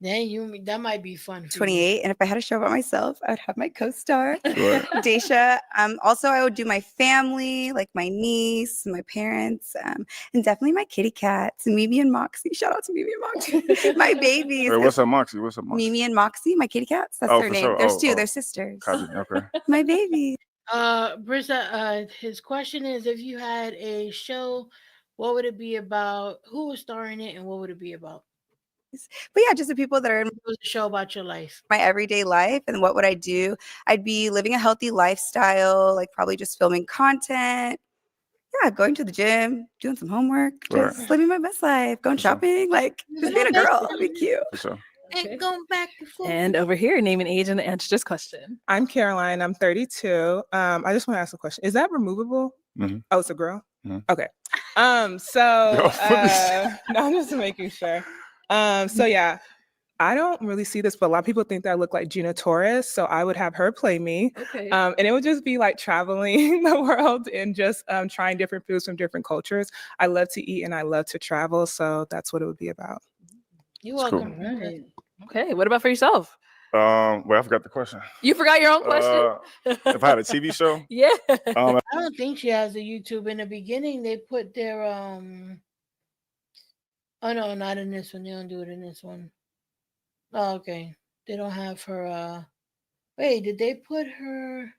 Then that might be fun. For 28, and if I had a show about myself, I would have my co-star, Sure. Daisha. Also, I would do my family, like my niece, my parents, and definitely my kitty cats, Mimi and Moxie. Shout out to Mimi and Moxie, my babies. Wait, what's up, Moxie? What's up, Moxie? Mimi and Moxie, my kitty cats. That's Oh, their for name. sure. There's Oh, two. oh. They're sisters. Copy. Okay. My baby. Brisa, his question is: if you had a show, what would it be about? Who was starring it, and what would it be about? But yeah, just the people that are in It was a show about your life. my everyday life. And what would I do? I'd be living a healthy lifestyle, like probably just filming content. Yeah, going to the gym, doing some homework, just Right. living my best life, going shopping, like just being a girl. It'd be cute. For sure. And going back and forth. And over here, name and age and answer this question. I'm Caroline. I'm 32. I just want to ask a question. Is that removable? Mhm. Oh, it's a girl? Mhm. Okay. No, I'm just making sure. So yeah, I don't really see this, but a lot of people think that I look like Gina Torres. So I would have her play me. Okay. And it would just be like traveling the world and just trying different foods from different cultures. I love to eat and I love to travel. So that's what it would be about. You're That's cool. welcome. Right. Okay. What about for yourself? Well, I forgot the question. You forgot your own question? If I had a TV show, Yeah. I don't think she has a YouTube. In the beginning, they put their Oh no, not in this one. They don't do it in this one. Oh, okay. They don't have her. Wait, did they put her?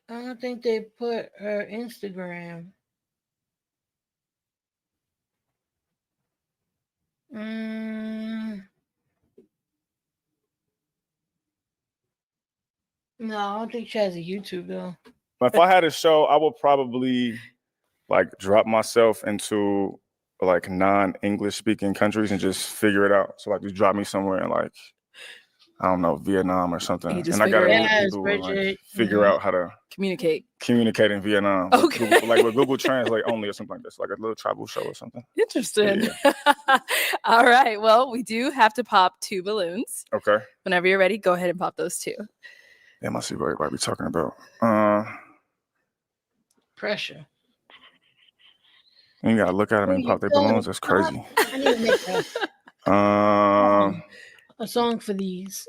I don't think they put her Instagram. No, I don't think she has a YouTube though. if I had a show, I would probably like drop myself into like non-English speaking countries and just figure it out. So like just drop me somewhere in like, I don't know, Vietnam or something. just And I gotta figure it meet out. people and like Bridget. figure out how to Communicate. communicate in Vietnam. Okay. Like with Google Translate only or something like this, like a little tribal show or something. Interesting. Yeah. All right. Well, we do have to pop 2 balloons. Okay. Whenever you're ready, go ahead and pop those 2. Damn, I see what everybody be talking about. Pressure. And you gotta look at them and pop their balloons. That's crazy. I need to make a song for these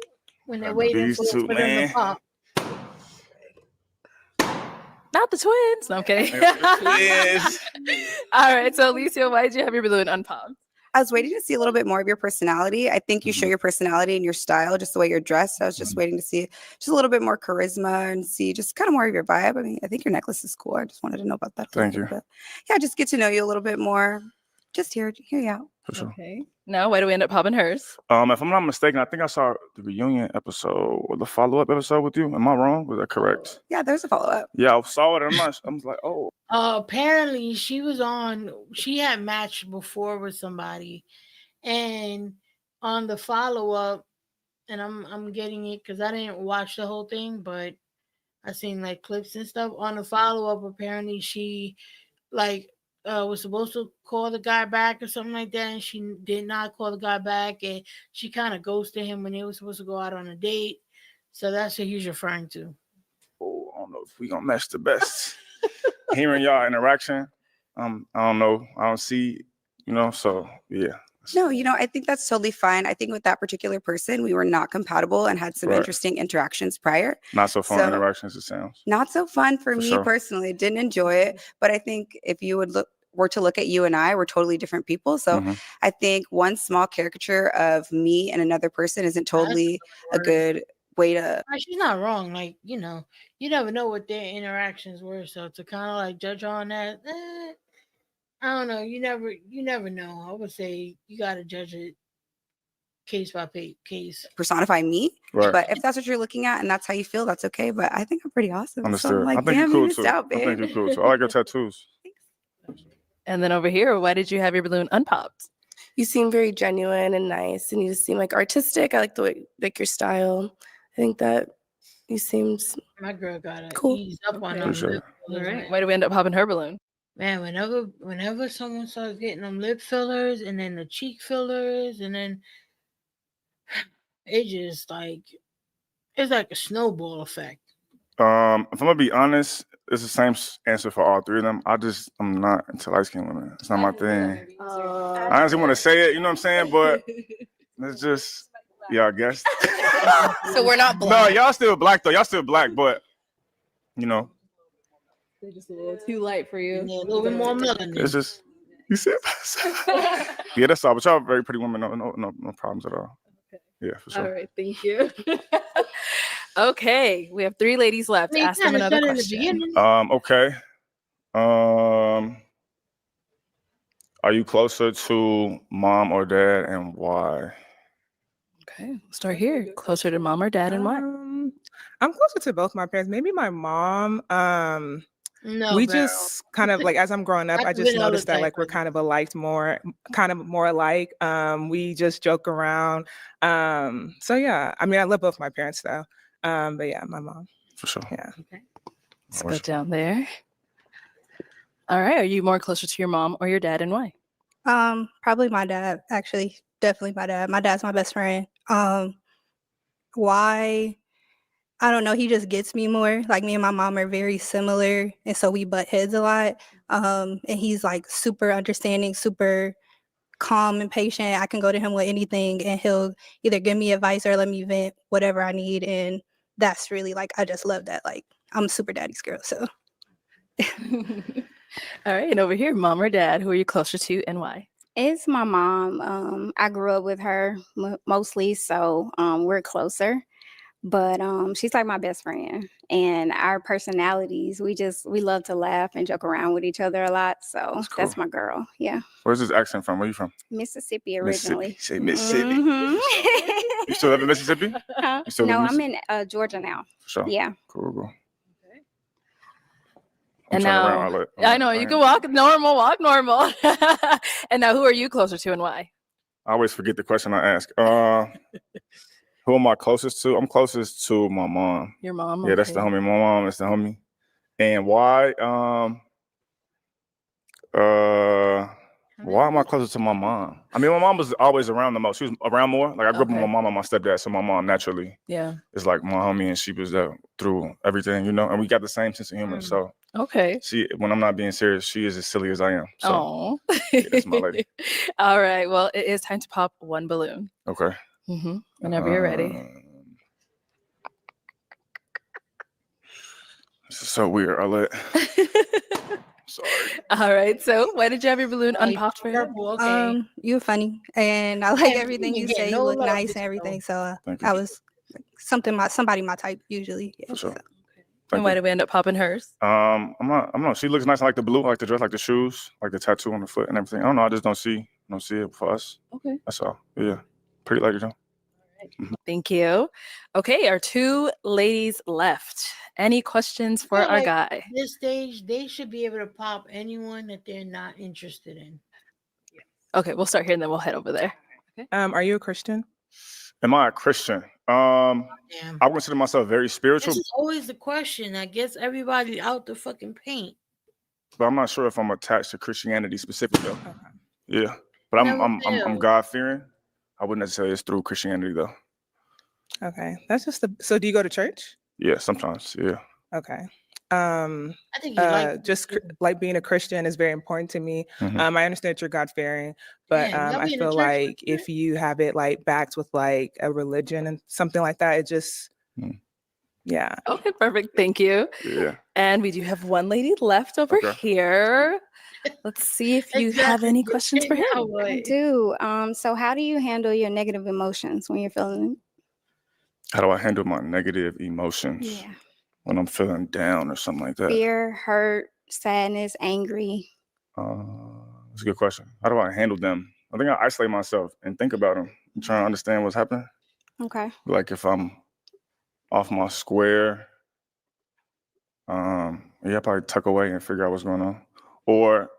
when they're waiting these for two, them man. to pop. Not the twins. No, I'm kidding. Twins. All right. So, Alicia, why did you have your balloon unpopped? I was waiting to see a little bit more of your personality. I think you show your personality and your style, just the way you're dressed. I was just waiting to see just a little bit more charisma and see just kind of more of your vibe. I mean, I think your necklace is cool. I just wanted to know about that. Thank you. But yeah, just get to know you a little bit more. Just hear you out. For sure. Okay. Now, why do we end up popping hers? If I'm not mistaken, I think I saw the reunion episode or the follow-up episode with you. Am I wrong? Was that correct? Yeah, there's a follow-up. Yeah, I saw it. I was like, oh. Apparently, she was on. She had matched before with somebody, and on the follow up, and I'm getting it because I didn't watch the whole thing, but I seen like clips and stuff. On the follow up, apparently she like was supposed to call the guy back or something like that, and she did not call the guy back, and she kind of ghosted him when they were supposed to go out on a date. So that's what he's referring to. Oh, I don't know if we gonna match the best. Hearing y'all interaction, I don't know. I don't see, so yeah. No, I think that's totally fine. I think with that particular person, we were not compatible and had some Right. interesting interactions prior. Not so fun So- interactions, it sounds. Not so fun for me sure. personally. Didn't enjoy it, but I think if you were to look at you and I, we're totally different people. So Mhm. I think one small caricature of me and another person isn't totally a good way to. She's not wrong. Like, you never know what their interactions were. So to kind of like judge on that, I don't know. You never know. I would say you got to judge it case by case. Personify me, Right. but if that's what you're looking at and that's how you feel, that's okay. But I think I'm pretty awesome. So Understood. I'm like, I think damn, you're you cool missed too. out, I babe. think you're cool too. I like your tattoos. And then over here, why did you have your balloon unpopped? You seem very genuine and nice, and you just seem like artistic. I like the way, like your style. I think that You seemed My girl gotta cool. ease up on them Appreciate lip it. All fillers, right. man. Why do we end up popping her balloon? Man, whenever someone starts getting them lip fillers and then the cheek fillers and then it just like it's like a snowball effect. If I'm gonna be honest, it's the same answer for all three of them. I'm not into light skinned women. It's not my thing. I honestly want to say it, you know what I'm saying? But it's just, yeah, I guess. So we're not No, black. y'all still black though. Y'all still black, but you know, They're just a little too light for you. Yeah, a little bit more melanin. it's just you see. Yeah, that's all. But y'all very pretty women. No problems at all. Yeah, for sure. All right, thank you. Okay, we have 3 ladies left. I mean, Ask them kinda another said in the question. beginning. Okay. Are you closer to mom or dad, and why? Okay, we'll start here. Closer to mom or dad, and why? I'm closer to both my parents. Maybe my mom. No, We bro. just kind of like as I'm growing up, I That's just vanilla noticed that type like we're kind of more alike. We just joke around. So yeah, I mean, I love both my parents though. But yeah, my mom. For sure. Yeah. Let's go down there. All right, are you more closer to your mom or your dad, and why? Probably my dad, actually. Definitely my dad. My dad's my best friend. Why? I don't know. He just gets me more. Like me and my mom are very similar, and so we butt heads a lot. And he's like super understanding, super calm and patient. I can go to him with anything, and he'll either give me advice or let me vent whatever I need. And that's really like I just love that. Like I'm super daddy's girl. So All right, and over here, mom or dad, who are you closer to, and why? It's my mom. I grew up with her mostly, so we're closer. But she's like my best friend, and our personalities, we love to laugh and joke around with each other a lot. So that's cool. my girl. Yeah, Where's this accent from? Where you from? Mississippi originally. Say Mississippi. Mhm. You still live in Mississippi? Huh? You still No, live in I'm in Georgia now. For sure. Yeah. Cool. And turning now, around, I'll I know you can walk normal. And now, who are you closer to, and why? I always forget the question I ask. Who am I closest to? I'm closest to my mom. Your mom? Yeah, that's the homie. My mom is the homie. And why? Why am I closer to my mom? I mean, my mom was always around the most. She was around more. Like I grew up with my mom and my stepdad, so my mom naturally is like my homie, and she was there through everything, you know. And we got the same sense of humor. So she, when I'm not being serious, she is as silly as I am. So Oh, that's my lady. All right. Well, it is time to pop one balloon. Okay. Whenever you're ready. This is so weird. I'll let. Sorry. All right. So, why did you have your balloon unpopped for him? Okay. You're funny, and I like Yeah, everything you you get say. no You look love nice this and everything. So Thank you. I was like, somebody my type usually. Yeah, For sure. so. And why did we end up popping hers? I'm not. She looks nice. I like the blue. I like the dress, like the shoes, like the tattoo on the foot and everything. I don't know. I just don't see it for us. Okay. That's all. Yeah. Pretty lady, though. Thank you. Okay, our 2 ladies left. Any questions for our guy? This stage, they should be able to pop anyone that they're not interested in. Okay, we'll start here and then we'll head over there. Okay. Are you a Christian? Am I a Christian? I consider myself very spiritual, This is always the question that gets everybody out the fucking paint. but I'm not sure if I'm attached to Christianity specifically, though. Yeah, but I'm God fearing. I wouldn't necessarily it's through Christianity though. Okay, that's just so. Do you go to church? Yeah, sometimes. Yeah. Okay. I think like being a Christian is very important to me. Mhm. I understand that you're God fearing, but Yeah, I feel like if you have it like backed with like a religion and something like that, it just yeah. Okay, perfect. Thank you. Yeah. And we do have 1 lady left over here. Let's see if you have any questions for him. I do. So how do you handle your negative emotions when you're feeling? How do I handle my negative emotions when I'm feeling down or something like that? Fear, hurt, sadness, angry. That's a good question. How do I handle them? I think I isolate myself and think about them and try to understand what's happening. Okay. Like if I'm off my square, I probably tuck away and figure out what's going on. Or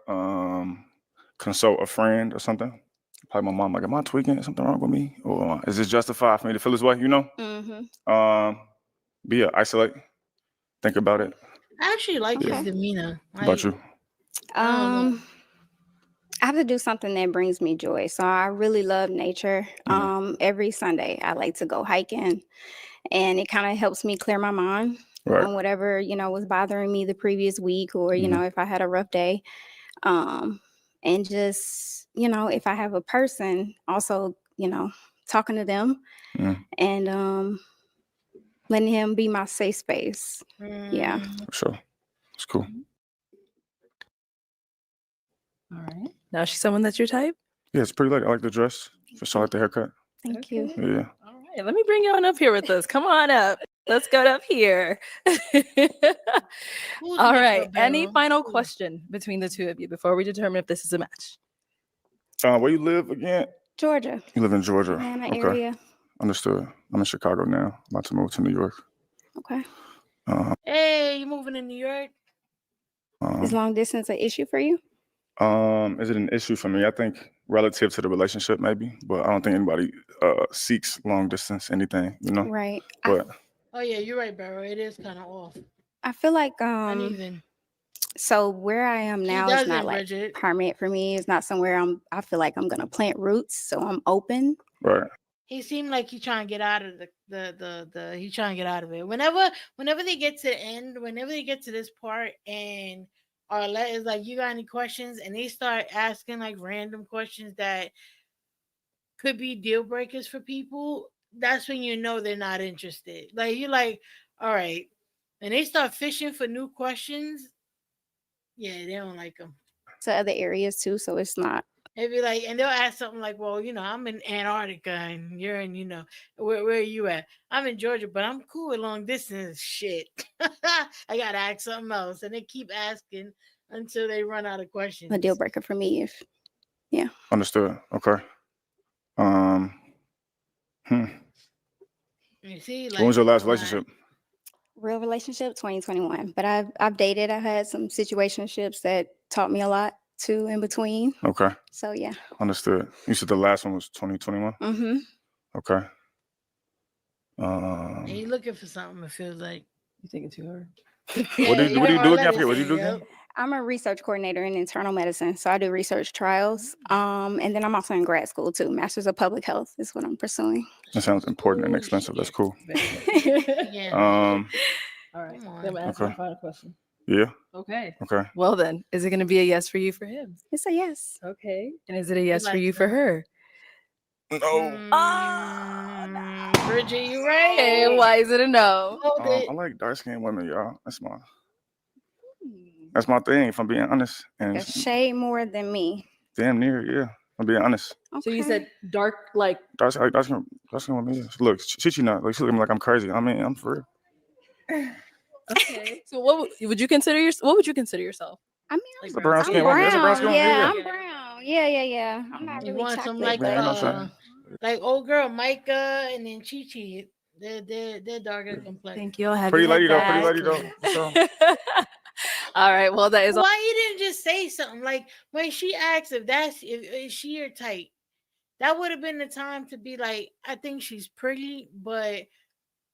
consult a friend or something. Probably my mom, like, am I tweaking? Is something wrong with me? Or is this justified for me to feel this way, you know? Mm-hmm. isolate, think about it. I actually like his Okay. demeanor. How about you? I don't know. I have to do something that brings me joy. So I really love nature. Mm-hmm. Every Sunday I like to go hiking, and it kind of helps me clear my mind Right. on whatever, was bothering me the previous week, or, Mhm. if I had a rough day. And just, if I have a person, also, talking to them Mm. and letting him be my safe space. Yeah. For sure. It's cool. All right. Now she's someone that's your type? Yeah, it's pretty late. I like the dress. I like the haircut. Thank you. Yeah. All right. Let me bring you on up here with us. Come on up. Let's go up here. All right. Any final question between the two of you before we determine if this is a match? Where you live again? Georgia. You live in Georgia. Atlanta Okay. area. Understood. I'm in Chicago now. About to move to New York. Okay. Hey, you moving to New York? Is long distance an issue for you? Is it an issue for me? I think relative to the relationship, maybe, but I don't think anybody seeks long distance anything, Right. But Oh yeah, you're right, Barrow. It is kind of off. I feel like Uneven. so where I am He now is doesn't, not like Bridget. permanent for me. It's not somewhere I feel like I'm gonna plant roots. So I'm open. right. He seemed like he trying to get out of the he trying to get out of it. Whenever they get to the end, whenever they get to this part and Arlette is like, you got any questions? And they start asking like random questions that could be deal breakers for people, that's when you know they're not interested. Like you're like, all right. And they start fishing for new questions. Yeah, they don't like them. To other areas too, so it's not. They'd be like, and they'll ask something like, well, I'm in Antarctica and you're in, where are you at? I'm in Georgia, but I'm cool with long distance. Shit. I got to ask something else. And they keep asking until they run out of questions. A deal breaker for me if yeah. Understood. Okay. You see, When was your last relationship? Real relationship 2021. But I've dated. I've had some situationships that taught me a lot too in between. Okay. So yeah. Understood. You said the last one was 2021? Mm-hmm. Okay. And you looking for something, it feels like. You thinking too hard. What do you do again? What do you do again? I'm a research coordinator in internal medicine, so I do research trials. And then I'm also in grad school too. Masters of Public Health is what I'm pursuing. That sounds important and expensive. That's cool. Yeah. All right. Then I'm asking my final question. Yeah. Okay. Okay. Well then, is it going to be a yes for you for him? It's a yes. Okay. And is it a yes for you for her? No. Bridget, you right? And why is it a no? I like dark skinned women, y'all. That's my thing, if I'm being honest. And A shade more than me. damn near, yeah. I'm being honest. So you said dark, like Dark skin women. Yeah. Look, she not like she look at me like I'm crazy. I mean, I'm for real. okay. So what would you consider yourself? I mean, Like brown skin woman. That's a brown skin woman. Yeah, I'm brown. Yeah. I'm not You really want some chocolate, like like old girl Micah and then Chi Chi. They're darker complexion. Thank you. I'll Pretty lady though. So. All right. Well, that is. Why you didn't just say something like when she asked if she your type? That would have been the time to be like, I think she's pretty, but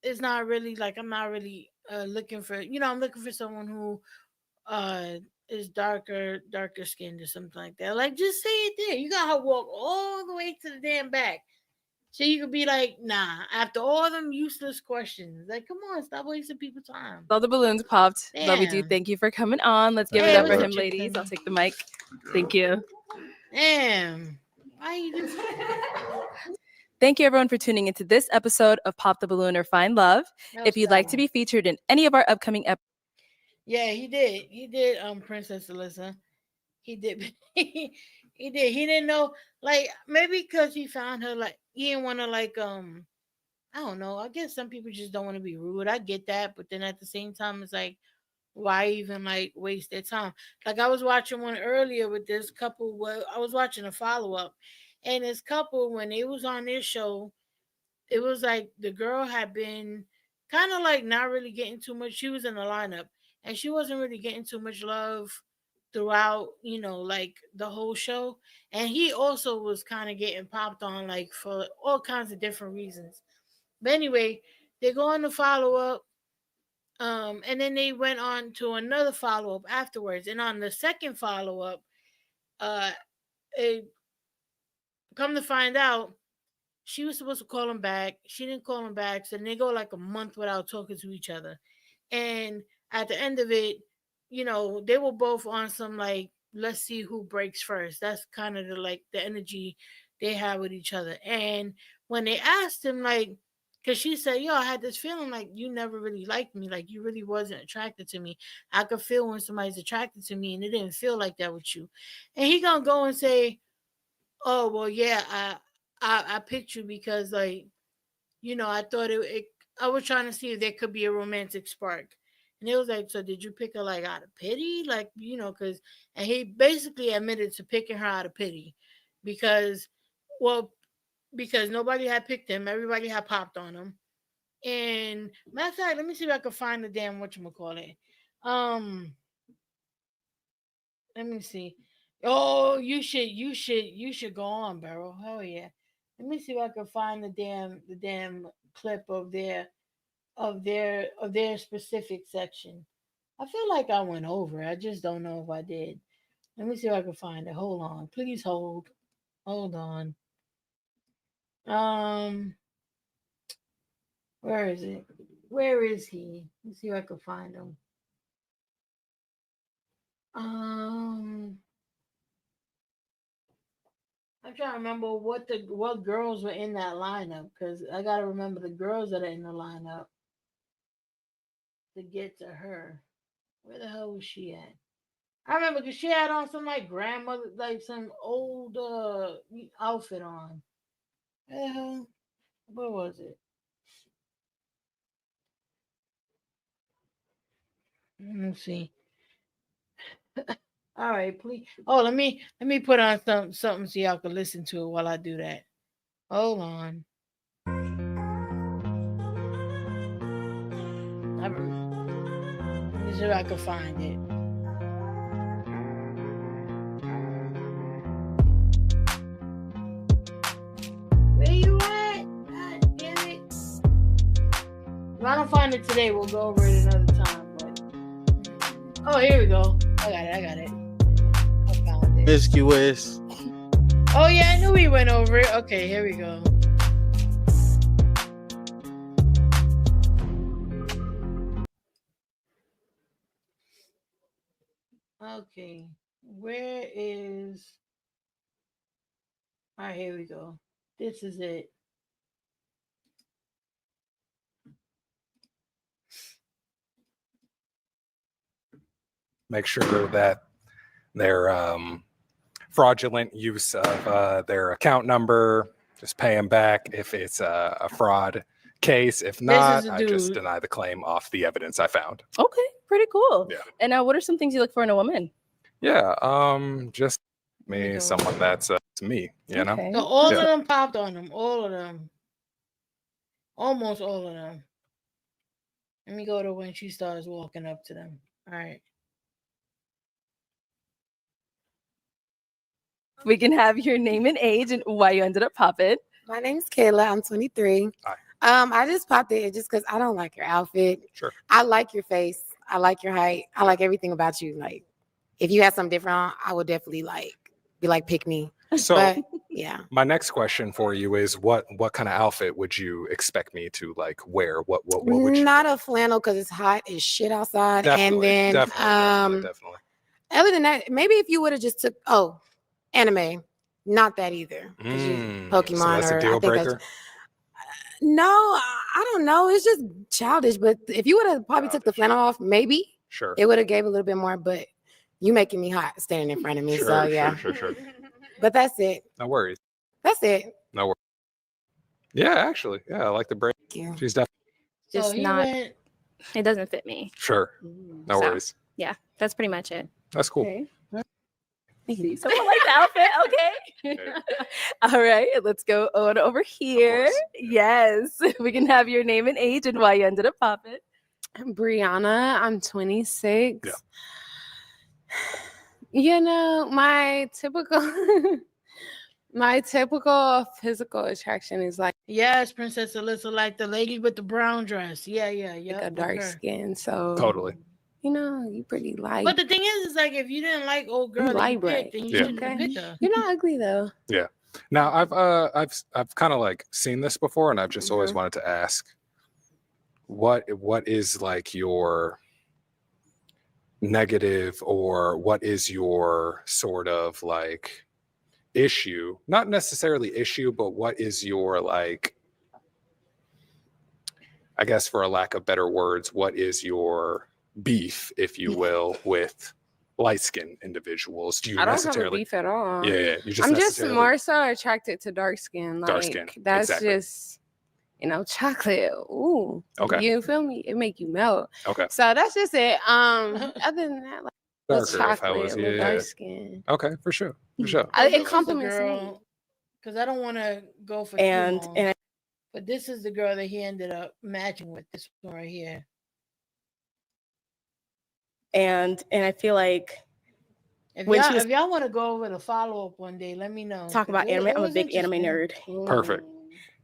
it's not really like I'm not really looking for. I'm looking for someone who is darker skinned or something like that. Like, just say it there. You got to walk all the way to the damn back. So you could be like, nah, after all them useless questions. Like, come on, stop wasting people's time. All the balloons popped. Love you, Damn. thank you for coming on. Let's give it up for him, ladies. I'll take the mic. Thank you. Damn. Why you do Thank you, everyone, for tuning into this episode of Pop the Balloon or Find Love. If you'd like to be featured in any of our upcoming episodes. Yeah, he did. He did, Princess Alyssa. He did. He did. He didn't know, like, maybe because he found her, like, he didn't want to, like, I don't know. I guess some people just don't want to be rude. I get that. But then at the same time, it's like, why even, like, waste their time? Like, I was watching one earlier with this couple. Well, I was watching a follow-up. And this couple, when they was on this show, it was like the girl had been kind of like not really getting too much. She was in the lineup and she wasn't really getting too much love throughout, like the whole show. And he also was kind of getting popped on like for all kinds of different reasons. But anyway, they go on the follow up And then they went on to another follow up afterwards. And on the second follow up, uh, it, come to find out, she was supposed to call him back. She didn't call him back. So then they go like a month without talking to each other. And at the end of it, they were both on some like, let's see who breaks first. That's kind of the energy they had with each other. And when they asked him, like, because she said, yo, I had this feeling like you never really liked me. Like, you really wasn't attracted to me. I could feel when somebody's attracted to me, and it didn't feel like that with you. And he gonna go and say, oh, well, yeah, I picked you because, like, I thought I was trying to see if there could be a romantic spark. And it was like, so did you pick her like out of pity? Like, and he basically admitted to picking her out of pity because, well, because nobody had picked him. Everybody had popped on him. And matter of fact, let me see if I can find the damn whatchamacallit. Let me see. Oh, you should go on, Beryl. Hell yeah. Let me see if I can find the damn clip of their specific section. I feel like I went over it. I just don't know if I did. Let me see if I can find it. Hold on. Please hold. Hold on. Um where is it? Where is he? Let's see if I can find him. Um I'm trying to remember what girls were in that lineup because I gotta remember the girls that are in the lineup to get to her. Where the hell was she at? I remember because she had on some like grandmother, like some old outfit on. Where the hell? Where was it? Let me see. All right, please. Oh, let me put on something so y'all can listen to it while I do that. Hold on. Let me see if I can find it. Where you at? God damn it. If I don't find it today, we'll go over it another time. But oh, here we go. I got it. I found it. Promiscuous. Oh yeah, I knew we went over it. Okay, here we go. Okay, where is? All right, here we go. This is it. Make sure that their fraudulent use of their account number, just pay them back if it's a fraud case. If not, I just deny the claim off the evidence I found. Okay, pretty cool. Yeah. And what are some things you look for in a woman? Yeah, just someone that's me, you know? So all of them popped on him. All of them. Almost all of them. Let me go to when she starts walking up to them. All right. We can have your name and age and why you ended up popping. My name's Kayla. I'm 23. Hi. I just popped in just because I don't like your outfit. Sure. I like your face. I like your height. I like everything about you. Like, if you had something different on, I would definitely be like, pick me. So but, yeah. My next question for you is what kind of outfit would you expect me to like wear? What would you? Not a flannel because it's hot as shit outside. Definitely, and then definitely. Other than that, maybe if you would have just took anime, not that either. Pokemon so that's or a deal I think breaker. no, I don't know. It's just childish. But if you would have probably took the flannel off, maybe Sure. it would have gave a little bit more. But you making me hot standing in front of me. Sure, so yeah. Sure. But that's it. No worries. That's it. No worries. Yeah, actually, yeah, I like the braid. you. She's definitely Just not. It doesn't fit me. sure. No So, worries. Yeah, that's pretty much it. That's cool. Okay. See, someone like the outfit. Okay. All right. Let's go on over here. Yes. We can have your name and age and why you ended up popping. I'm Brianna. I'm 26. Yeah. You know, my typical My typical physical attraction is like Yes, Princess Alyssa, like the lady with the brown dress. Yeah, a dark skin. So Totally. you know, you pretty light. But the thing is like if you didn't like old girl You that you light bright. picked, then you Yeah. shouldn't have picked her. You're not ugly though. Yeah. Now I've kind of like seen this before, and I've just always Mhm. wanted to ask, what is like your negative, or what is your sort of like issue? Not necessarily issue, but what is your like, I guess for a lack of better words, what is your beef, if you will, with light-skinned individuals? Do you I don't have a necessarily beef at all. Yeah, you just I'm just necessarily more so attracted to dark skin. Like dark skin. that's Exactly. just chocolate. Ooh. Okay. You feel me? It make you melt. Okay. So that's just it. Other than that, like a little Darker, if I chocolate, was, a little yeah. dark skin. Okay, for sure. For sure. It compliments me. Because I don't want to go for And- too long. and I- But this is the girl that he ended up matching with. This one right here. And I feel like If when y'all, she was if y'all want to go over the follow up one day, let me know. talking about 'cause it- anime, it I'm a was big anime interesting. nerd. Perfect.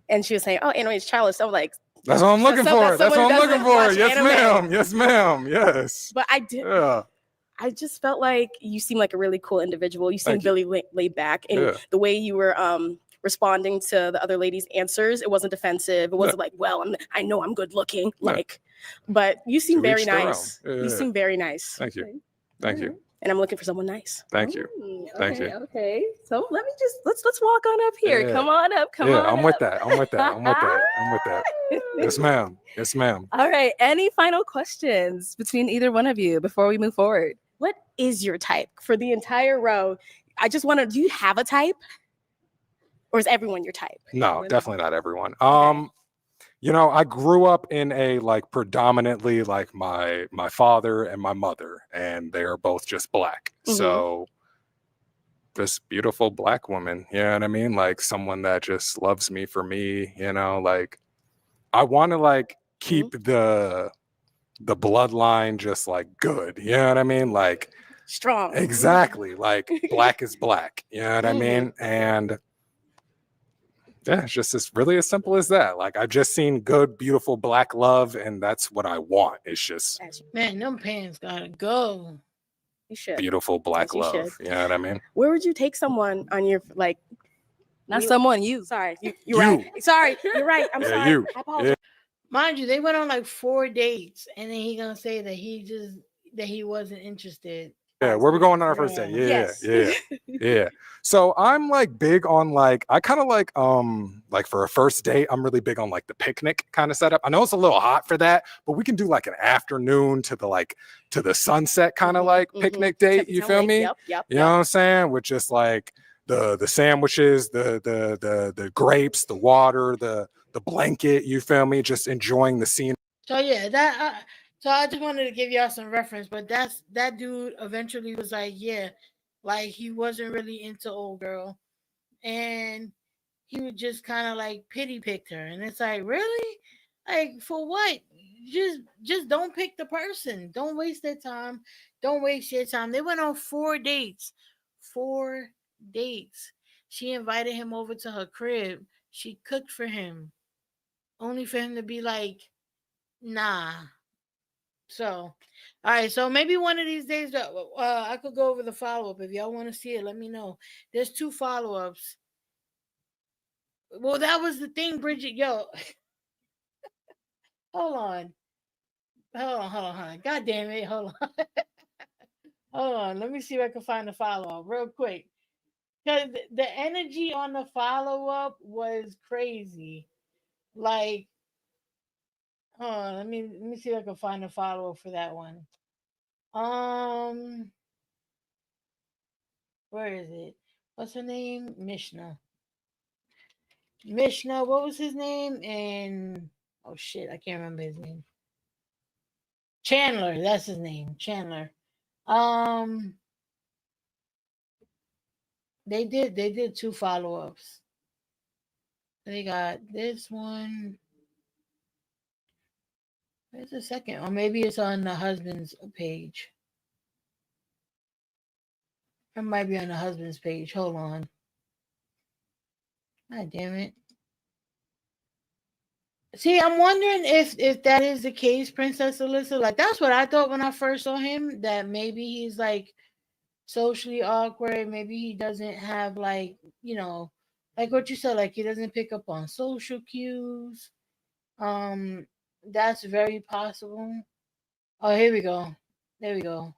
And she was saying, "Oh, anime is childish." So I'm like, That's what I'm looking for. That's what I'm looking for. watch Yes, anime. ma'am. Yes, ma'am. Yes. But I did. Yeah. I just felt like you seem like a really cool individual. You seem Thank you. really laid back, and Yeah. the way you were responding to the other lady's answers, it wasn't defensive. It wasn't like, "Well, I know I'm good looking." Yeah. Like, but you seem To very each their nice. own. You Yeah. seem very nice. Thank you. Thank you. And I'm looking for someone nice. Thank you. Thank you. Okay. So let me just let's walk on up here. Yeah. Come on up. Come Yeah, on. I'm with that. I'm with that. I'm with that. I'm with that. Yes, ma'am. Yes, ma'am. All right. Any final questions between either one of you before we move forward? What is your type for the entire row? I just want to. Do you have a type, or is everyone your type? No, definitely not everyone. You know, I grew up in a like predominantly like my father and my mother, and they are both just black. Mhm. So this beautiful black woman, you know what I mean? Like someone that just loves me for me, you know, like I want to like keep the bloodline just like good, you know what I mean? Like Strong. exactly, like black is black, you know what I mean? And yeah, it's just as really as simple as that. Like I've just seen good, beautiful black love, and that's what I want. It's just Man, them pants gotta go. You should. beautiful black Yes, you love. should. You know what I mean? Where would you take someone on your like? Not someone, you. Sorry, you're right. Sorry, you're right. I'm Yeah, sorry. you. I apologize. Mind you, they went on like 4 dates, and then he gonna say that he wasn't interested. Yeah, where we going on our first date? Yeah, Yes. yeah, yeah. So I'm like big on like I kind of like for a first date, I'm really big on like the picnic kind of setup. I know it's a little hot for that, but we can do like an afternoon to the sunset kind of like picnic date. You feel me? Yep. You know what I'm saying? With just like the sandwiches, the grapes, the water, the blanket. You feel me? Just enjoying the scene. So yeah, so I just wanted to give y'all some reference, but that dude eventually was like, yeah, like he wasn't really into old girl, and he would just kind of like pity picked her, and it's like, really, like for what? Just don't pick the person. Don't waste their time. Don't waste your time. They went on 4 dates. 4 dates. She invited him over to her crib. She cooked for him, only for him to be like, nah. So, all right. So maybe one of these days, I could go over the follow up. If y'all want to see it, let me know. There's 2 follow ups. Well, that was the thing, Bridget. Yo, hold on. Hold on. God damn it. Hold on. Hold on. Let me see if I can find the follow up real quick. Because the energy on the follow up was crazy. Like, hold on. Let me see if I can find a follow up for that one. Where is it? What's her name? Mishna. What was his name? And oh shit, I can't remember his name. Chandler, that's his name. Chandler. They did 2 follow-ups. They got this one. Where's the second? Or maybe it's on the husband's page. It might be on the husband's page. Hold on. God damn it. See, I'm wondering if that is the case, Princess Alyssa. Like that's what I thought when I first saw him. That maybe he's like socially awkward. Maybe he doesn't have like like what you said. Like he doesn't pick up on social cues. Um, that's very possible. Oh, here we go. There we go.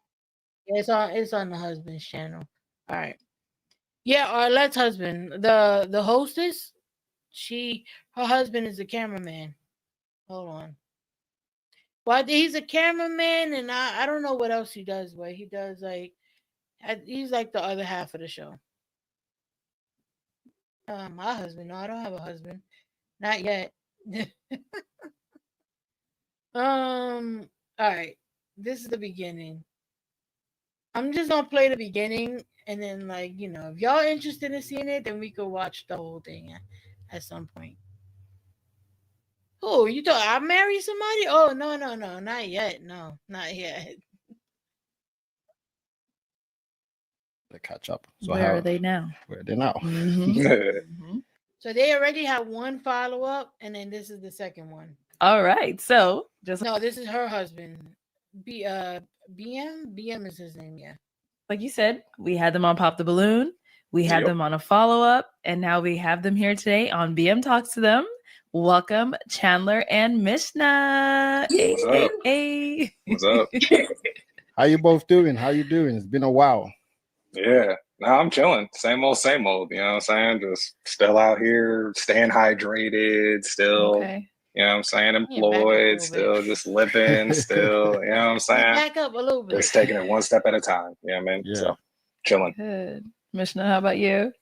Yeah, it's on the husband's channel. All right. Yeah, Arlette's husband, the hostess. Her husband is the cameraman. Hold on. Well, he's a cameraman, and I don't know what else he does. But he does like he's like the other half of the show. My husband. No, I don't have a husband. Not yet. All right. This is the beginning. I'm just gonna play the beginning, and then like if y'all interested in seeing it, then we could watch the whole thing at some point. Oh, you thought I married somebody? Oh no, no, no, not yet. No, not yet. They catch up. So Where how, are they now? Where are they now? So they already have one follow up, and then this is the second one. All right. So just No, this is her husband. BM is his name. Yeah. like you said, we had them on Pop the Balloon. We had Yep. them on a follow up, and now we have them here today on BM Talks to Them. Welcome, Chandler and Mishna. Hey, What's hey, up? hey. What's up? How you both doing? How you doing? It's been a while. Yeah, no, I'm chilling. Same old, same old. You know what I'm saying? Just still out here, staying hydrated, still, Okay. you know what I'm saying, Yeah, back up a employed, little still just living, still, you know what I'm saying? Back up a little bit. Just taking it one step at a time. You know what I mean? Yeah. So chilling. Good. Mishna, how about you?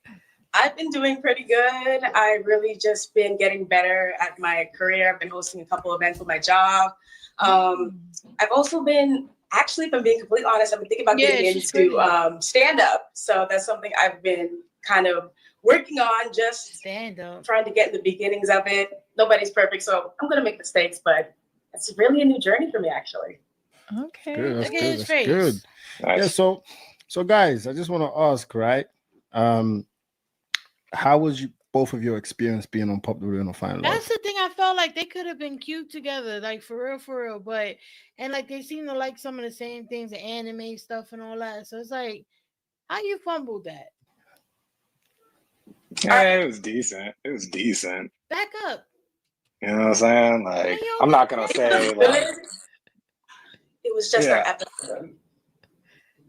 I've been doing pretty good. I really just been getting better at my career. I've been hosting a couple events with my job. I've also been, actually, if I'm being completely honest, I've been thinking about getting into stand up. So that's something I've been kind of working on, just stand up, trying to get in the beginnings of it. Nobody's perfect, so I'm going to make mistakes, but it's really a new journey for me, actually. Okay. Good. That's Look at good. his That's face. good. Yeah. Nice. So guys, I just want to ask, right? How was both of your experience being on Pop the Balloon or Find Love? That's the thing. I felt like they could have been cute together, like for real. But and like they seem to like some of the same things, the anime stuff and all that. So it's like, how you fumbled that? Yeah, it was decent. It was decent. Back up. You know what I'm saying? Like, I'm not gonna say like, It was just Yeah. our episode.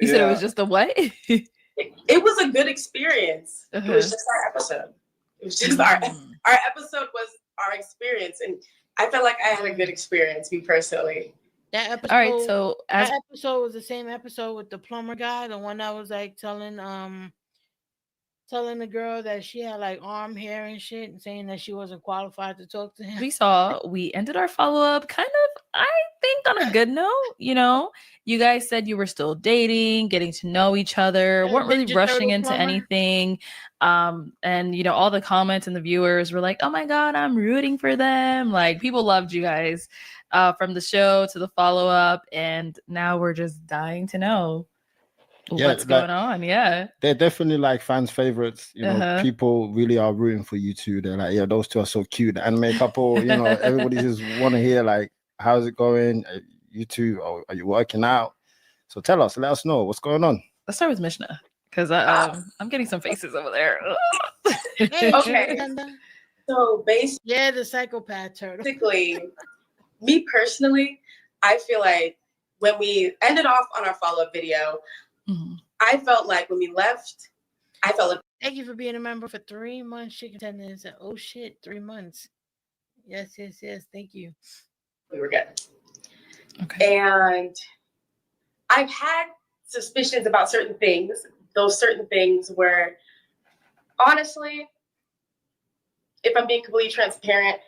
You said it was just a what? It was a good experience. It was just our episode. It was just our episode was our experience, and I felt like I had a good experience, me personally. That episode. All right, so that episode was the same episode with the plumber guy, the one that was like telling the girl that she had like arm hair and shit, and saying that she wasn't qualified to talk to him. We ended our follow up kind of, I think, on a good note. You guys said you were still dating, getting to know each other, weren't really Ninja rushing Turtle into plumber. anything. And all the comments and the viewers were like, "Oh my god, I'm rooting for them!" Like people loved you guys from the show to the follow up, and now we're just dying to know what's going on. Yeah. They're definitely like fans' favorites. Uh-huh. People really are rooting for you two. They're like, yeah, those two are so cute. The anime couple, everybody just want to hear like, how's it going? You two, are you working out? So tell us, let us know what's going on. Let's start with Mishna because I'm getting some faces over there. Okay. So yeah, the psychopath turtle. basically, me personally, I feel like when we ended off on our follow-up video, I felt like when we left, I felt like Thank you for being a member for 3 months. Chicken tenders. Oh shit, 3 months. Yes. Thank you. we were good. Okay. And I've had suspicions about certain things. Those certain things where, honestly, if I'm being completely transparent,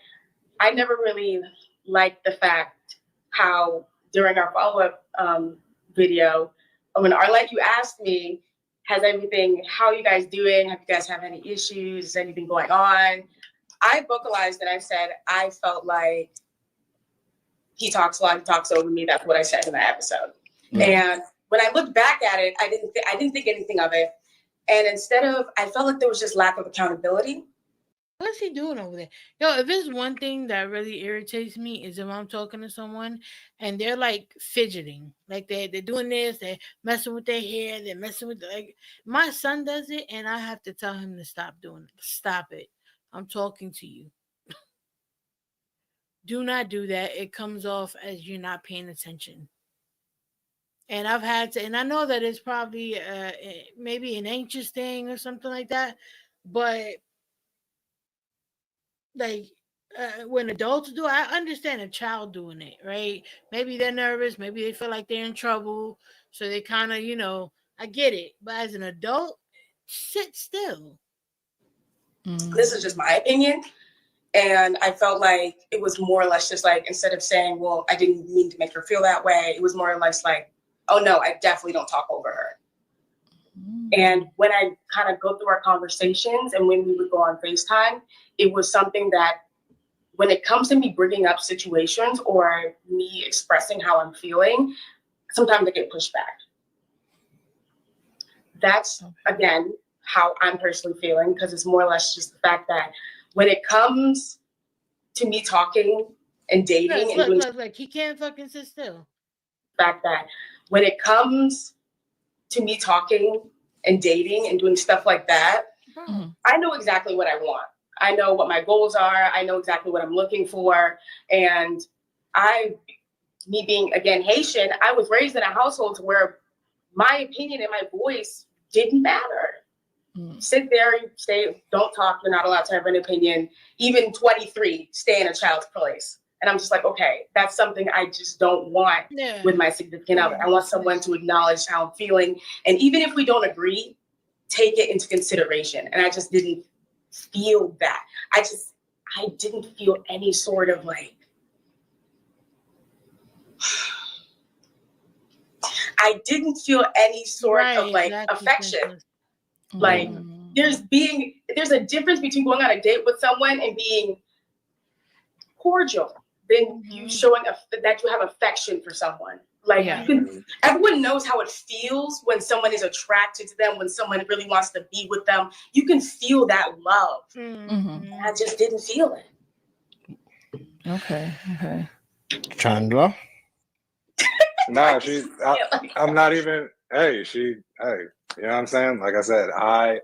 I never really liked the fact how during our follow-up video, when Arlette, you asked me, how are you guys doing? Have you guys have any issues? Is anything going on? I vocalized and I said, I felt like he talks a lot, he talks over me. That's what I said in that episode. And when I looked back at it, I didn't think anything of it. And instead of, I felt like there was just lack of accountability. What's he doing over there? Yo, if there's one thing that really irritates me is if I'm talking to someone and they're like fidgeting, like they're doing this, they're messing with their hair, they're messing with like my son does it, and I have to tell him to stop doing it. Stop it. I'm talking to you. Do not do that. It comes off as you're not paying attention. And I've had to, and I know that it's probably maybe an anxious thing or something like that, but like when adults do, I understand a child doing it, right? Maybe they're nervous, maybe they feel like they're in trouble, so they kind of, I get it. But as an adult, sit still. This is just my opinion. And I felt like it was more or less just like, instead of saying, well, I didn't mean to make her feel that way, it was more or less like, oh no, I definitely don't talk over her. And when I kind of go through our conversations and when we would go on FaceTime, it was something that when it comes to me bringing up situations or me expressing how I'm feeling, sometimes I get pushed back. That's, again, how I'm personally feeling, because it's more or less just the fact that when it comes to me talking and dating and doing Look, he can't fucking sit still. the fact that when it comes to me talking and dating and doing stuff like that, I know exactly what I want. I know what my goals are. I know exactly what I'm looking for. And me being, again, Haitian, I was raised in a household where my opinion and my voice didn't matter. Sit there, stay, don't talk. You're not allowed to have an opinion. Even 23, stay in a child's place. And I'm just like, okay, that's something I just don't want with my significant other. I want someone to acknowledge how I'm feeling. And even if we don't agree, take it into consideration. And I just didn't feel that. I didn't feel any sort of like, I didn't feel any sort of like affection. Like there's a difference between going on a date with someone and being cordial than you showing that you have affection for someone. Like everyone knows how it feels when someone is attracted to them, when someone really wants to be with them. You can feel that love. I just didn't feel it. Okay. Chandler. Nah, I'm not even. Hey, you know what I'm saying? Like I said, I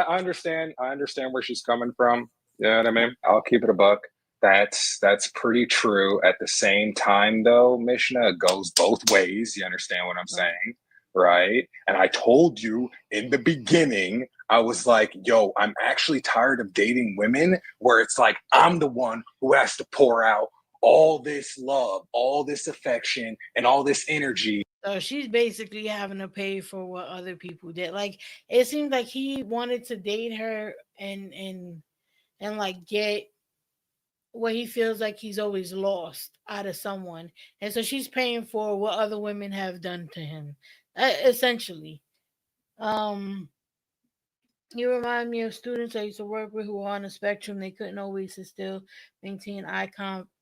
understand. I understand where she's coming from. You know what I mean? I'll keep it a buck. That's pretty true. At the same time, though, Mishna, it goes both ways. You understand what I'm saying, right? And I told you in the beginning, I was like, yo, I'm actually tired of dating women where it's like I'm the one who has to pour out all this love, all this affection, and all this energy. So she's basically having to pay for what other people did. Like it seems like he wanted to date her and like get what he feels like he's always lost out of someone, and so she's paying for what other women have done to him, essentially. Um, you remind me of students I used to work with who were on the spectrum. They couldn't always still maintain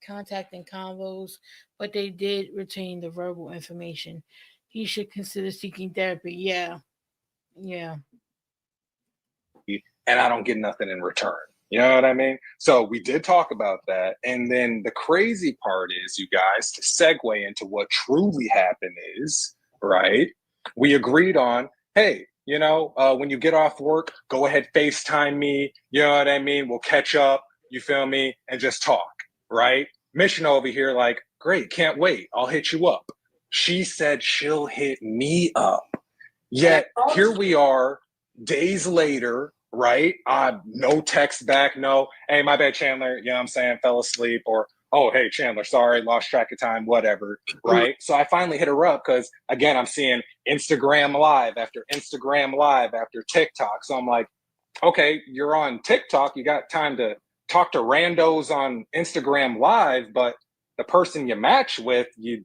contact and convos, but they did retain the verbal information. He should consider seeking therapy. Yeah. And I don't get nothing in return. You know what I mean? So we did talk about that. And then the crazy part is, you guys, to segue into what truly happened is, right? We agreed on, hey, when you get off work, go ahead, FaceTime me. You know what I mean? We'll catch up, you feel me? And just talk, right? Mission over here, like, great, can't wait. I'll hit you up. She said she'll hit me up. Yet here we are days later, right? No text back, no, hey, my bad, Chandler, you know what I'm saying, fell asleep, or, oh, hey, Chandler, sorry, lost track of time, whatever, right? So I finally hit her up because, again, I'm seeing Instagram Live after Instagram Live after TikTok. So I'm like, okay, you're on TikTok, you got time to talk to randos on Instagram Live, but the person you match with, you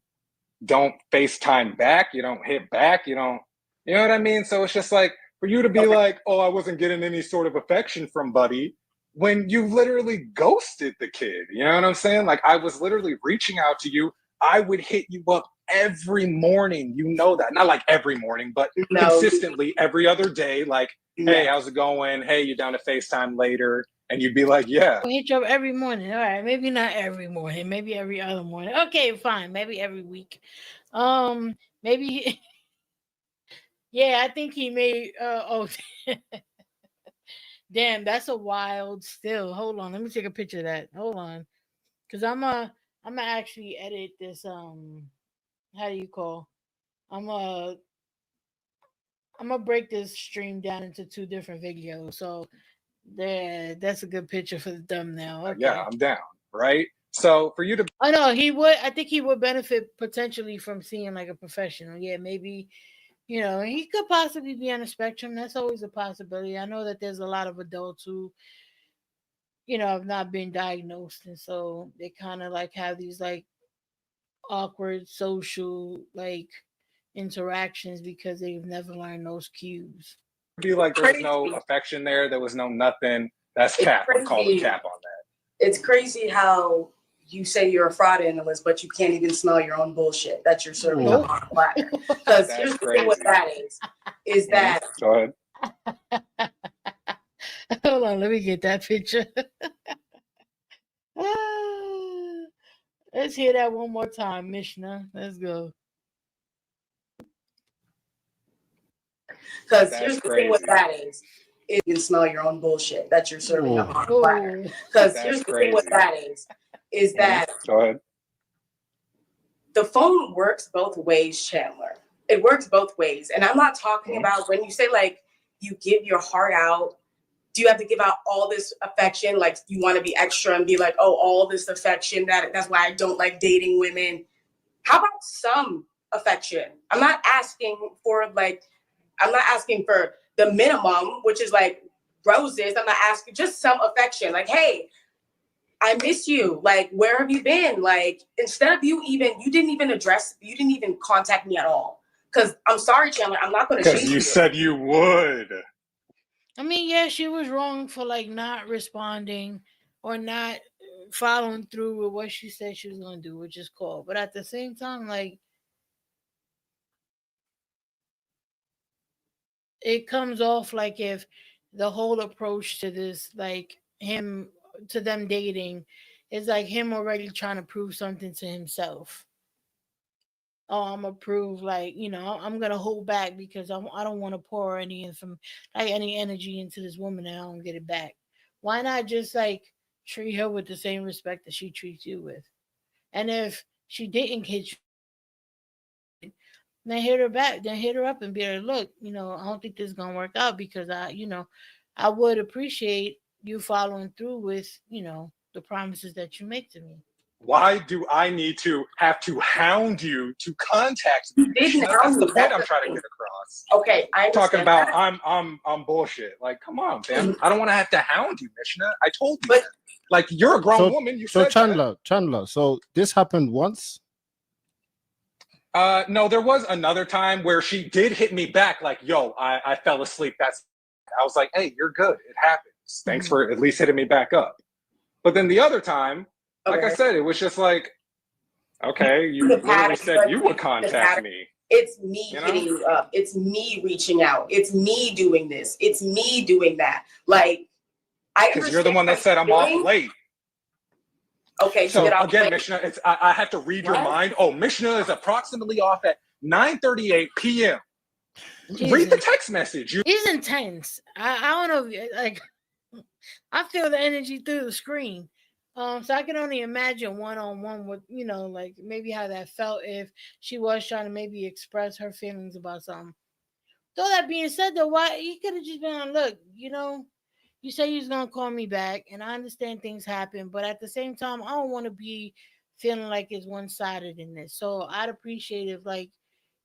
don't FaceTime back, you don't hit back, you know what I mean? So it's just like, for you to be like, oh, I wasn't getting any sort of affection from Buddy, when you literally ghosted the kid. You know what I'm saying? Like, I was literally reaching out to you. I would hit you up every morning. You know that. Not like every morning, but consistently every other day. Like, hey, how's it going? Hey, you down to FaceTime later? And you'd be like, yeah. I'll hit you up every morning. All right, maybe not every morning, maybe every other morning. Okay, fine, maybe every week. Maybe yeah, I think he made oh damn, that's a wild still. Hold on, let me take a picture of that. Hold on. Cause I'm gonna actually edit this how do you call? I'm gonna I'm gonna break this stream down into two different videos. So there, that's a good picture for the thumbnail. Okay. Yeah, I'm down. Right. So for you to Oh no, he would. I think he would benefit potentially from seeing like a professional. Yeah, maybe he could possibly be on the spectrum. That's always a possibility. I know that there's a lot of adults who have not been diagnosed, and so they kind of like have these like awkward social like interactions because they've never learned those cues. be like there was no affection there was no nothing, that's cap. I'm calling cap on that. It's crazy how you say you're a fraud analyst, but you can't even smell your own bullshit that you're serving up on a platter. Because here's the thing what that is that Go ahead. Hold on, let me get that picture. Let's hear that one more time, Mishnah. Let's go. because here's the thing what that is you can smell your own bullshit that you're serving up on a platter. Because here's the thing what that is that Go ahead. the phone works both ways, Chandler. It works both ways. And I'm not talking about when you say like you give your heart out, do you have to give out all this affection? Like you want to be extra and be like, oh, all this affection, that's why I don't like dating women. How about some affection? I'm not asking for the minimum, which is like roses. I'm not asking, just some affection. Like, hey, I miss you. Like, where have you been? Like, instead of you didn't even contact me at all. Because I'm sorry, Chandler, I'm not going to chase you. Because you said you would. I mean, yeah, she was wrong for like not responding or not following through with what she said she was going to do, which is cool. But at the same time, like, it comes off like if the whole approach to this, like him to them dating, is like him already trying to prove something to himself. Oh, I'm gonna prove like I'm gonna hold back because I don't want to pour any energy into this woman and I don't get it back. Why not just like treat her with the same respect that she treats you with? And if she didn't hit you, then hit her back. Then hit her up and be like, look, I don't think this is gonna work out because I would appreciate you following through with the promises that you make to me. Why do I need to have to hound you to contact me? That's the point I'm trying to get across. Okay, I'm talking about I'm bullshit. Like, come on, fam. I don't want to have to hound you, Mishnah. I told you. That. Like, you're a grown woman. You said Chandler. So this happened once. No, there was another time where she did hit me back. Like, yo, I fell asleep. I was like, hey, you're good. It happens. Thanks for at least hitting me back up. But then the other time, like I said, it was just like, okay, you literally said you would contact me. It's me hitting you up. It's me reaching out. It's me doing this. It's me doing that. Like, because you're the one that said I'm off late. Okay, so again, Mishnah, I have to read your mind. Oh, Mishnah is approximately off at 9:38 p.m. Jesus. Read the text message. He's intense. I don't know. Like, I feel the energy through the screen. So I can only imagine one-on-one with, like maybe how that felt if she was trying to maybe express her feelings about something. Though that being said, though, why he could have just been on, look, you say you're gonna call me back, and I understand things happen, but at the same time, I don't want to be feeling like it's one-sided in this. So I'd appreciate if, like,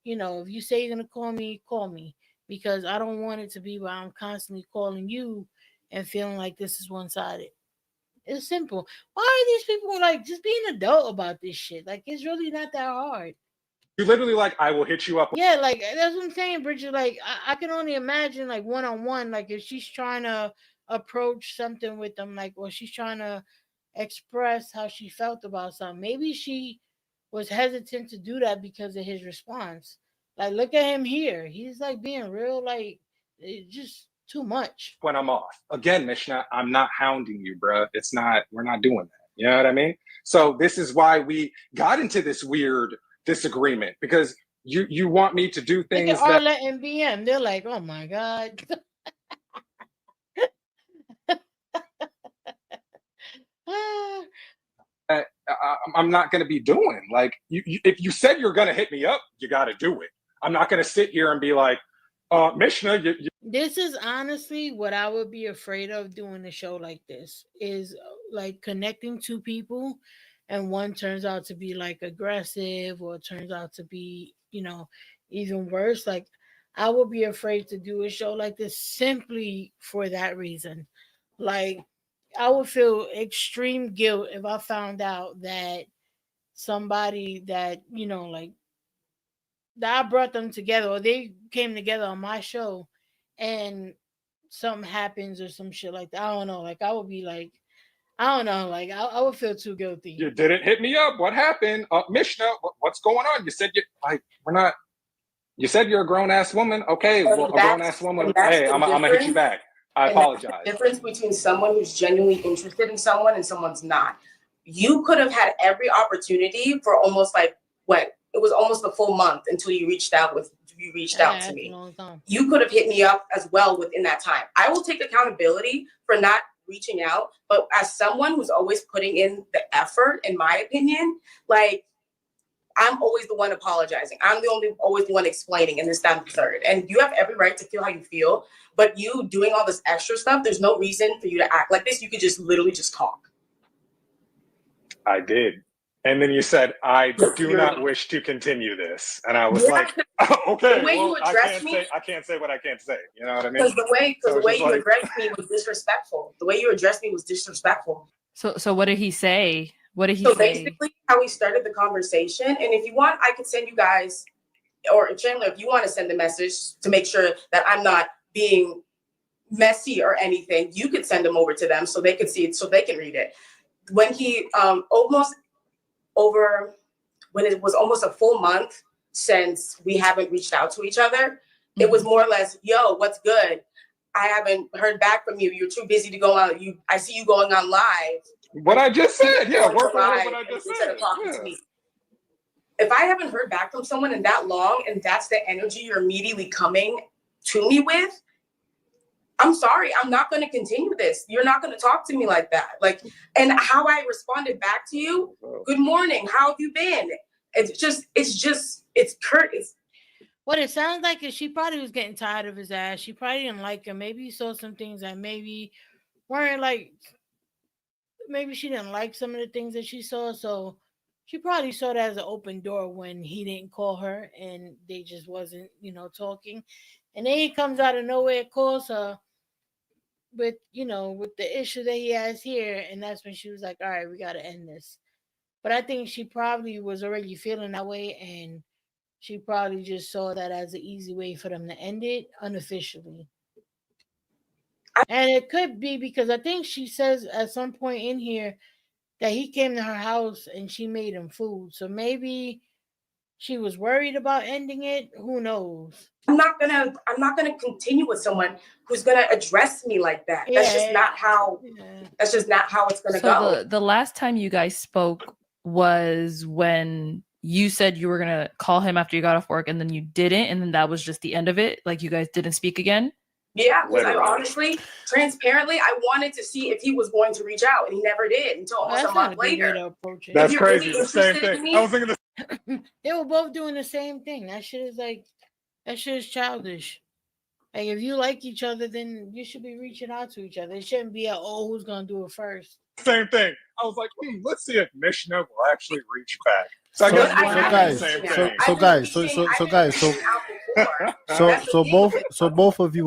if you say you're gonna call me, because I don't want it to be where I'm constantly calling you and feeling like this is one-sided. It's simple. Why are these people like just being adult about this shit? Like, it's really not that hard. You literally like, I will hit you up. Yeah, like that's what I'm saying, Bridget. Like, I can only imagine like one-on-one, like if she's trying to approach something with them, like, or she's trying to express how she felt about something. Maybe she was hesitant to do that because of his response. Like, look at him here. He's like being real, like, just too much. When I'm off. Again, Mishnah, I'm not hounding you, bruh. We're not doing that. You know what I mean? So this is why we got into this weird disagreement, because you want me to do Look things at that Arlette and BM. They're like, oh my God. I'm not going to be doing. Like, if you said you're going to hit me up, you got to do it. I'm not going to sit here and be like, Mishnah, This is honestly what I would be afraid of doing a show like this, is like connecting two people and one turns out to be like aggressive or turns out to be, even worse. Like, I would be afraid to do a show like this simply for that reason. Like, I would feel extreme guilt if I found out that somebody that, like, that I brought them together or they came together on my show and something happens or some shit like that. I don't know. Like, I would be like, I don't know. Like, I would feel too guilty. you didn't hit me up. What happened? Mishnah, what's going on? You said we're not. You said you're a grown ass woman. Okay, well, a grown ass woman. Hey, I'm gonna hit you back. I apologize. The difference between someone who's genuinely interested in someone and someone's not. You could have had every opportunity for almost like it was almost a full month until you reached out to me. You could have hit me up as well within that time. I will take accountability for not reaching out, but as someone who's always putting in the effort, in my opinion, like, I'm always the one apologizing. I'm always the one explaining, and this, that, and the third. And you have every right to feel how you feel, but you doing all this extra stuff, there's no reason for you to act like this. You could just literally just talk. I did. And then you said, I do not wish to continue this. And I was like, okay, the way you addressed me, I can't say what I can't say. You know what I mean? Because the way you addressed me was disrespectful. The way you addressed me was disrespectful. So what did he say? What did he so say? Basically, how we started the conversation, and if you want, I could send you guys, or Chandler, if you want to send a message to make sure that I'm not being messy or anything, you could send them over to them so they could see it, so they can read it. When he when it was almost a full month since we haven't reached out to each other, it was more or less, yo, what's good? I haven't heard back from you. You're too busy to go on. I see you going on live. What I just said, yeah, work on what I just said. To me. If I haven't heard back from someone in that long, and that's the energy you're immediately coming to me with, I'm sorry, I'm not going to continue this. You're not going to talk to me like that. Like, and how I responded back to you, good morning, how have you been? It's curt. What it sounds like is she probably was getting tired of his ass. She probably didn't like him. Maybe he saw some things that maybe weren't like, maybe she didn't like some of the things that she saw. So she probably saw that as an open door when he didn't call her and they just wasn't, talking. And then he comes out of nowhere, calls her with, with the issue that he has here. And that's when she was like, all right, we got to end this. But I think she probably was already feeling that way. And she probably just saw that as an easy way for them to end it unofficially. And it could be because I think she says at some point in here that he came to her house and she made him food. So maybe she was worried about ending it. Who knows? I'm not gonna continue with someone who's gonna address me like that. Yeah, that's just not how. Yeah. That's just not how it's gonna go. So the last time you guys spoke was when you said you were gonna call him after you got off work, and then you didn't, and then that was just the end of it. Like, you guys didn't speak again. Yeah, because I honestly, transparently, I wanted to see if he was going to reach out, and he never did until almost a month later. That's crazy. The same thing. I was thinking they were both doing the same thing. That shit is childish. Like, if you like each other, then you should be reaching out to each other. It shouldn't be who's gonna do it first. Same thing. I was like, let's see if Mishnah will actually reach back. So both of you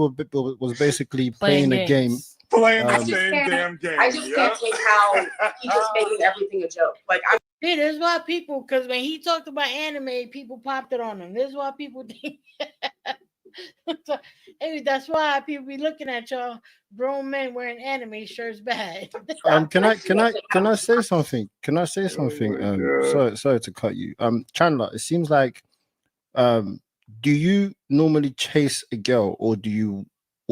was basically playing a game. Playing the same damn game. I just can't take how he just making everything a joke. Like, see, this is why people, because when he talked about anime, people popped it on him. This is why people think. So, maybe that's why people be looking at y'all grown men wearing anime shirts bad. Can I say something? Can I say something? Sorry to cut you. Chandler, it seems like do you normally chase a girl or do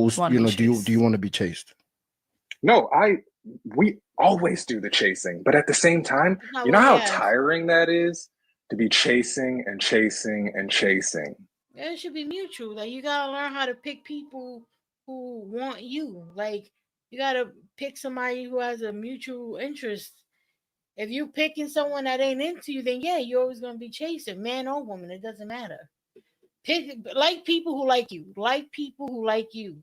also, Wanna be do you chased. want to be chased? No, we always do the chasing, but at the same time, That's not you know what we how asked. tiring that is to be chasing and chasing and chasing. It should be mutual. Like you gotta learn how to pick people who want you. Like you gotta pick somebody who has a mutual interest. If you picking someone that ain't into you, then yeah, you're always gonna be chasing, man or woman. It doesn't matter. Pick like people who like you. Like people who like you.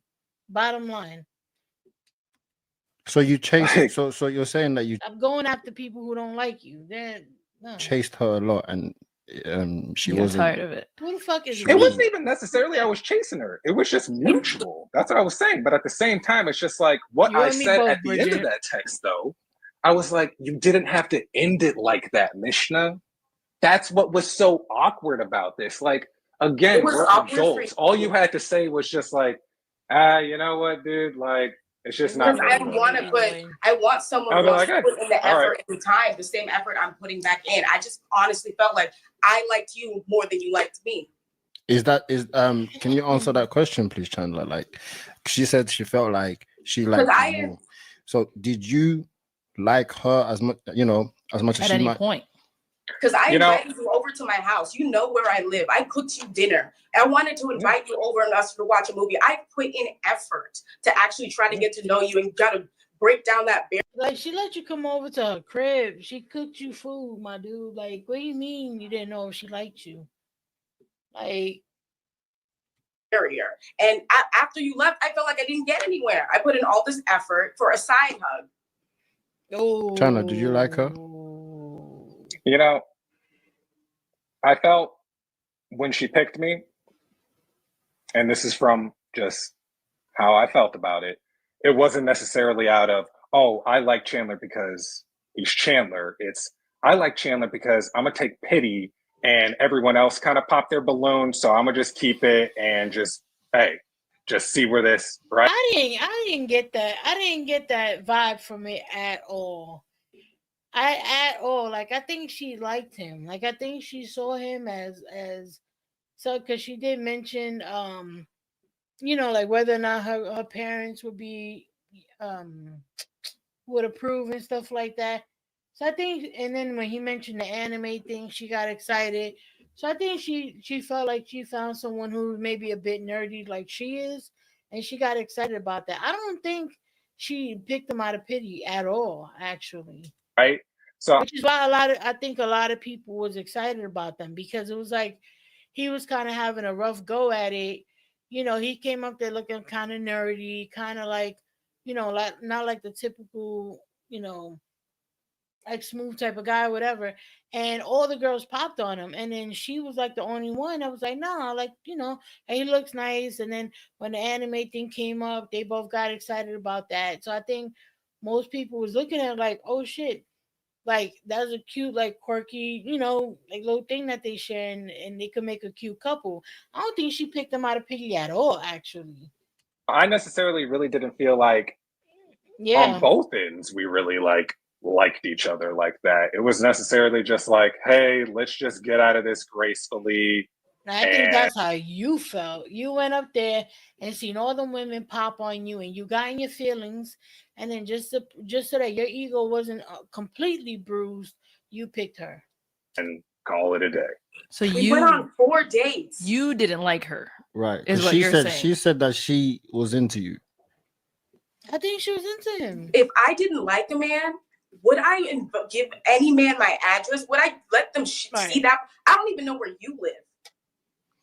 Bottom line. So you chase Like, so you're saying that you I'm going after people who don't like you. Then no. chased her a lot and she You got wasn't tired of it. Who the fuck is she it we? wasn't wasn't even necessarily I was chasing her. It was just mutual. That's what I was saying. But at the same time, it's just like what You I and me said both, at the end of Bridget. that text, though. I was like, you didn't have to end it like that, Mishnah. That's what was so awkward about this. Like, again, It was we're awkward for adults. All you you. had to say was just like, you know what, dude? Like, it's just It not Because was I for me. want to put, I want someone I'll who be wants like, to put in the all right. effort and the time, the same effort I'm putting back in. I just honestly felt like I liked you more than you liked me. is can you answer that question please, Chandler? Like she said she felt like she liked you more. So did you like her as much as much as At she any might? point. Because I You know- invited you over to my house. You know where I live. I cooked you dinner. I wanted to invite you over and us to watch a movie. I put in effort to actually try to get to know you and gotta break down that barrier. Like she let you come over to her crib. She cooked you food, my dude. Like, what do you mean you didn't know if she liked you? Like, And after you left, I felt like I didn't get anywhere. I put in all this effort for a side hug. oh, Chandler, did you like her? You know, I felt when she picked me, and this is from just how I felt about it, it wasn't necessarily out of, oh, I like Chandler because he's Chandler. It's, I like Chandler because I'm going to take pity and everyone else kind of pop their balloon. So I'm going to just keep it and just, hey, just see where this, right? I didn't get that. I didn't get that vibe from it at all. Like I think she liked him. Like I think she saw him as so because she did mention like whether or not her parents would be would approve and stuff like that. So I think, and then when he mentioned the anime thing, she got excited. So I think she felt like she found someone who may be a bit nerdy like she is, and she got excited about that. I don't think she picked him out of pity at all, actually. Right. So Which is why I think a lot of people was excited about them because it was like he was kind of having a rough go at it. He came up there looking kind of nerdy, kind of like, like not like the typical, like smooth type of guy, whatever. And all the girls popped on him, and then she was like the only one that was like, "No, like he looks nice." And then when the anime thing came up, they both got excited about that. So I think most people was looking at it like, "Oh shit." Like that was a cute, like quirky, like little thing that they share, and they could make a cute couple. I don't think she picked them out of pity at all, actually. I necessarily really didn't feel like Yeah. on both ends we really liked each other like that. It was necessarily just like, hey, let's just get out of this gracefully. I think that's how you felt. You went up there and seen all the women pop on you, and you got in your feelings, and then just so that your ego wasn't completely bruised, you picked her and call it a day. So we went on 4 dates. You didn't like her, Right. is what she you're said saying. she said that she was into you. I think she was into him. If I didn't like a man, would I give any man my address? Would I let them see that? I don't even know where you live.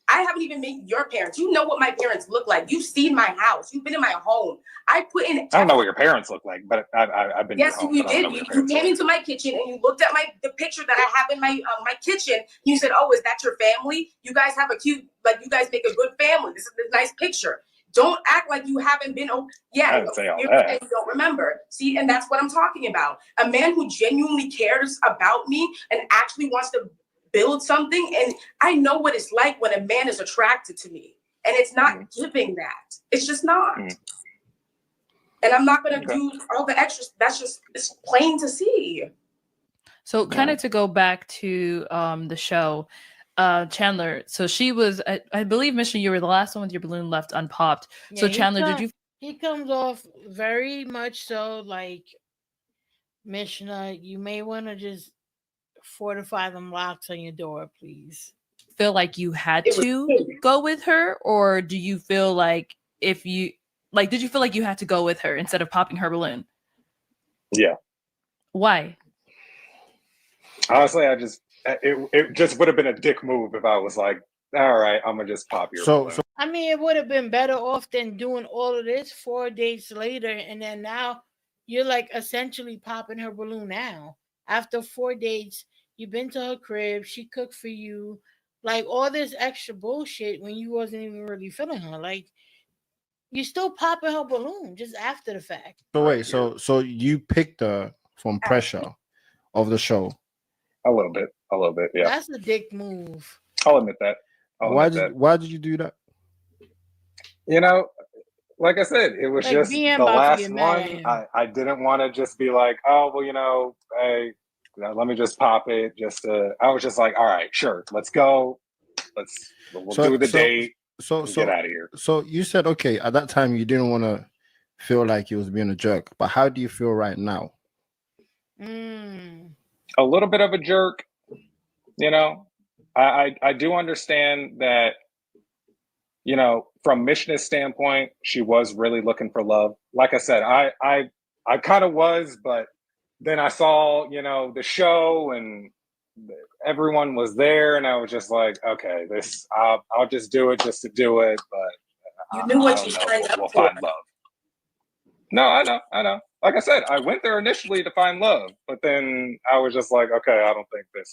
I haven't even met your parents. You know what my parents look like. You've seen my house. You've been in my home. I put in. I don't know what your parents look like, but I've been. Yes, to your home, you but I don't did. know what your You parents came look into my kitchen and you looked at the picture that I have in my kitchen. You said, "Oh, is that your family? You guys have a cute, like you guys make a good family. This is a nice picture." Don't act like you haven't been. Oh, yeah, I didn't say all you that. don't remember. See, and that's what I'm talking about. A man who genuinely cares about me and actually wants to build something. And I know what it's like when a man is attracted to me, and it's not giving that. It's just not. And I'm not going to do all the extras. It's plain to see. So kind of to go back to the show, Chandler. So she was, I believe, Mission, you were the last one with your balloon left unpopped. So Chandler, did you? He comes off very much so like Mishnah. You may want to just fortify them locks on your door, please. Feel like you had to go with her, or do you feel like if you like, did you feel like you had to go with her instead of popping her balloon? Yeah. Why? Honestly, it just would have been a dick move if I was like, all right, I'm gonna just pop your balloon. I mean, it would have been better off than doing all of this 4 days later, and then now you're like essentially popping her balloon now. After 4 dates, you've been to her crib, she cooked for you, like all this extra bullshit when you wasn't even really feeling her. Like you still popping her balloon just after the fact. So wait, so you picked her from pressure of the show? A little bit, yeah. That's a dick move. I'll admit that. Why did you do that? You know, like I said, it was Like just being the about to last get mad at one. him. I didn't want to just be like, oh well, hey, let me just pop it. I was just like, all right, sure, let's go. We'll do the date. So get out of here. So you said okay at that time you didn't want to feel like you was being a jerk, but how do you feel right now? A little bit of a jerk, I do understand that, from Mishna's standpoint, she was really looking for love. Like I said, I kind of was, but then I saw, the show and everyone was there, and I was just like, okay, I'll just do it just to do it. But you knew what you signed up we'll for. find love. No, I know. Like I said, I went there initially to find love, but then I was just like, okay, I don't think this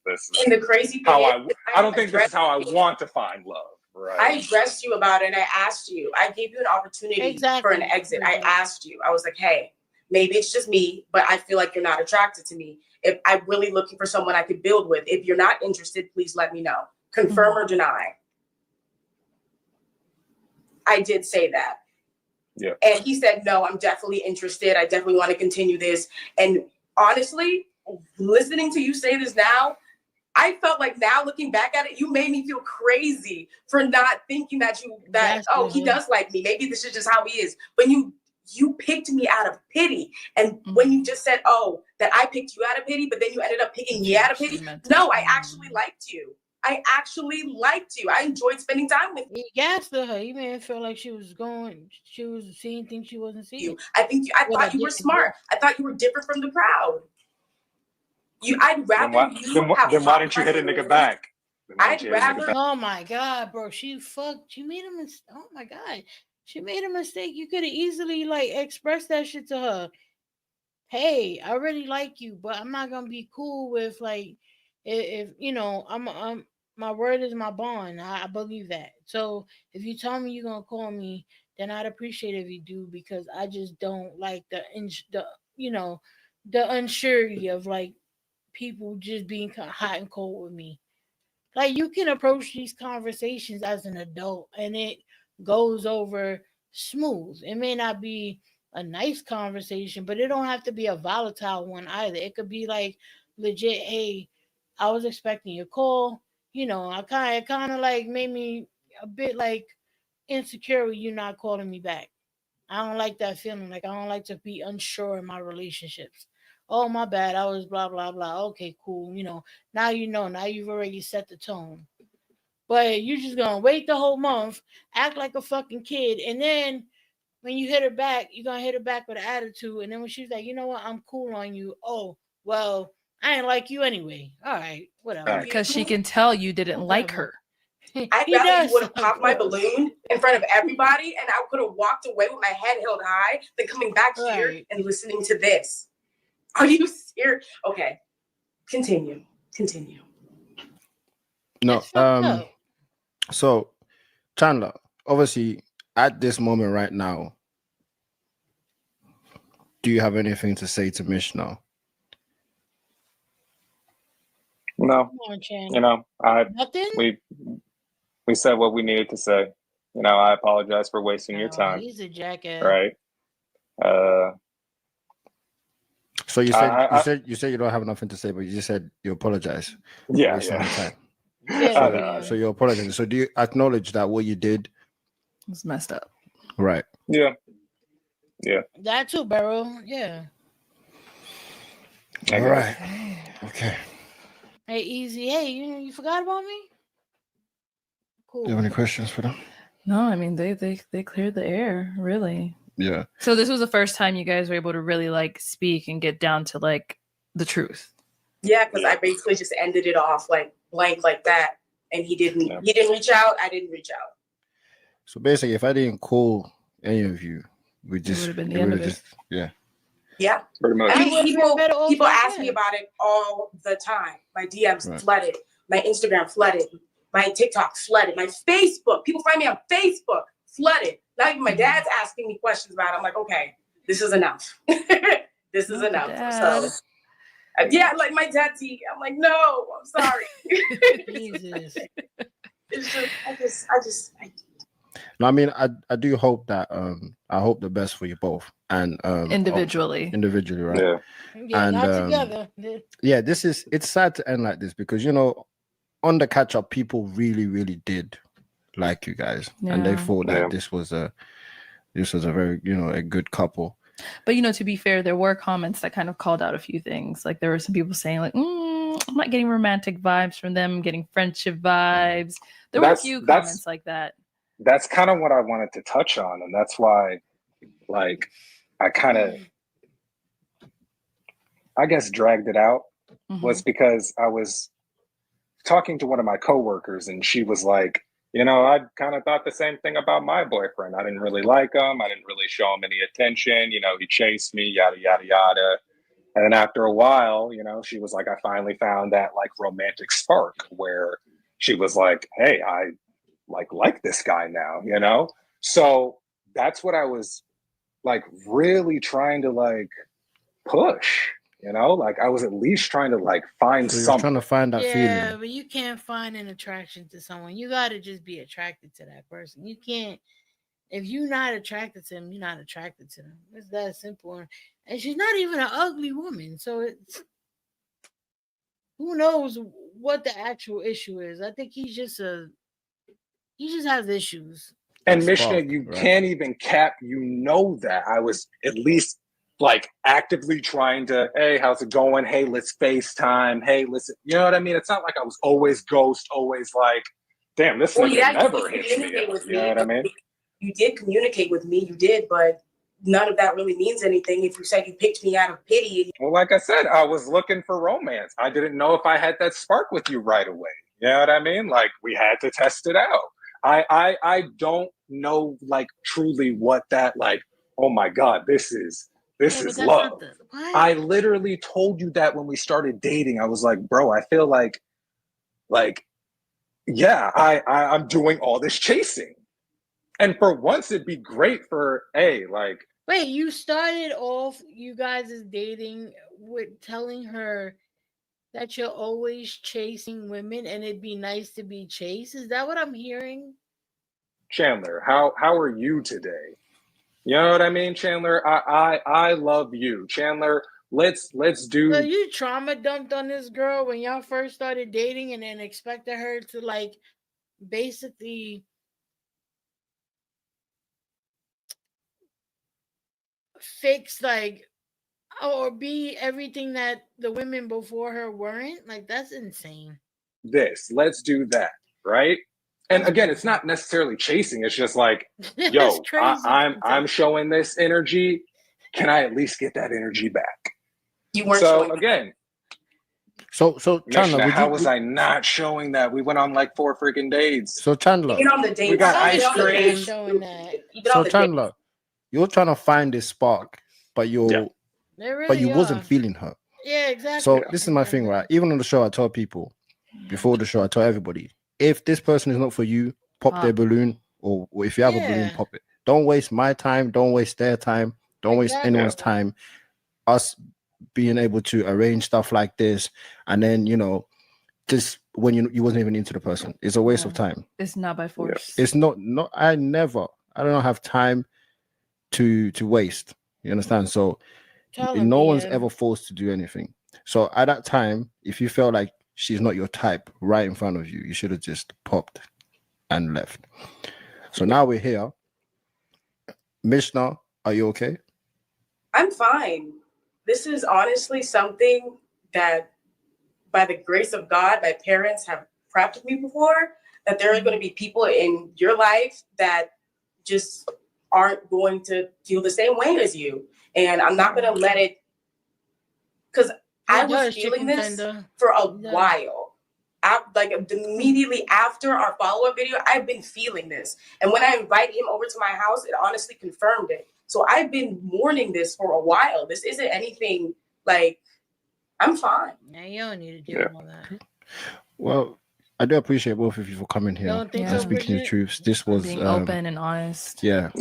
is And the crazy thing how is, I don't think this is how I want to find love. Right. I addressed you about it and I asked you. I gave you an opportunity for an exit. I asked you. I was like, hey, maybe it's just me, but I feel like you're not attracted to me. If I'm really looking for someone I could build with, if you're not interested, please let me know. Confirm or deny. I did say that. Yeah. And he said, no, I'm definitely interested. I definitely want to continue this. And honestly, listening to you say this now, I felt like now looking back at it, you made me feel crazy for not thinking that he does like me. Maybe this is just how he is. But you picked me out of pity. And when you just said, oh, that I picked you out of pity, but then you ended up picking me out of pity. No, I actually liked you. I enjoyed spending time with you. He gassed her. He made her feel like she was seeing things she wasn't seeing. I thought you were smart. I thought you were different from the crowd. I'd rather then why didn't you hit a nigga back? I'd rather. Oh my god, bro! She made a mistake. Oh my god, she made a mistake. You could have easily expressed that shit to her. Hey, I really like you, but I'm not gonna be cool with if I'm my word is my bond. I believe that. So if you tell me you're gonna call me, then I'd appreciate it if you do, because I just don't like the unsurety of people just being hot and cold with me. Like you can approach these conversations as an adult and it goes over smooth. It may not be a nice conversation, but it don't have to be a volatile one either. It could be legit, hey, I was expecting your call. I kind of made me a bit insecure with you not calling me back. I don't like that feeling. I don't like to be unsure in my relationships. Oh, my bad. I was blah, blah, blah. Okay, cool. Now Now you've already set the tone. But you're just going to wait the whole month, act like a fucking kid. And then when you hit her back, you're going to hit her back with an attitude. And then when she's like, you know what? I'm cool on you. Oh, well, I ain't like you anyway. All right, whatever. Because she can tell you didn't like her. I'd rather you would have popped my balloon in front of everybody and I could have walked away with my head held high than coming back here and listening to this. Are you serious? Okay. Continue. No. So, Chandler, obviously, at this moment right now, do you have anything to say to Mish now? No. Nothing? We said what we needed to say. I apologize for wasting your time. He's a jackass. Right. So you said you don't have nothing to say, but you just said you apologize. Yeah. Wasting your time. Yeah, So, yeah. so you're apologizing. So do you acknowledge that what you did was messed up? Right. Yeah. Yeah. That too, Beryl. Yeah. All right. Okay. Hey, Easy. Hey, you forgot about me? Cool. Do you have any questions for them? No, I mean they cleared the air, really. Yeah. So this was the first time you guys were able to really like speak and get down to like the truth. Yeah, because I basically just ended it off like blank like that, and he didn't reach out. I didn't reach out. So basically, if I didn't call any of you, we just would've been the it end would of have just yeah. Yeah, pretty much. I mean, people ask yeah. me about it all the time. My DMs Right. flooded, my Instagram flooded, my TikTok flooded, my Facebook. People find me on Facebook flooded. Not even my dad's asking me questions about it. I'm like, okay, this is enough. This is enough. So, yeah, like my daddy. I'm like, no, I'm sorry. Jesus. It's just, I just. No, I mean, I do hope that I hope the best for you both and Individually, right? Yeah. Yeah, and not together. yeah, it's sad to end like this because on the catch up, people really did like you guys, and they Yeah. thought that Yeah. this was a very a good couple. But to be fair, there were comments that kind of called out a few things. Like there were some people saying like, I'm not getting romantic vibes from them, I'm getting friendship vibes. There were a few comments like that. That's kind of what I wanted to touch on, and that's why, like, I kind of, I guess, dragged it out. Was because I was talking to one of my coworkers, and she was like, I kind of thought the same thing about my boyfriend. I didn't really like him. I didn't really show him any attention. He chased me, yada, yada, yada. And then after a while, she was like, I finally found that like romantic spark where she was like, hey, I like this guy now, So that's what I was like really trying to like push, like I was at least trying to like find So you're something. trying to find that Yeah, feeling. but you can't find an attraction to someone. You got to just be attracted to that person. You can't. If you're not attracted to him, you're not attracted to them. It's that simple. And she's not even an ugly woman, so it's who knows what the actual issue is. I think he just has issues. And Mishnah, you can't even cap. That I was at least like actively trying to, hey, how's it going? Hey, let's FaceTime. Hey, listen. You know what I mean? It's not like I was always ghost, always like, damn, this nigga never hits me up. You know what I mean? You did communicate with me. You did, but none of that really means anything if you said you picked me out of pity. Well, like I said, I was looking for romance. I didn't know if I had that spark with you right away. You know what I mean? Like we had to test it out. I don't know like truly what that like, oh my God, this is love. I literally told you that when we started dating. I was like, bro, I feel like yeah, I'm doing all this chasing. And for once it'd be great for like wait, you started off you guys is dating with telling her that you're always chasing women and it'd be nice to be chased. Is that what I'm hearing? Chandler, how are you today? You know what I mean, Chandler? I love you. Chandler, let's do. So you trauma dumped on this girl when y'all first started dating and then expected her to like basically fix like or be everything that the women before her weren't. Like that's insane. Let's do that, right? And again, it's not necessarily chasing. It's just like, yo, I'm showing this energy. Can I at least get that energy back? You weren't so showing again. So Chandler, Mishnah, how was I not showing that? We went on like 4 freaking dates. So Chandler, even on the date, we got ice cream. Showing that. So Chandler, you're trying to find this spark, but you wasn't feeling her. Yeah, exactly. So this is my thing, right? Even on the show, I tell people before the show, I tell everybody, if this person is not for you, pop their balloon, or if you have a balloon, pop it. Don't waste my time. Don't waste their time. Don't waste anyone's time. Us being able to arrange stuff like this, and then just when you wasn't even into the person, it's a waste of time. It's not by force. It's not. I don't have time to waste. You understand? So no one's ever forced to do anything. So at that time, if you felt like she's not your type right in front of you, you should have just popped and left. So now we're here. Mishnah, are you okay? I'm fine. This is honestly something that, by the grace of God, my parents have prepped me before, that there are going to be people in your life that just aren't going to feel the same way as you. And I'm not going to let it, because I was feeling this for a while. Like immediately after our follow-up video, I've been feeling this. And when I invited him over to my house, it honestly confirmed it. So I've been mourning this for a while. This isn't anything like, I'm fine. Yeah, you don't need to deal with all that. Well, I do appreciate both of you for coming here Don't think and so, speaking the Bridget? truths. This was Being open and honest. Yeah.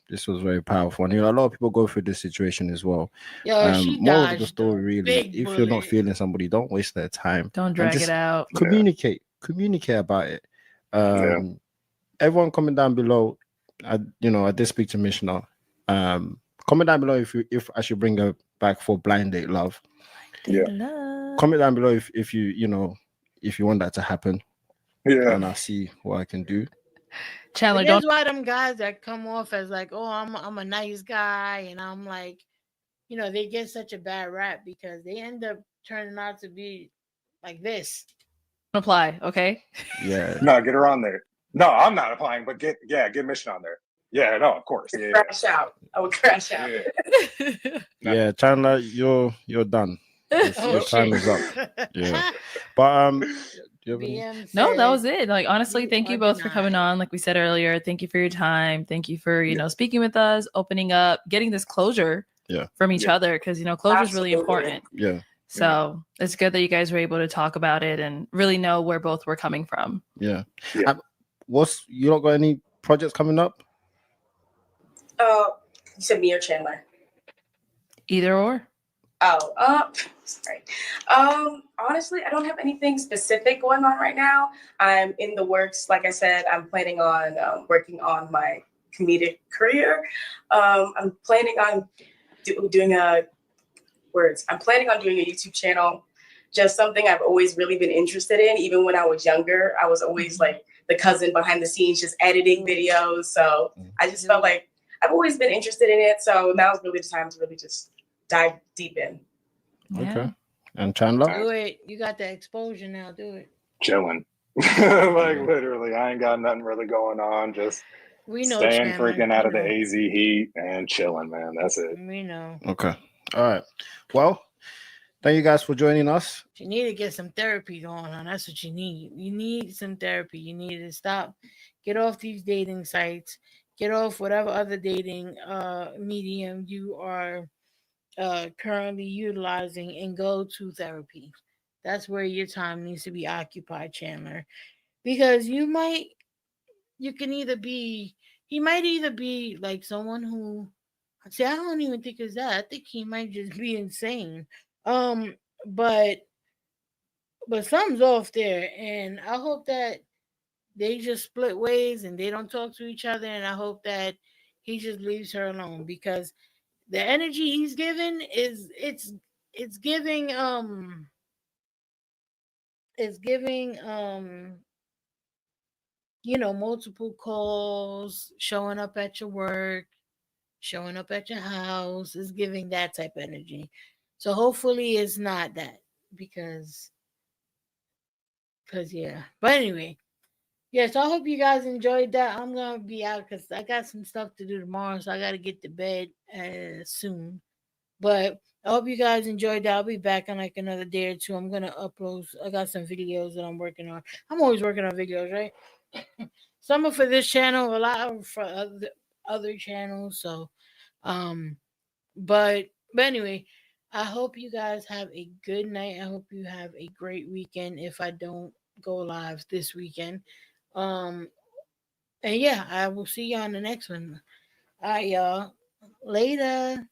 This was very powerful. And a lot of people go through this situation as well. Yo, she Moral of the dodged story, really, big if you're not bullet. feeling somebody, don't waste their time. Don't And drag just it out. Communicate about it. Everyone comment down below. I did speak to Mishnah. Comment down below if I should bring her back for blind date love. Comment down below if you want that to happen. And I'll see what I can do. Chandler, That's why them guys that come off as like, oh, I'm a nice guy, and I'm like, they get such a bad rap because they end up turning out to be like this. Apply, okay? Yeah. No, get her on there. No, I'm not applying, but get Mission on there. Yeah, no, of course. Yeah, Crash out. I would crash out. Yeah, Chandler, you're done. Your time is up. Yeah. But do you have any- No, that was it. Like, honestly, thank you both for coming on. Like we said earlier, thank you for your time. Thank you for, speaking with us, opening up, getting this closure from each other. Because, closure is really important. Yeah. So it's good that you guys were able to talk about it and really know where both were coming from. Yeah. You not got any projects coming up? You said me or Chandler? Either or. Sorry. Honestly, I don't have anything specific going on right now. I'm in the works. Like I said, I'm planning on working on my comedic career. I'm planning on doing a YouTube channel. Just something I've always really been interested in. Even when I was younger, I was always like the cousin behind the scenes, just editing videos. So I just felt like I've always been interested in it. So now's really the time to really just dive deep in. Okay. And Chandler? Do it. You got the exposure now. Do it. Chilling. Like literally, I ain't got nothing really going on. Just staying freaking out of the AZ heat and chilling, man. That's it. We know. Okay. All right. Well, thank you guys for joining us. You need to get some therapy going on. That's what you need. You need some therapy. You need to stop. Get off these dating sites. Get off whatever other dating medium you are currently utilizing and go to therapy. That's where your time needs to be occupied, Chandler. Because he might either be like someone who, see, I don't even think it's that. I think he might just be insane. But something's off there, and I hope that they just split ways and they don't talk to each other, and I hope that he just leaves her alone because the energy he's giving is it's giving multiple calls, showing up at your work, showing up at your house, is giving that type of energy. So hopefully it's not that because yeah. But anyway, yes, I hope you guys enjoyed that. I'm gonna be out because I got some stuff to do tomorrow, so I gotta get to bed soon. But I hope you guys enjoyed that. I'll be back in like another day or two. I'm gonna upload. I got some videos that I'm working on. I'm always working on videos, right? Some are for this channel, a lot are for other channels. So, but anyway, I hope you guys have a good night. I hope you have a great weekend. If I don't go live this weekend, and yeah, I will see you on the next one. All right, y'all. Later.